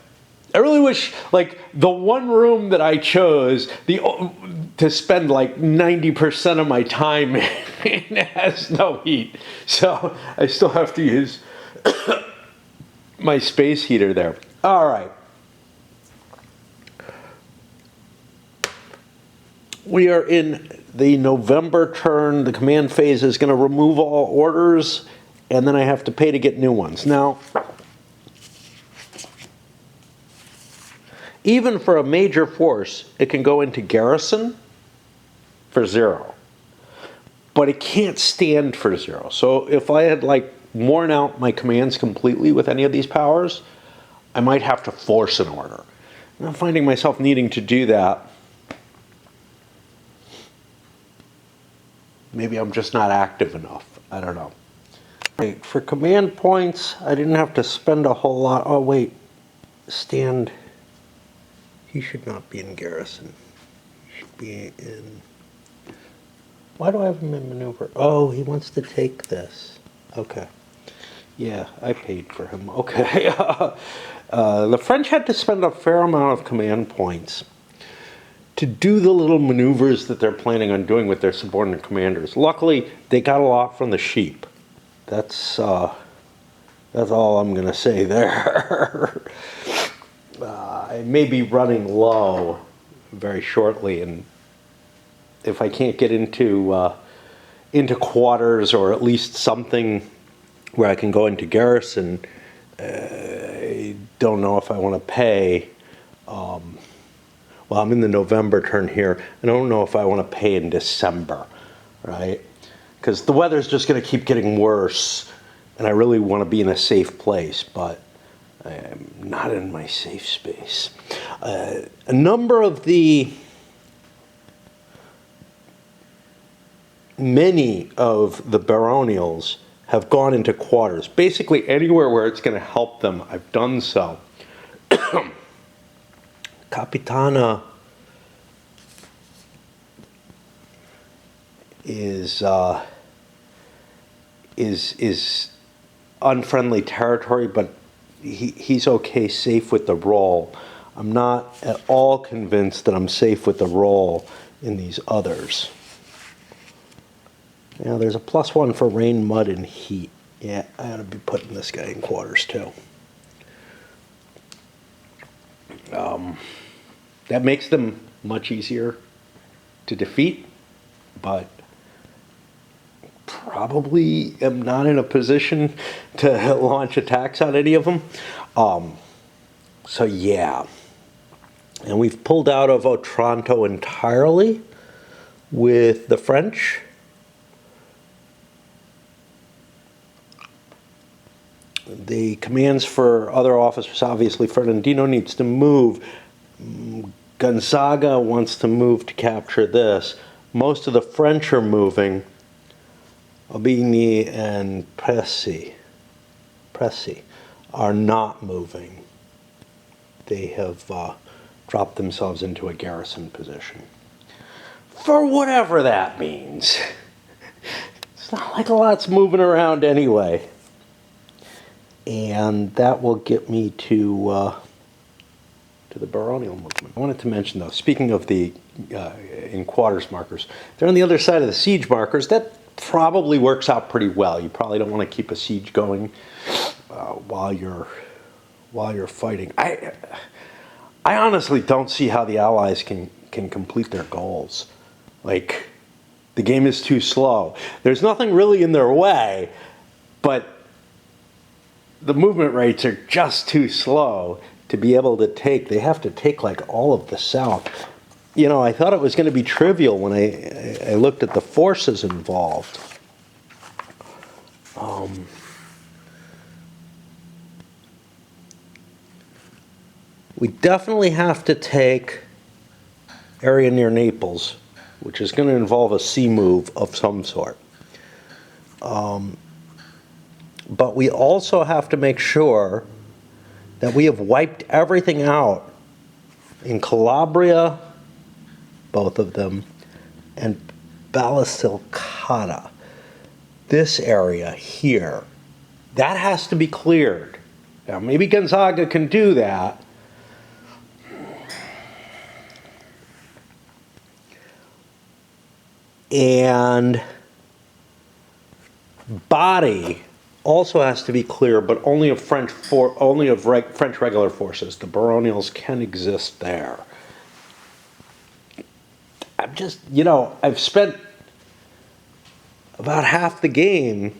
Speaker 1: I really wish, like, the one room that I chose to spend like 90% of my time in has no heat. So I still have to use my space heater there. All right. We are in the November turn. The command phase is going to remove all orders, and then I have to pay to get new ones. Now, even for a major force, it can go into garrison for 0. But it can't stand for 0. So if I had like worn out my commands completely with any of these powers, I might have to force an order. And I'm finding myself needing to do that. Maybe I'm just not active enough. I don't know. Right, for command points, I didn't have to spend a whole lot. Oh wait, stand. He should not be in garrison. He should be in... Why do I have him in maneuver? Oh, he wants to take this. Okay. Yeah, I paid for him. Okay. The French had to spend a fair amount of command points to do the little maneuvers that they're planning on doing with their subordinate commanders. Luckily, they got a lot from the sheep. That's all I'm going to say there. I may be running low very shortly, and if I can't get into quarters or at least something where I can go into garrison, I don't know if I want to pay. Well, I'm in the November turn here. I don't know if I want to pay in December, right? Because the weather's just going to keep getting worse, and I really want to be in a safe place, but I am not in my safe space. A number of many of the baronials have gone into quarters. Basically anywhere where it's going to help them, I've done so. Capitan is unfriendly territory, but he's okay, safe with the role. I'm not at all convinced that I'm safe with the role in these others. Now there's a +1 for rain, mud, and heat. Yeah, I ought to be putting this guy in quarters too. That makes them much easier to defeat, but probably am not in a position to launch attacks on any of them. So yeah. And we've pulled out of Otranto entirely with the French. The commands for other officers, obviously Ferradino needs to move. Gonzaga wants to move to capture this. Most of the French are moving. Aubigny and Pressy are not moving. They have dropped themselves into a garrison position. For whatever that means. it's not like a lot's moving around anyway. And that will get me to the baronial movement. I wanted to mention, though, speaking of the in quarters markers, they're on the other side of the siege markers. That probably works out pretty well. You probably don't want to keep a siege going while you're fighting. I honestly don't see how the Allies can complete their goals. Like, the game is too slow. There's nothing really in their way, but the movement rates are just too slow to be able to take. They have to take like all of the south. You know, I thought it was going to be trivial when I looked at the forces involved. We definitely have to take area near Naples, which is going to involve a sea move of some sort. But we also have to make sure that we have wiped everything out in Calabria, both of them, and Basilicata. This area here, that has to be cleared. Now, maybe Gonzaga can do that. And Bari also has to be clear, but only of French regular forces. The baronials can exist there. I'm just, you know, I've spent about half the game,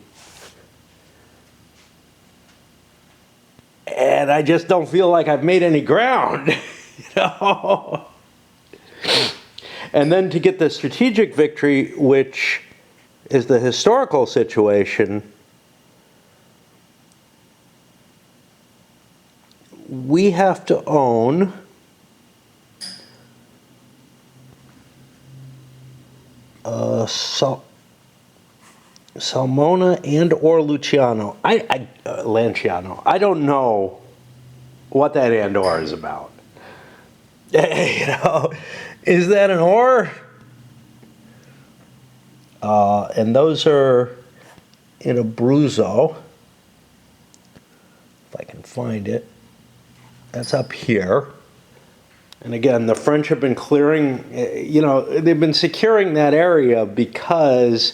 Speaker 1: and I just don't feel like I've made any ground, you know. And then to get the strategic victory, which is the historical situation, we have to own Salmona and or Luciano. Lanciano. I don't know what that and or is about. You know, is that an or? And those are in Abruzzo, if I can find it. That's up here. And again, the French have been clearing, you know, they've been securing that area because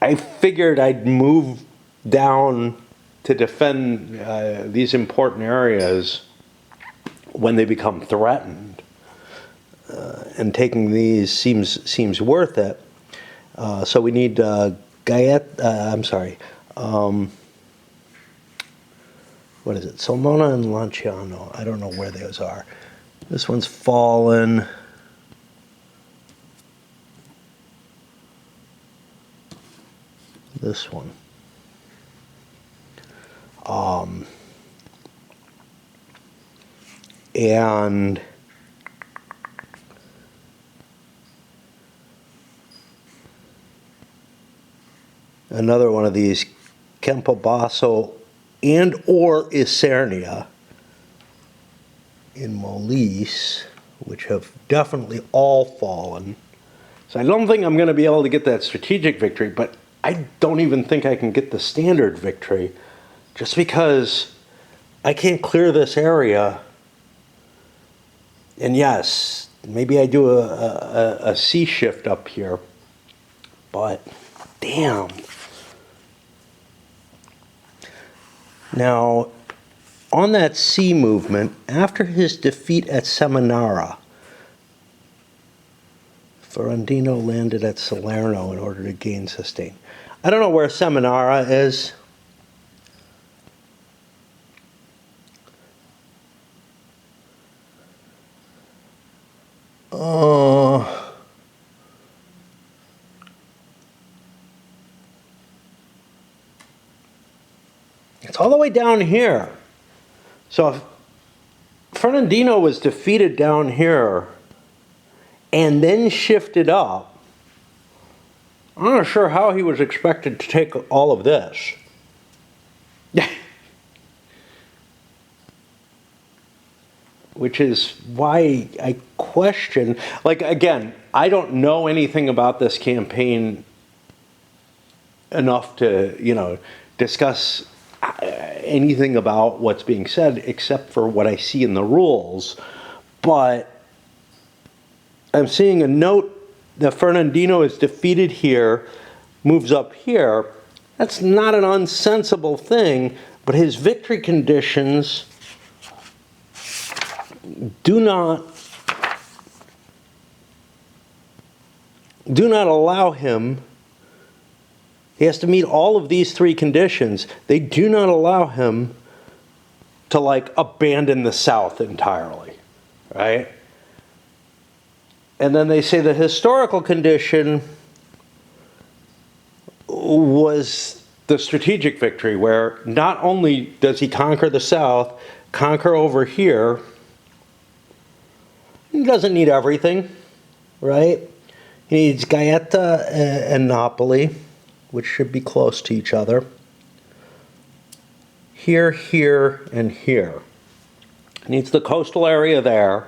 Speaker 1: I figured I'd move down to defend these important areas when they become threatened. And taking these seems worth it. So we need what is it? Salmona and Lanciano. I don't know where those are. This one's fallen. This one. And another one of these, Campobasso and or Isernia in Molise, which have definitely all fallen. So I don't think I'm going to be able to get that strategic victory, but I don't even think I can get the standard victory just because I can't clear this area. And yes, maybe I do a C shift up here, but damn. Now, on that sea movement, after his defeat at Seminara, Ferradino landed at Salerno in order to gain sustain. I don't know where Seminara is. It's all the way down here. So if Ferradino was defeated down here and then shifted up, I'm not sure how he was expected to take all of this. which is why I question, like, again, I don't know anything about this campaign enough to, discuss anything about what's being said except for what I see in the rules. But I'm seeing a note that Ferradino is defeated here, moves up here. That's not an unsensible thing, but his victory conditions do not allow him. He has to meet all of these three conditions. They do not allow him to, like, abandon the South entirely, right? And then they say the historical condition was the strategic victory, where not only does he conquer the South, conquer over here, he doesn't need everything, right? He needs Gaeta and Napoli, which should be close to each other. Here, here, and here. He needs the coastal area there.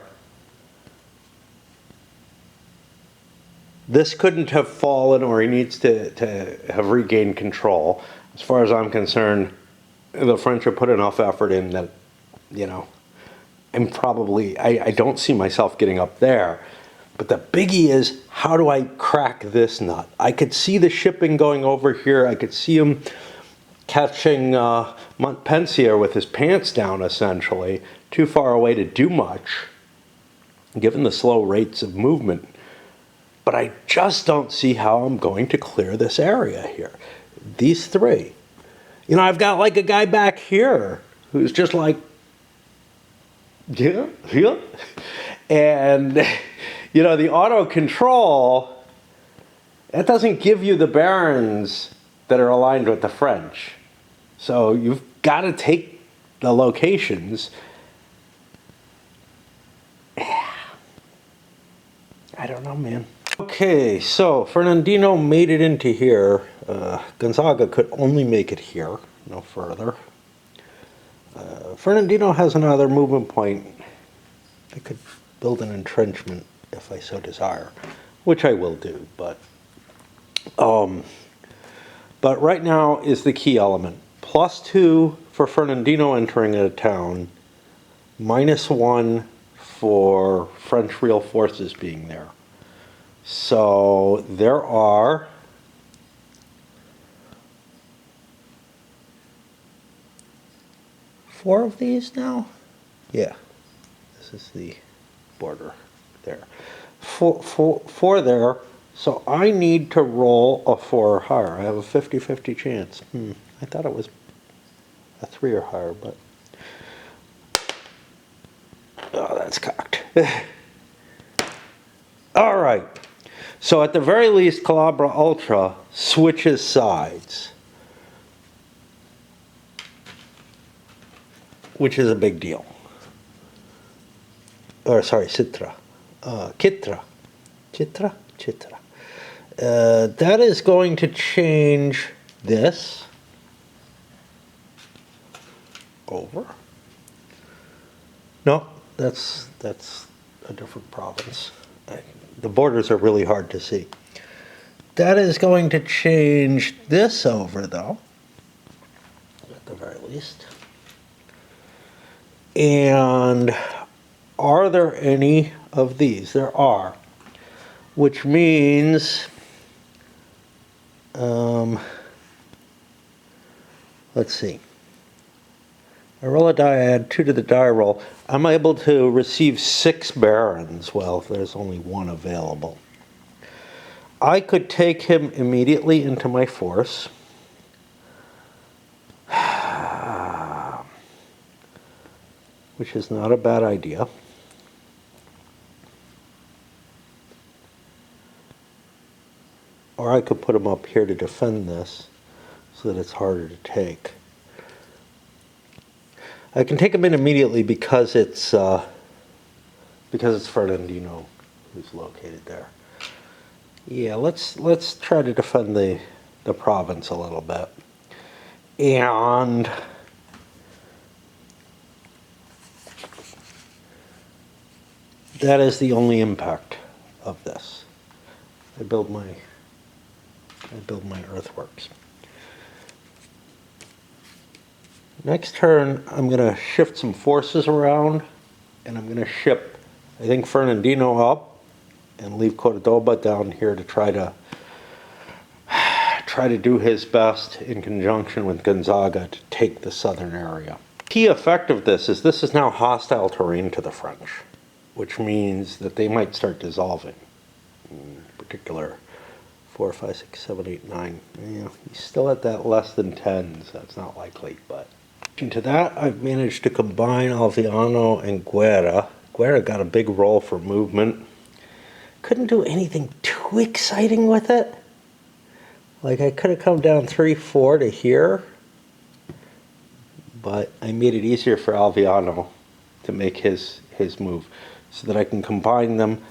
Speaker 1: This couldn't have fallen, or he needs to have regained control. As far as I'm concerned, the French have put enough effort in that, I don't see myself getting up there. But the biggie is, how do I crack this nut? I could see the shipping going over here. I could see him catching Montpensier with his pants down, essentially, too far away to do much, given the slow rates of movement. But I just don't see how I'm going to clear this area here. These three. I've got like a guy back here who's just like, yeah. And, the auto control, that doesn't give you the barons that are aligned with the French. So you've got to take the locations. I don't know, man. Okay, so Ferradino made it into here. Gonzaga could only make it here, no further. Ferradino has another movement point. I could build an entrenchment if I so desire, which I will do, but right now is the key element. +2 for Ferradino entering a town, -1 for French real forces being there. So there are four of these now? Yeah, this is the border there. Four there, so I need to roll a 4 or higher. I have a 50-50 chance. I thought it was a 3 or higher, but oh, that's cocked. All right, so at the very least, Calabria Ultra switches sides, which is a big deal. Or sorry, Citra. Chitra. That is going to change this over. No, that's a different province. The borders are really hard to see. That is going to change this over, though, at the very least. And are there any of these? There are, which means, let's see. I roll a die, I add 2 to the die roll. I'm able to receive 6 barons. Well, there's only 1 available. I could take him immediately into my force. Which is not a bad idea. Or I could put him up here to defend this so that it's harder to take. I can take him in immediately because it's Ferradino who's located there. Yeah, let's try to defend the province a little bit. And that is the only impact of this. I build my earthworks. Next turn, I'm going to shift some forces around, and I'm going to ship, I think, Ferradino up and leave Cordoba down here to try to do his best in conjunction with Gonzaga to take the southern area. Key effect of this is now hostile terrain to the French, which means that they might start dissolving. In particular, 4, 5, 6, 7, 8, 9. Yeah, he's still at that less than 10, so it's not likely. But to that, I've managed to combine Alviano and Guerra. Guerra got a big roll for movement. Couldn't do anything too exciting with it. Like, I could have come down 3, 4 to here, but I made it easier for Alviano to make his move so that I can combine them.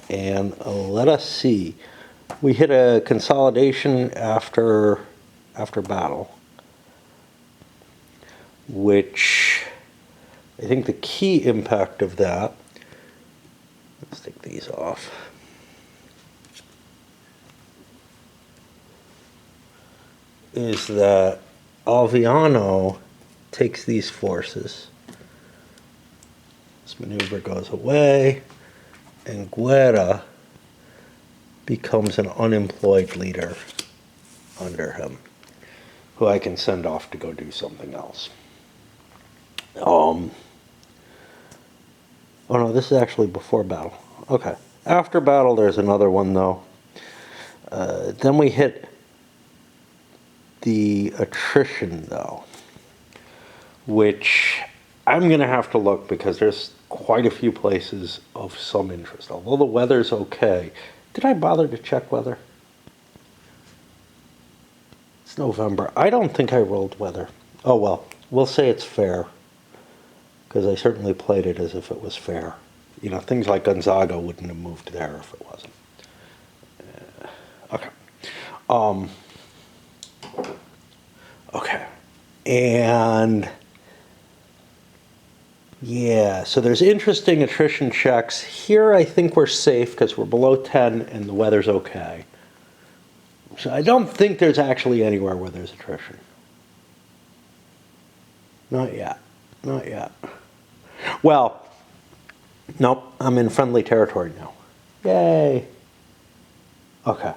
Speaker 1: And let us see. We hit a consolidation after battle, which I think the key impact of that, let's take these off. Is that Alviano takes these forces. This maneuver goes away, and Guerra becomes an unemployed leader under him, who I can send off to go do something else. Oh no, this is actually before battle. Okay. After battle, there's another one, though. Then we hit the attrition, though, which I'm going to have to look because there's quite a few places of some interest. Although the weather's okay. Did I bother to check weather? It's November. I don't think I rolled weather. Oh well, we'll say it's fair, because I certainly played it as if it was fair. You know, things like Gonzaga wouldn't have moved there if it wasn't. Okay. Okay. And yeah, so there's interesting attrition checks. Here I think we're safe because we're below 10 and the weather's okay. So I don't think there's actually anywhere where there's attrition. Not yet. Not yet. Well, nope, I'm in friendly territory now. Yay. Okay.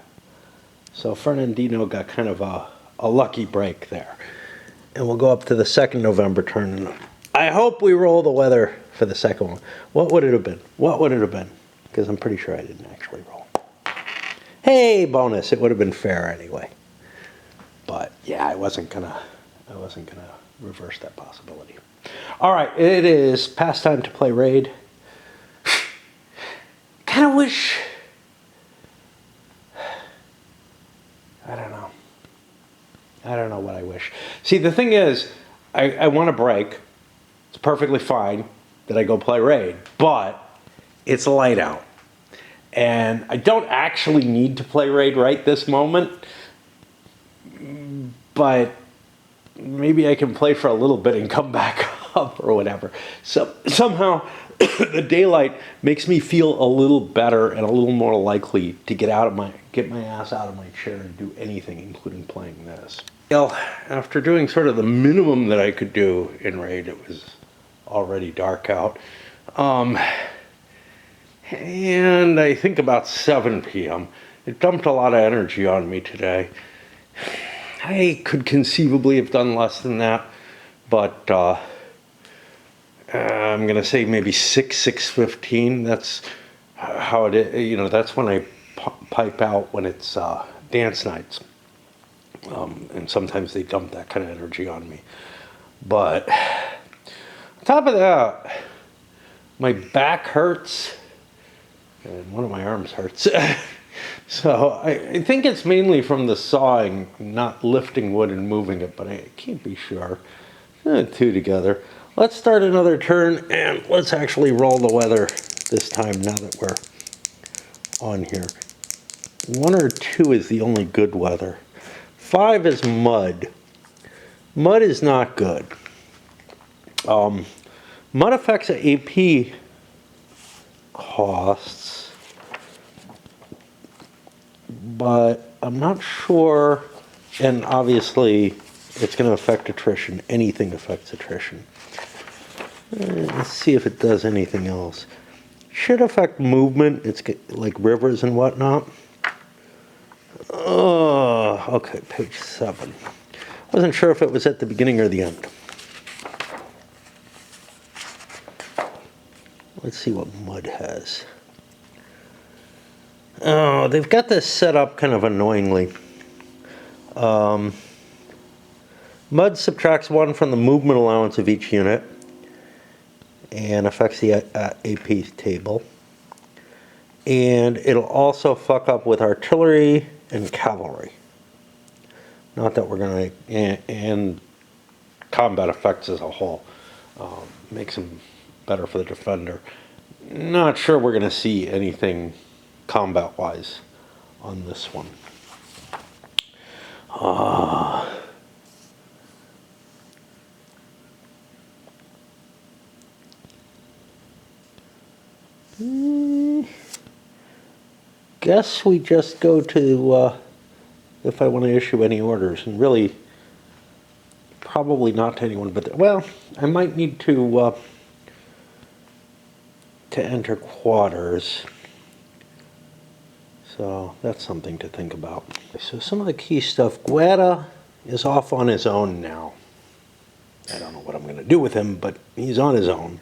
Speaker 1: So Ferradino got kind of a lucky break there. And we'll go up to the second November turn. And I hope we roll the weather for the second one. What would it have been? What would it have been? Because I'm pretty sure I didn't actually roll. Hey, bonus. It would have been fair anyway. But yeah, I wasn't gonna reverse that possibility. All right, it is past time to play raid. Kind of wish. I don't know what I wish. See, the thing is, I want to break. It's perfectly fine that I go play raid, but it's light out. And I don't actually need to play raid right this moment, but maybe I can play for a little bit and come back up or whatever. So somehow the daylight makes me feel a little better and a little more likely to get my ass out of my chair and do anything, including playing this. Well, after doing sort of the minimum that I could do in raid, it was already dark out. And I think about 7 p.m. It dumped a lot of energy on me today. I could conceivably have done less than that, but I'm going to say maybe 6:15. That's how it is. You know, that's when I pipe out when it's dance nights. And sometimes they dump that kind of energy on me. But on top of that, my back hurts and one of my arms hurts. So I think it's mainly from the sawing, not lifting wood and moving it, but I can't be sure. Two together. Let's start another turn and let's actually roll the weather this time now that we're on here. 1 or 2 is the only good weather. 5 is mud. Mud is not good. Mud affects AP costs, but I'm not sure, and obviously it's going to affect attrition. Anything affects attrition. Let's see if it does anything else. Should affect movement. It's like rivers and whatnot. Oh, okay, page 7. Wasn't sure if it was at the beginning or the end. Let's see what mud has. Oh, they've got this set up kind of annoyingly. Mud subtracts 1 from the movement allowance of each unit and affects the AP table. And it'll also fuck up with artillery and cavalry. Not that we're going to, and combat effects as a whole. Makes them better for the defender. Not sure we're going to see anything combat-wise on this one. Guess we just go to if I want to issue any orders, and really probably not to anyone, but well, I might need to enter quarters, so that's something to think about. So some of the key stuff, Guerra is off on his own now. I don't know what I'm going to do with him, but he's on his own.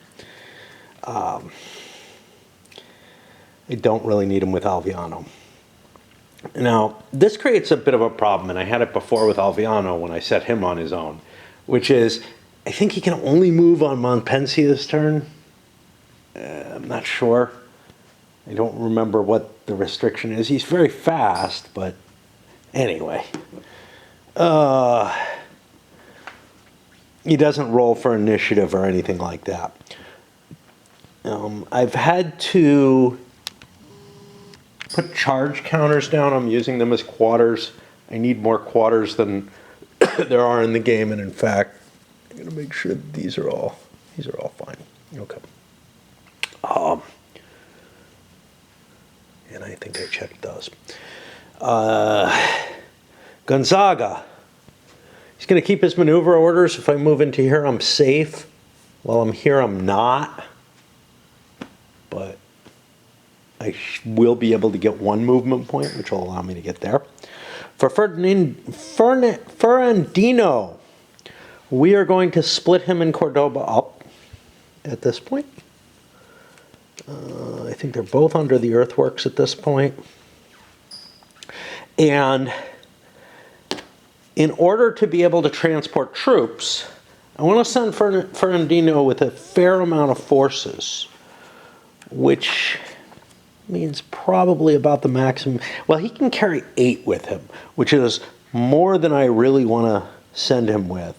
Speaker 1: I don't really need him with Alviano. Now, this creates a bit of a problem, and I had it before with Alviano when I set him on his own, which is, I think he can only move on Montpensia's turn. I'm not sure. I don't remember what the restriction is. He's very fast, but anyway. He doesn't roll for initiative or anything like that. I've had to put charge counters down. I'm using them as quarters. I need more quarters than there are in the game, and in fact, I'm going to make sure that these are all fine. Okay. And I think I checked those. Gonzaga. He's going to keep his maneuver orders. If I move into here, I'm safe. While I'm here, I'm not. But I will be able to get 1 movement point, which will allow me to get there. For Ferradino, we are going to split him and Cordoba up at this point. I think they're both under the earthworks at this point. And in order to be able to transport troops, I want to send Ferradino with a fair amount of forces, which means probably about the maximum. Well, he can carry 8 with him, which is more than I really want to send him with.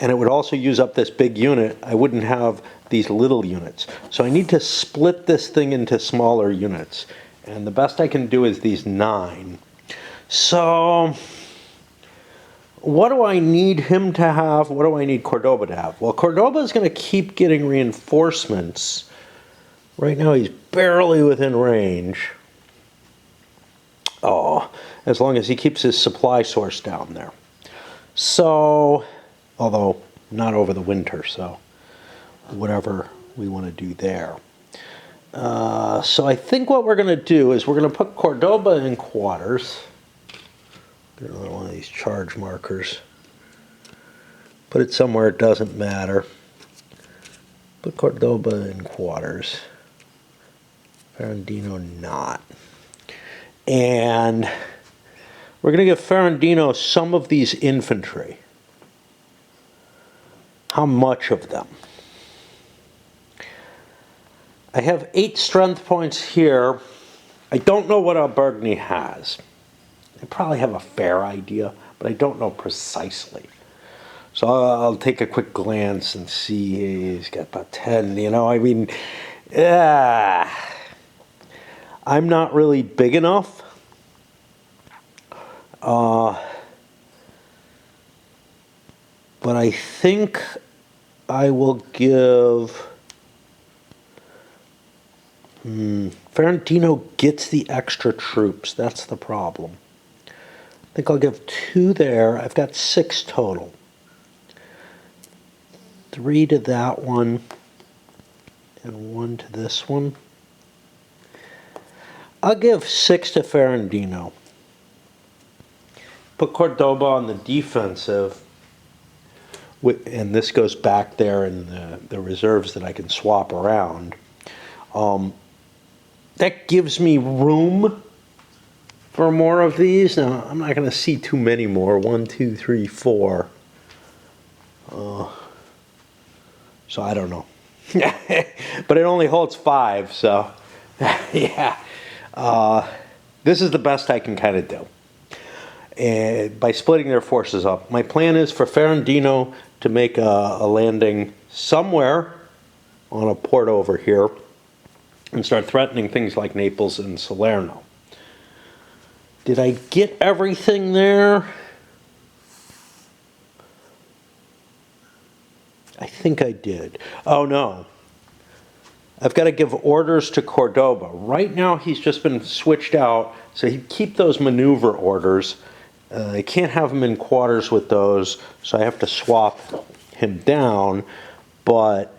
Speaker 1: And it would also use up this big unit. I wouldn't have these little units. So I need to split this thing into smaller units. And the best I can do is these 9. So what do I need him to have? What do I need Cordoba to have? Well, Cordoba is going to keep getting reinforcements. Right now he's barely within range. Oh, as long as he keeps his supply source down there. So, although not over the winter, so whatever we want to do there. So I think what we're going to do is we're going to put Cordoba in quarters. Get another one of these charge markers. Put it somewhere it doesn't matter. Put Cordoba in quarters. Ferradino not. And we're going to give Ferradino some of these infantry. How much of them? I have 8 strength points here. I don't know what Albergny has. I probably have a fair idea, but I don't know precisely. So I'll take a quick glance and see. He's got about 10, you know, I mean, I'm not really big enough. But I think I will give Ferradino gets the extra troops. That's the problem. I think I'll give 2 there. I've got 6 total. 3 to that one and 1 to this one. I'll give 6 to Ferradino. Put Cordoba on the defensive, and this goes back there in the reserves that I can swap around. That gives me room for more of these. Now, I'm not going to see too many more. 1, 2, 3, 4. So I don't know. But it only holds 5, so yeah. This is the best I can kind of do. And by splitting their forces up. My plan is for Ferradino to make a landing somewhere on a port over here and start threatening things like Naples and Salerno. Did I get everything there? I think I did. Oh no. I've got to give orders to Cordoba. Right now he's just been switched out, so he'd keep those maneuver orders. I can't have him in quarters with those, so I have to swap him down, but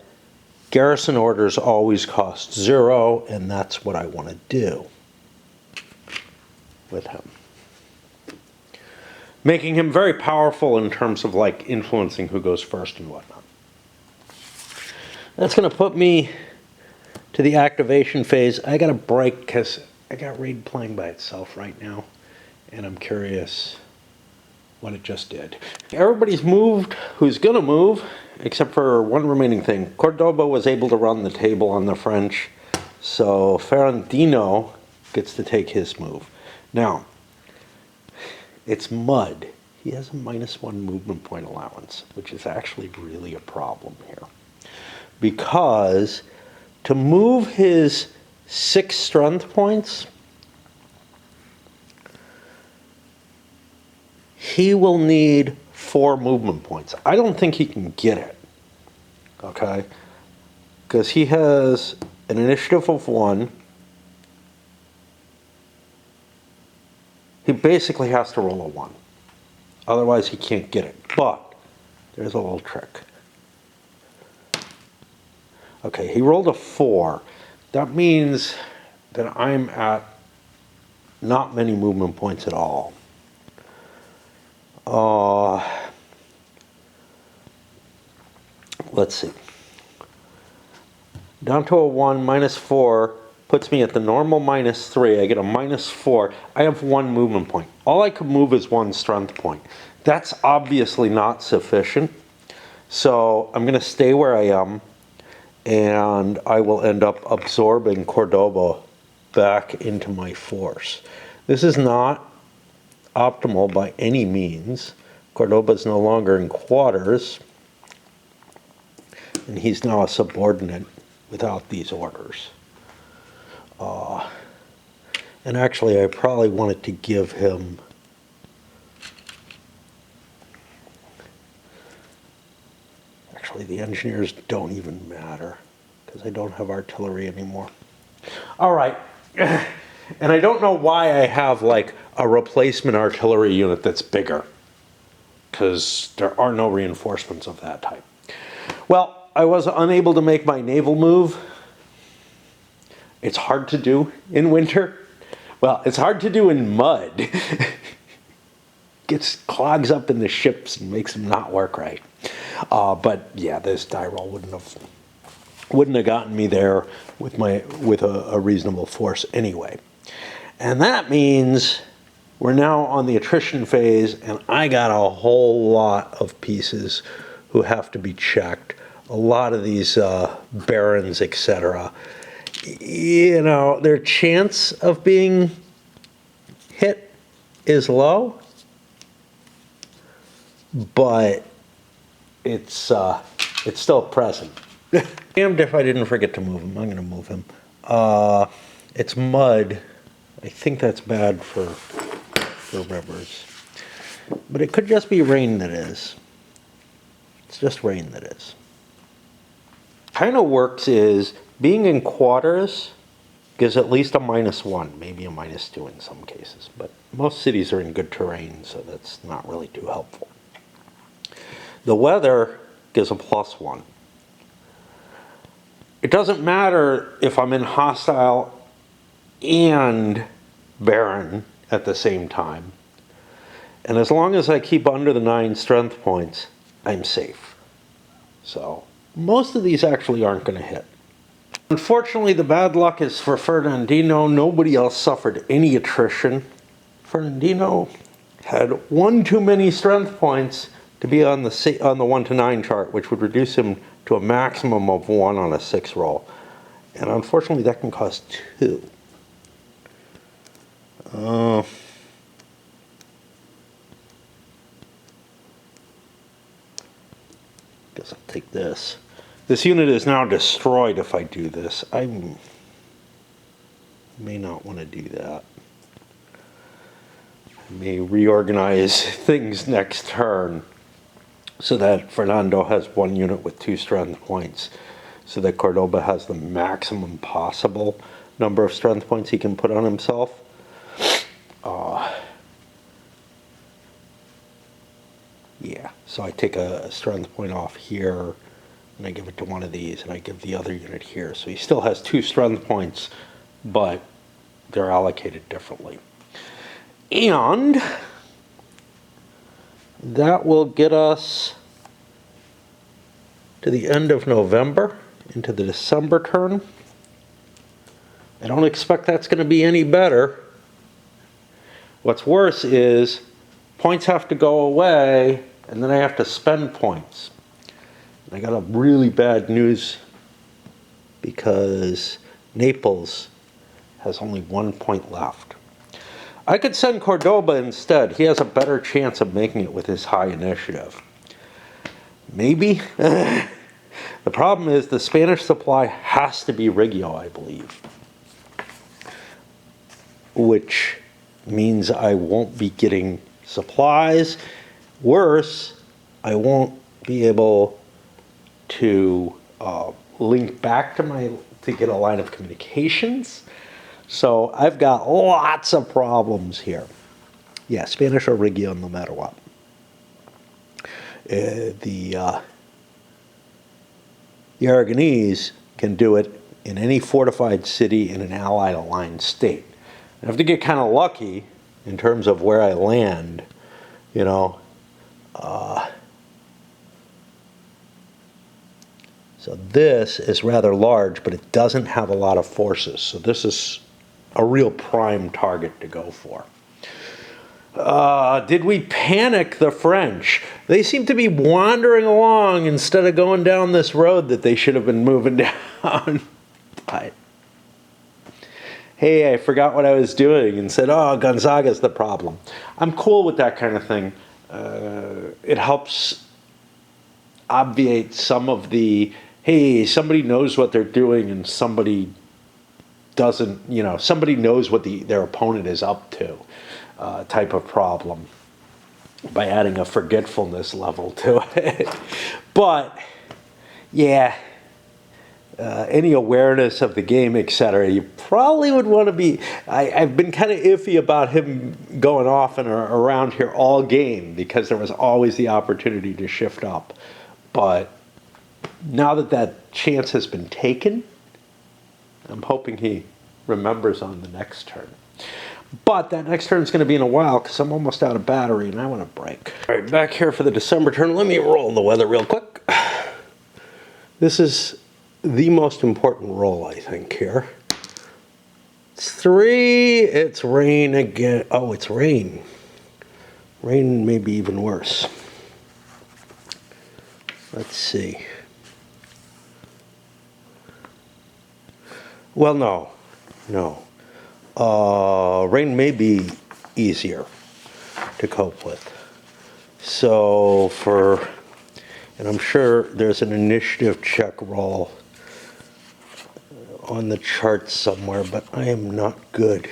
Speaker 1: garrison orders always cost 0, and that's what I want to do with him. Making him very powerful in terms of like influencing who goes first and whatnot. That's going to put me to the activation phase. I got a break because I got Raid playing by itself right now, and I'm curious what it just did. Everybody's moved who's going to move, except for one remaining thing. Cordoba was able to run the table on the French, so Ferradino gets to take his move. Now, it's mud. He has a -1 movement point allowance, which is actually really a problem here. Because to move his 6 strength points, he will need 4 movement points. I don't think he can get it, okay? Because he has an initiative of 1. He basically has to roll a 1. Otherwise, he can't get it. But there's a little trick. Okay, he rolled a 4. That means that I'm at not many movement points at all. Let's see. Down to a 1, -4 puts me at the normal -3. I get a -4. I have 1 movement point. All I could move is 1 strength point. That's obviously not sufficient. So I'm going to stay where I am, and I will end up absorbing Cordoba back into my force. This is not optimal by any means. Cordoba is no longer in quarters, and he's now a subordinate without these orders. And actually, I probably wanted to give him actually the engineers don't even matter because I don't have artillery anymore. All right. And I don't know why I have like a replacement artillery unit that's bigger, because there are no reinforcements of that type. Well, I was unable to make my naval move. It's hard to do in winter. Well, it's hard to do in mud. Gets clogs up in the ships and makes them not work right. But yeah, this die roll wouldn't have gotten me there with a reasonable force anyway. And that means we're now on the attrition phase, and I got a whole lot of pieces who have to be checked. A lot of these barons, etc. You know, their chance of being hit is low, but it's still present. Damned if I didn't forget to move him. I'm going to move him. It's mud. I think that's bad for rivers. But it could just be rain that is. It's just rain that is. Kind of works is being in quarters gives at least a -1, maybe a -2 in some cases. But most cities are in good terrain, so that's not really too helpful. The weather gives a +1. It doesn't matter if I'm in hostile and barren at the same time. And as long as I keep under the 9 strength points, I'm safe. So most of these actually aren't going to hit. Unfortunately, the bad luck is for Ferradino. Nobody else suffered any attrition. Ferradino had 1 too many strength points to be on the 1 to 9 chart, which would reduce him to a maximum of 1 on a 6 roll. And unfortunately, that can cause 2. Guess I'll take this. This unit is now destroyed if I do this. I may not want to do that. I may reorganize things next turn so that Fernando has 1 unit with 2 strength points, so that Cordoba has the maximum possible number of strength points he can put on himself. Yeah, so I take a strength point off here, and I give it to one of these, and I give the other unit here. So he still has 2 strength points, but they're allocated differently. And that will get us to the end of November, into the December turn. I don't expect that's going to be any better. What's worse is points have to go away, and then I have to spend points. I got a really bad news because Naples has only 1 point left. I could send Cordoba instead. He has a better chance of making it with his high initiative. Maybe. The problem is the Spanish supply has to be Reggio, I believe. Which means I won't be getting supplies. Worse, I won't be able to link back to get a line of communications. So I've got lots of problems here. Yeah, Spanish or Reggio no matter what. The Aragonese can do it in any fortified city in an allied aligned state. I have to get kind of lucky in terms of where I land, you know. So this is rather large, but it doesn't have a lot of forces. So this is a real prime target to go for. Did we panic the French? They seem to be wandering along instead of going down this road that they should have been moving down. But hey, I forgot what I was doing and said, oh, Gonzaga's the problem. I'm cool with that kind of thing. It helps obviate some of the, hey, somebody knows what they're doing and somebody doesn't, you know, somebody knows what their opponent is up to type of problem by adding a forgetfulness level to it. But, yeah, any awareness of the game, etc., you probably would want to be. I've been kind of iffy about him going off and around here all game because there was always the opportunity to shift up. But now that that chance has been taken, I'm hoping he remembers on the next turn. But that next turn is going to be in a while because I'm almost out of battery and I want to break. All right, back here for the December turn. Let me roll the weather real quick. This is the most important roll, I think, here. It's 3. It's rain again. Oh, it's rain. Rain may be even worse. Let's see. Well, no. Rain may be easier to cope with. So and I'm sure there's an initiative check roll on the chart somewhere, but I am not good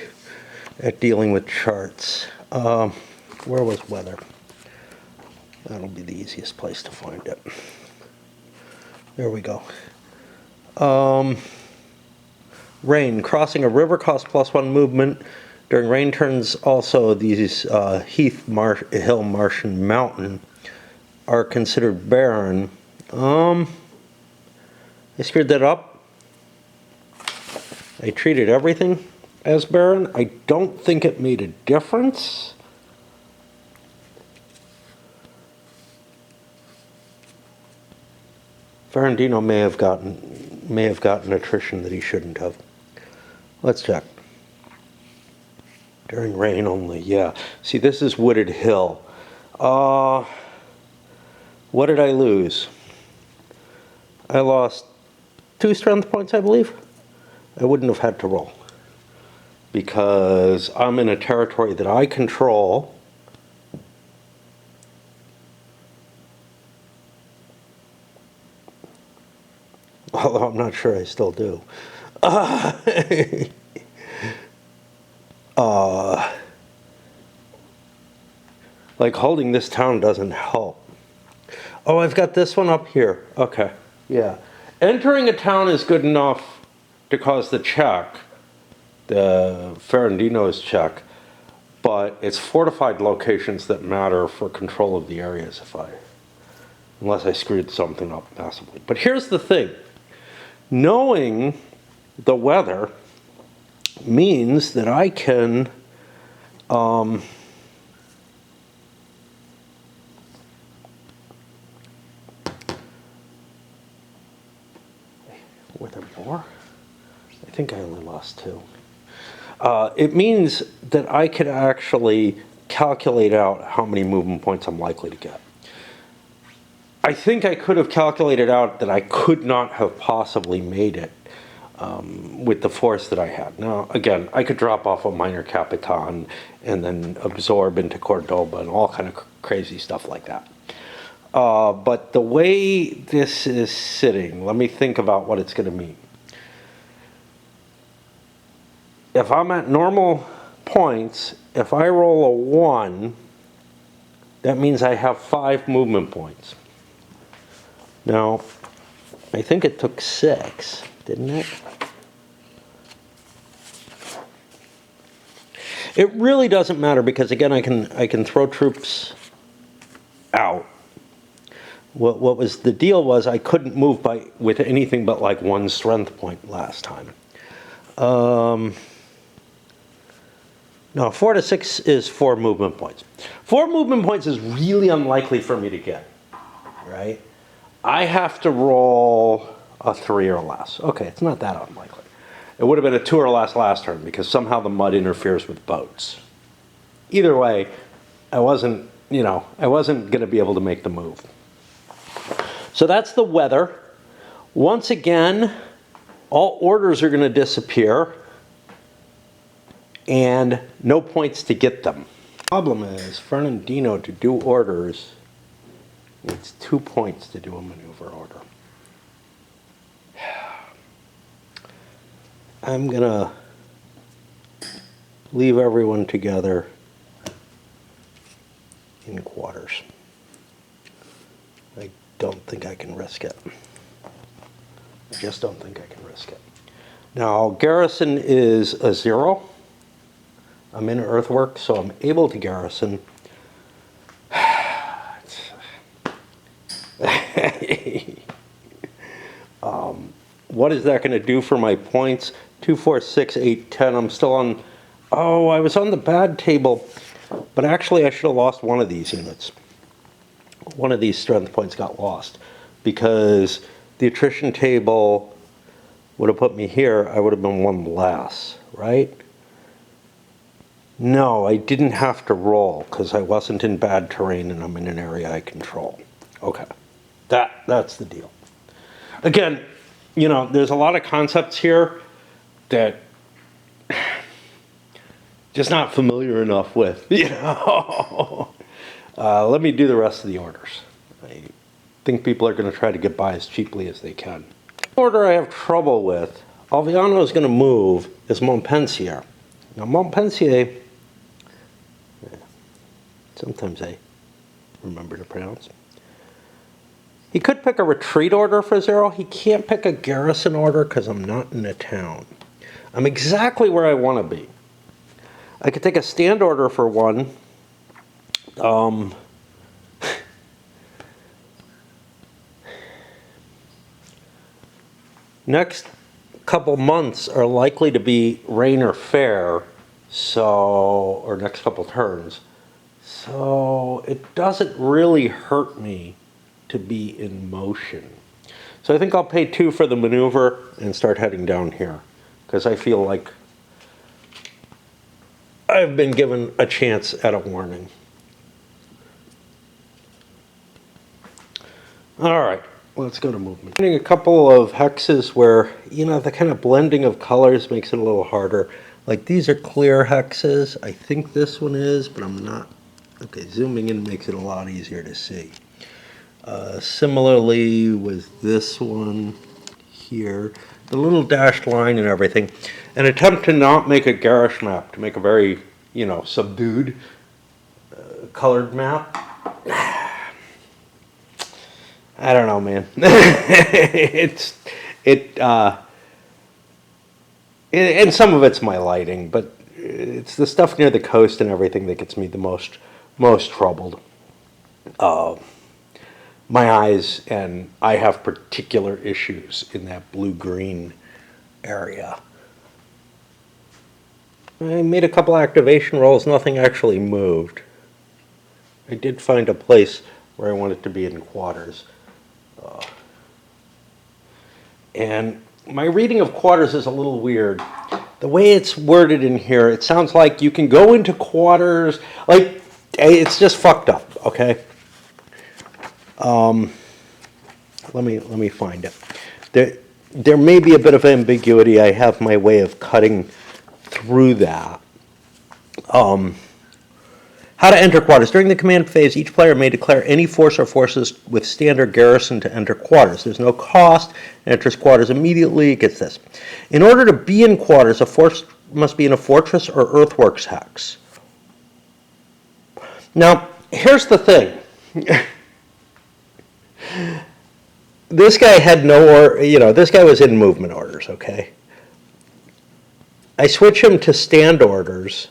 Speaker 1: at dealing with charts. Where was weather? That'll be the easiest place to find it. There we go. Rain. Crossing a river costs +1 movement. During rain turns, also these heath, hill, marsh, and mountain are considered barren. I screwed that up. I treated everything as barren. I don't think it made a difference. Ferradino may have gotten attrition that he shouldn't have. Let's check. During rain only, yeah. See, this is wooded hill. What did I lose? I lost 2 strength points, I believe. I wouldn't have had to roll because I'm in a territory that I control. Although I'm not sure I still do. Like holding this town doesn't help. Oh, I've got this one up here. Okay, yeah. Entering a town is good enough to cause the check, the Ferradino's check, but it's fortified locations that matter for control of the areas unless I screwed something up massively. But here's the thing. Knowing the weather means that I can were there more? I think I only lost 2. It means that I could actually calculate out how many movement points I'm likely to get. I think I could have calculated out that I could not have possibly made it with the force that I had. Now, again, I could drop off a minor Capitan and then absorb into Cordoba and all kind of crazy stuff like that. But the way this is sitting, let me think about what it's going to mean. If I'm at normal points, if I roll a 1, that means I have 5 movement points. Now, I think it took 6, didn't it? It really doesn't matter because, again, I can throw troops out. What was the deal was I couldn't move with anything but like 1 strength point last time. No, 4 to 6 is 4 movement points. 4 movement points is really unlikely for me to get, right? I have to roll a 3 or less. Okay, it's not that unlikely. It would have been a 2 or less last turn because somehow the mud interferes with boats. Either way, I wasn't going to be able to make the move. So that's the weather. Once again, all orders are going to disappear and no points to get them. The problem is, Ferradino to do orders, it's 2 points to do a maneuver order. I'm going to leave everyone together in quarters. I don't think I can risk it. I just don't think I can risk it. Now, garrison is a 0. I'm in earthwork, so I'm able to garrison. What is that going to do for my points? 2, 4, 6, 8, 10. I'm still on... Oh, I was on the bad table. But actually, I should have lost one of these units. One of these strength points got lost. Because the attrition table would have put me here. I would have been 1 less, right? No, I didn't have to roll because I wasn't in bad terrain and I'm in an area I control. Okay, that's the deal. Again, there's a lot of concepts here that just not familiar enough with. Let me do the rest of the orders. I think people are going to try to get by as cheaply as they can. The order I have trouble with, Alviano is going to move, is Montpensier. Now Montpensier, sometimes I remember to pronounce. He could pick a retreat order for 0. He can't pick a garrison order because I'm not in a town. I'm exactly where I want to be. I could take a stand order for one. Next couple months are likely to be rain or fair, so, or next couple turns. So it doesn't really hurt me to be in motion. So I think I'll pay 2 for the maneuver and start heading down here, because I feel like I've been given a chance at a warning. All right, let's go to movement. Finding a couple of hexes where, you know, the kind of blending of colors makes it a little harder. Like these are clear hexes. I think this one is, but I'm not. Okay, zooming in makes it a lot easier to see. Similarly with this one here, the little dashed line and everything. An attempt to not make a garish map, to make a very, you know, subdued colored map. I don't know, man. And some of it's my lighting, but it's the stuff near the coast and everything that gets me the most troubled. My eyes, and I have particular issues in that blue-green area. I made a couple activation rolls, nothing actually moved. I did find a place where I wanted to be in quarters. And my reading of quarters is a little weird. The way it's worded in here, it sounds like you can go into quarters, like, it's just fucked up, okay? Let me find it. There may be a bit of ambiguity. I have my way of cutting through that. How to enter quarters. During the command phase, each player may declare any force or forces with standard garrison to enter quarters. There's no cost. It enters quarters immediately. It gets this. In order to be in quarters, a force must be in a fortress or earthworks hex. Now, here's the thing. This guy had this guy was in movement orders, okay? I switch him to stand orders.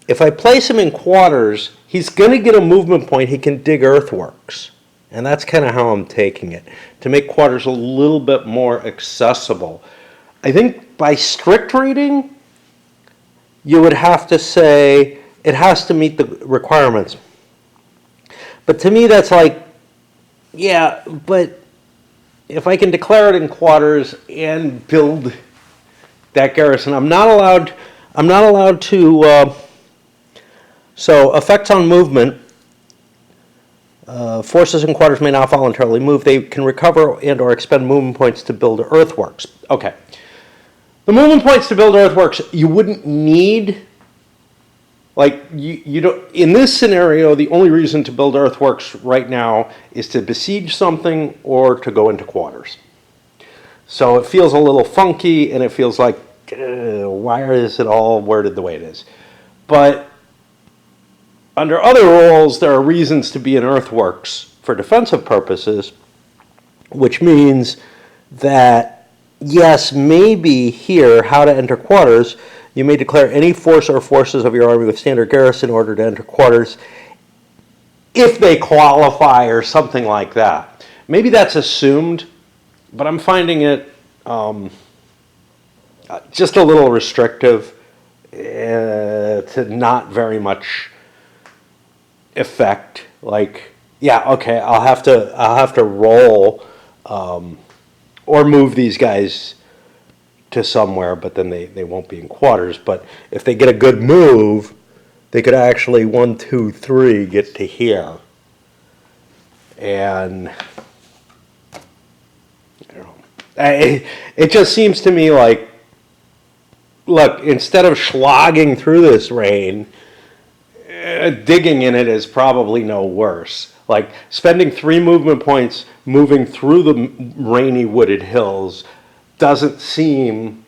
Speaker 1: If I place him in quarters, he's going to get a movement point. He can dig earthworks. And that's kind of how I'm taking it, to make quarters a little bit more accessible. I think by strict reading, you would have to say it has to meet the requirements. But to me, that's like, yeah, but if I can declare it in quarters and build that garrison, I'm not allowed to, so effects on movement, forces in quarters may not voluntarily move. They can recover and or expend movement points to build earthworks. Okay. The movement points to build earthworks, you wouldn't need, like, you don't, in this scenario, the only reason to build earthworks right now is to besiege something or to go into quarters. So it feels a little funky, and it feels like, why is it all worded the way it is? But under other rules, there are reasons to be in earthworks for defensive purposes, which means that, yes, maybe here, how to enter quarters, you may declare any force or forces of your army with standard garrison in order to enter quarters if they qualify or something like that. Maybe that's assumed, but I'm finding it just a little restrictive to not very much effect. Like, yeah, okay, I'll have to roll or move these guys to somewhere, but then they won't be in quarters. But if they get a good move, they could actually 1, 2, 3 get to here. And I don't know. It just seems to me like, look, instead of slogging through this rain, digging in it is probably no worse. Like, spending 3 movement points moving through the rainy wooded hills doesn't seem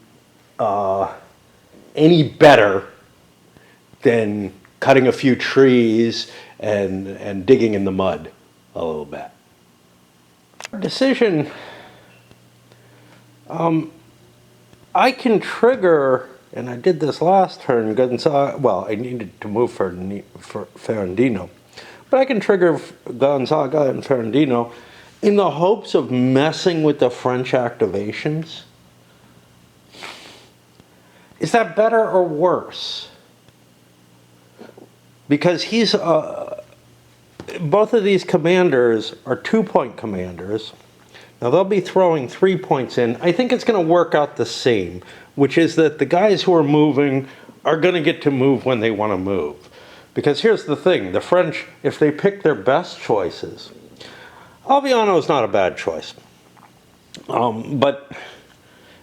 Speaker 1: any better than cutting a few trees and digging in the mud a little bit. Decision, I can trigger, and I did this last turn, Gonzaga, well, I needed to move for Ferradino, but I can trigger Gonzaga and Ferradino in the hopes of messing with the French activations. Is that better or worse? Because he's, both of these commanders are 2-point commanders. Now they'll be throwing 3 points in. I think it's going to work out the same, which is that the guys who are moving are going to get to move when they want to move. Because here's the thing, the French, if they pick their best choices, Alviano is not a bad choice. But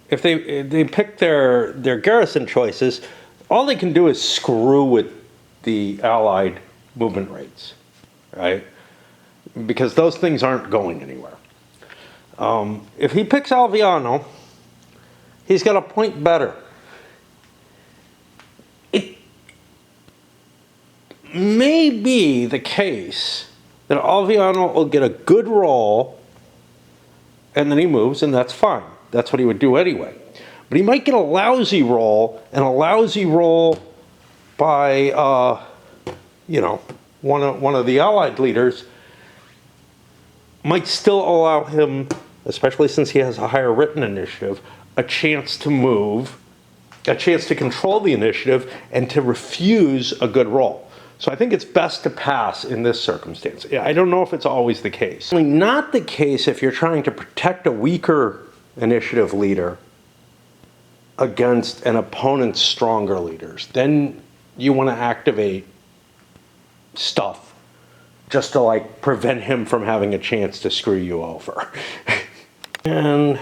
Speaker 1: if they pick their garrison choices, all they can do is screw with the Allied movement rates, right? Because those things aren't going anywhere. If he picks Alviano, he's got a point better. It may be the case that Alviano will get a good roll and then he moves, and that's fine. That's what he would do anyway. But he might get a lousy roll, and a lousy roll by, you know, one of the Allied leaders might still allow him, especially since he has a higher written initiative, a chance to move, a chance to control the initiative, and to refuse a good roll. So I think it's best to pass in this circumstance. I don't know if it's always the case. Not the case if you're trying to protect a weaker initiative leader against an opponent's stronger leaders. Then you want to activate stuff just to like prevent him from having a chance to screw you over. And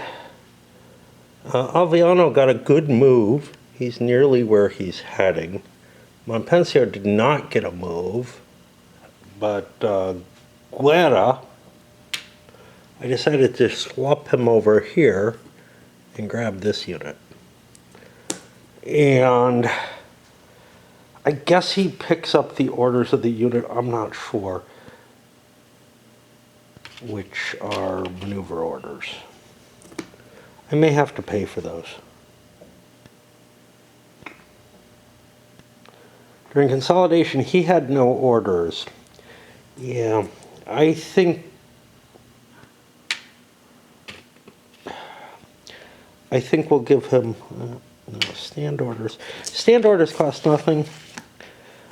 Speaker 1: Alviano got a good move. He's nearly where he's heading. Montpensier did not get a move, but Guerra, I decided to swap him over here and grab this unit. And I guess he picks up the orders of the unit, I'm not sure, which are maneuver orders. I may have to pay for those. During consolidation, he had no orders. Yeah, I think we'll give him no, stand orders. Stand orders cost nothing.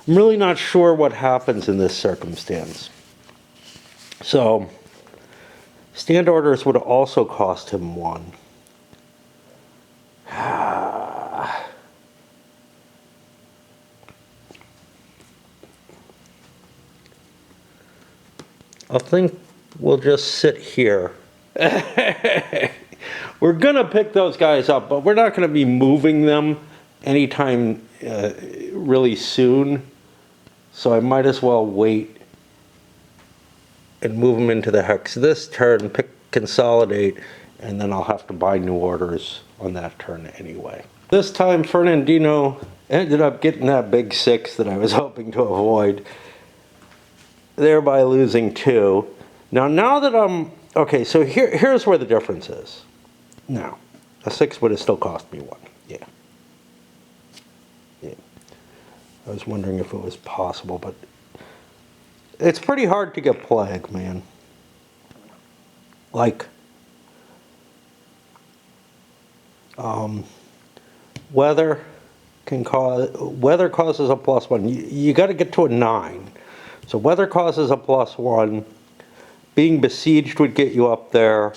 Speaker 1: I'm really not sure what happens in this circumstance. So, stand orders would also cost him 1. I think we'll just sit here. We're going to pick those guys up, but we're not going to be moving them anytime really soon. So I might as well wait and move them into the hex this turn, consolidate, and then I'll have to buy new orders on that turn anyway. This time Fernandino ended up getting that big 6 that I was hoping to avoid, thereby losing 2. Now that I'm, okay, so here's where the difference is. Now, a 6 would have still cost me 1, yeah. I was wondering if it was possible, but it's pretty hard to get plague, man. Like, weather causes a +1. You got to get to a 9. So weather causes a +1. Being besieged would get you up there.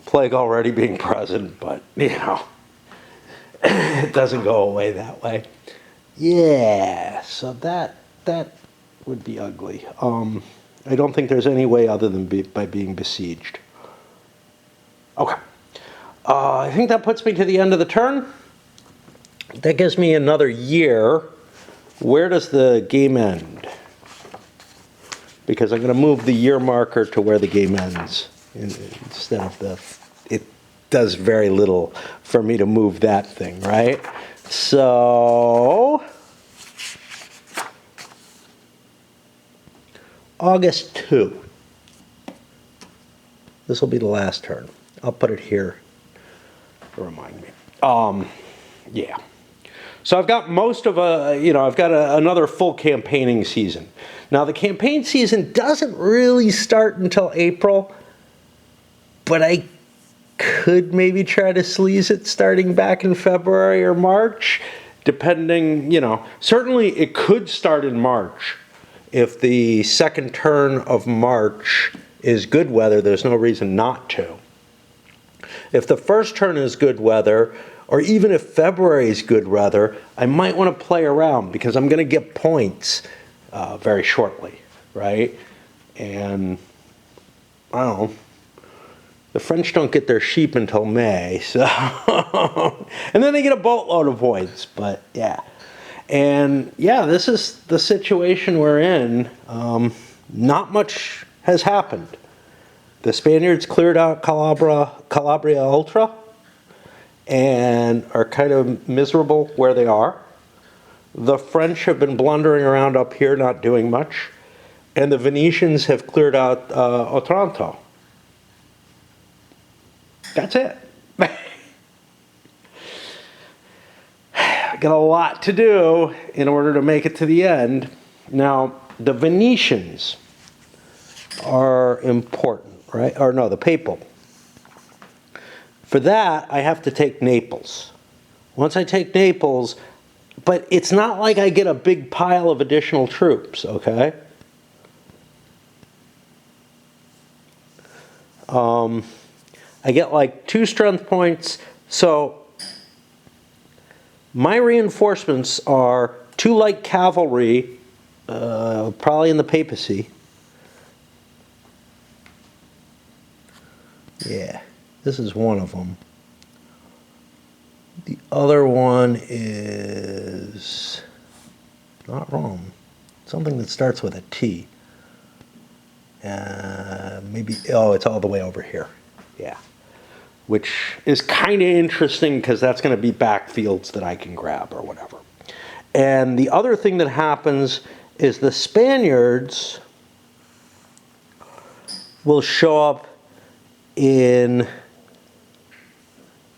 Speaker 1: Plague already being present, but you know, it doesn't go away that way. Yeah, so that would be ugly. I don't think there's any way other than by being besieged. Okay. I think that puts me to the end of the turn. That gives me another year. Where does the game end? Because I'm going to move the year marker to where the game ends instead of it does very little for me to move that thing, right? So August 2. This will be the last turn. I'll put it here to remind me. Yeah. So I've got most of another full campaigning season. Now the campaign season doesn't really start until April, but I could maybe try to sleaze it starting back in February or March, depending, certainly it could start in March. If the second turn of March is good weather, there's no reason not to. If the first turn is good weather, or even if February is good weather, I might want to play around because I'm going to get points very shortly, right? And I don't know. The French don't get their sheep until May, so and then they get a boatload of points. But yeah, and yeah, this is the situation we're in. Not much has happened. The Spaniards cleared out Calabria Ultra and are kind of miserable where they are. The French have been blundering around up here, not doing much, and the Venetians have cleared out Otranto. That's it. Got a lot to do in order to make it to the end. Now, the Venetians are important, right? Or no, the Papal. For that, I have to take Naples. Once I take Naples, but it's not like I get a big pile of additional troops, okay? I get like 2 strength points. So my reinforcements are 2 light cavalry, probably in the papacy. Yeah, this is one of them. The other one is not Rome. Something that starts with a T. Maybe, oh, it's all the way over here. Yeah. Which is kind of interesting because that's going to be backfields that I can grab or whatever. And the other thing that happens is the Spaniards will show up in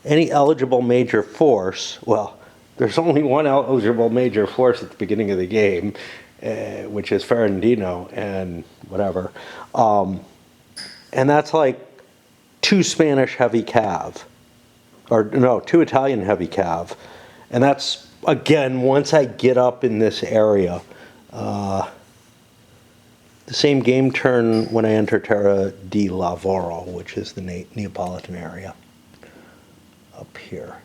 Speaker 1: any eligible major force. Well, there's only one eligible major force at the beginning of the game, which is Ferradino and whatever. And that's like 2 Spanish heavy cav, or no, 2 Italian heavy cav. And that's, again, once I get up in this area, the same game turn when I enter Terra di Lavoro, which is the Neapolitan area up here.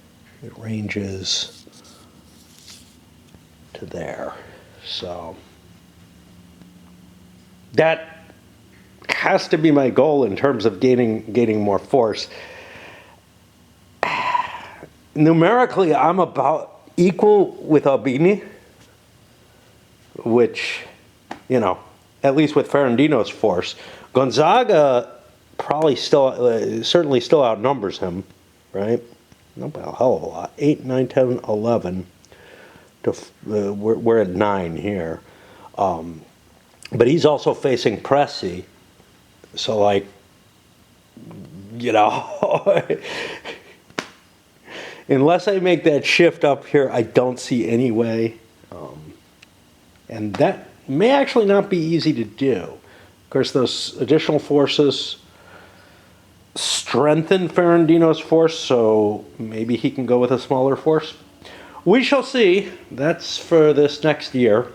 Speaker 1: It ranges to there. So that has to be my goal in terms of gaining more force. Numerically, I'm about equal with Albini, which, at least with Ferradino's force. Gonzaga probably certainly still outnumbers him, right? Not by a hell of a lot. 8, 9, 10, 11. We're at 9 here. But he's also facing Pressy. So, like, unless I make that shift up here, I don't see any way. And that may actually not be easy to do. Of course, those additional forces strengthen Ferradino's force, so maybe he can go with a smaller force. We shall see. That's for this next year.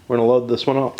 Speaker 1: We're going to load this one up.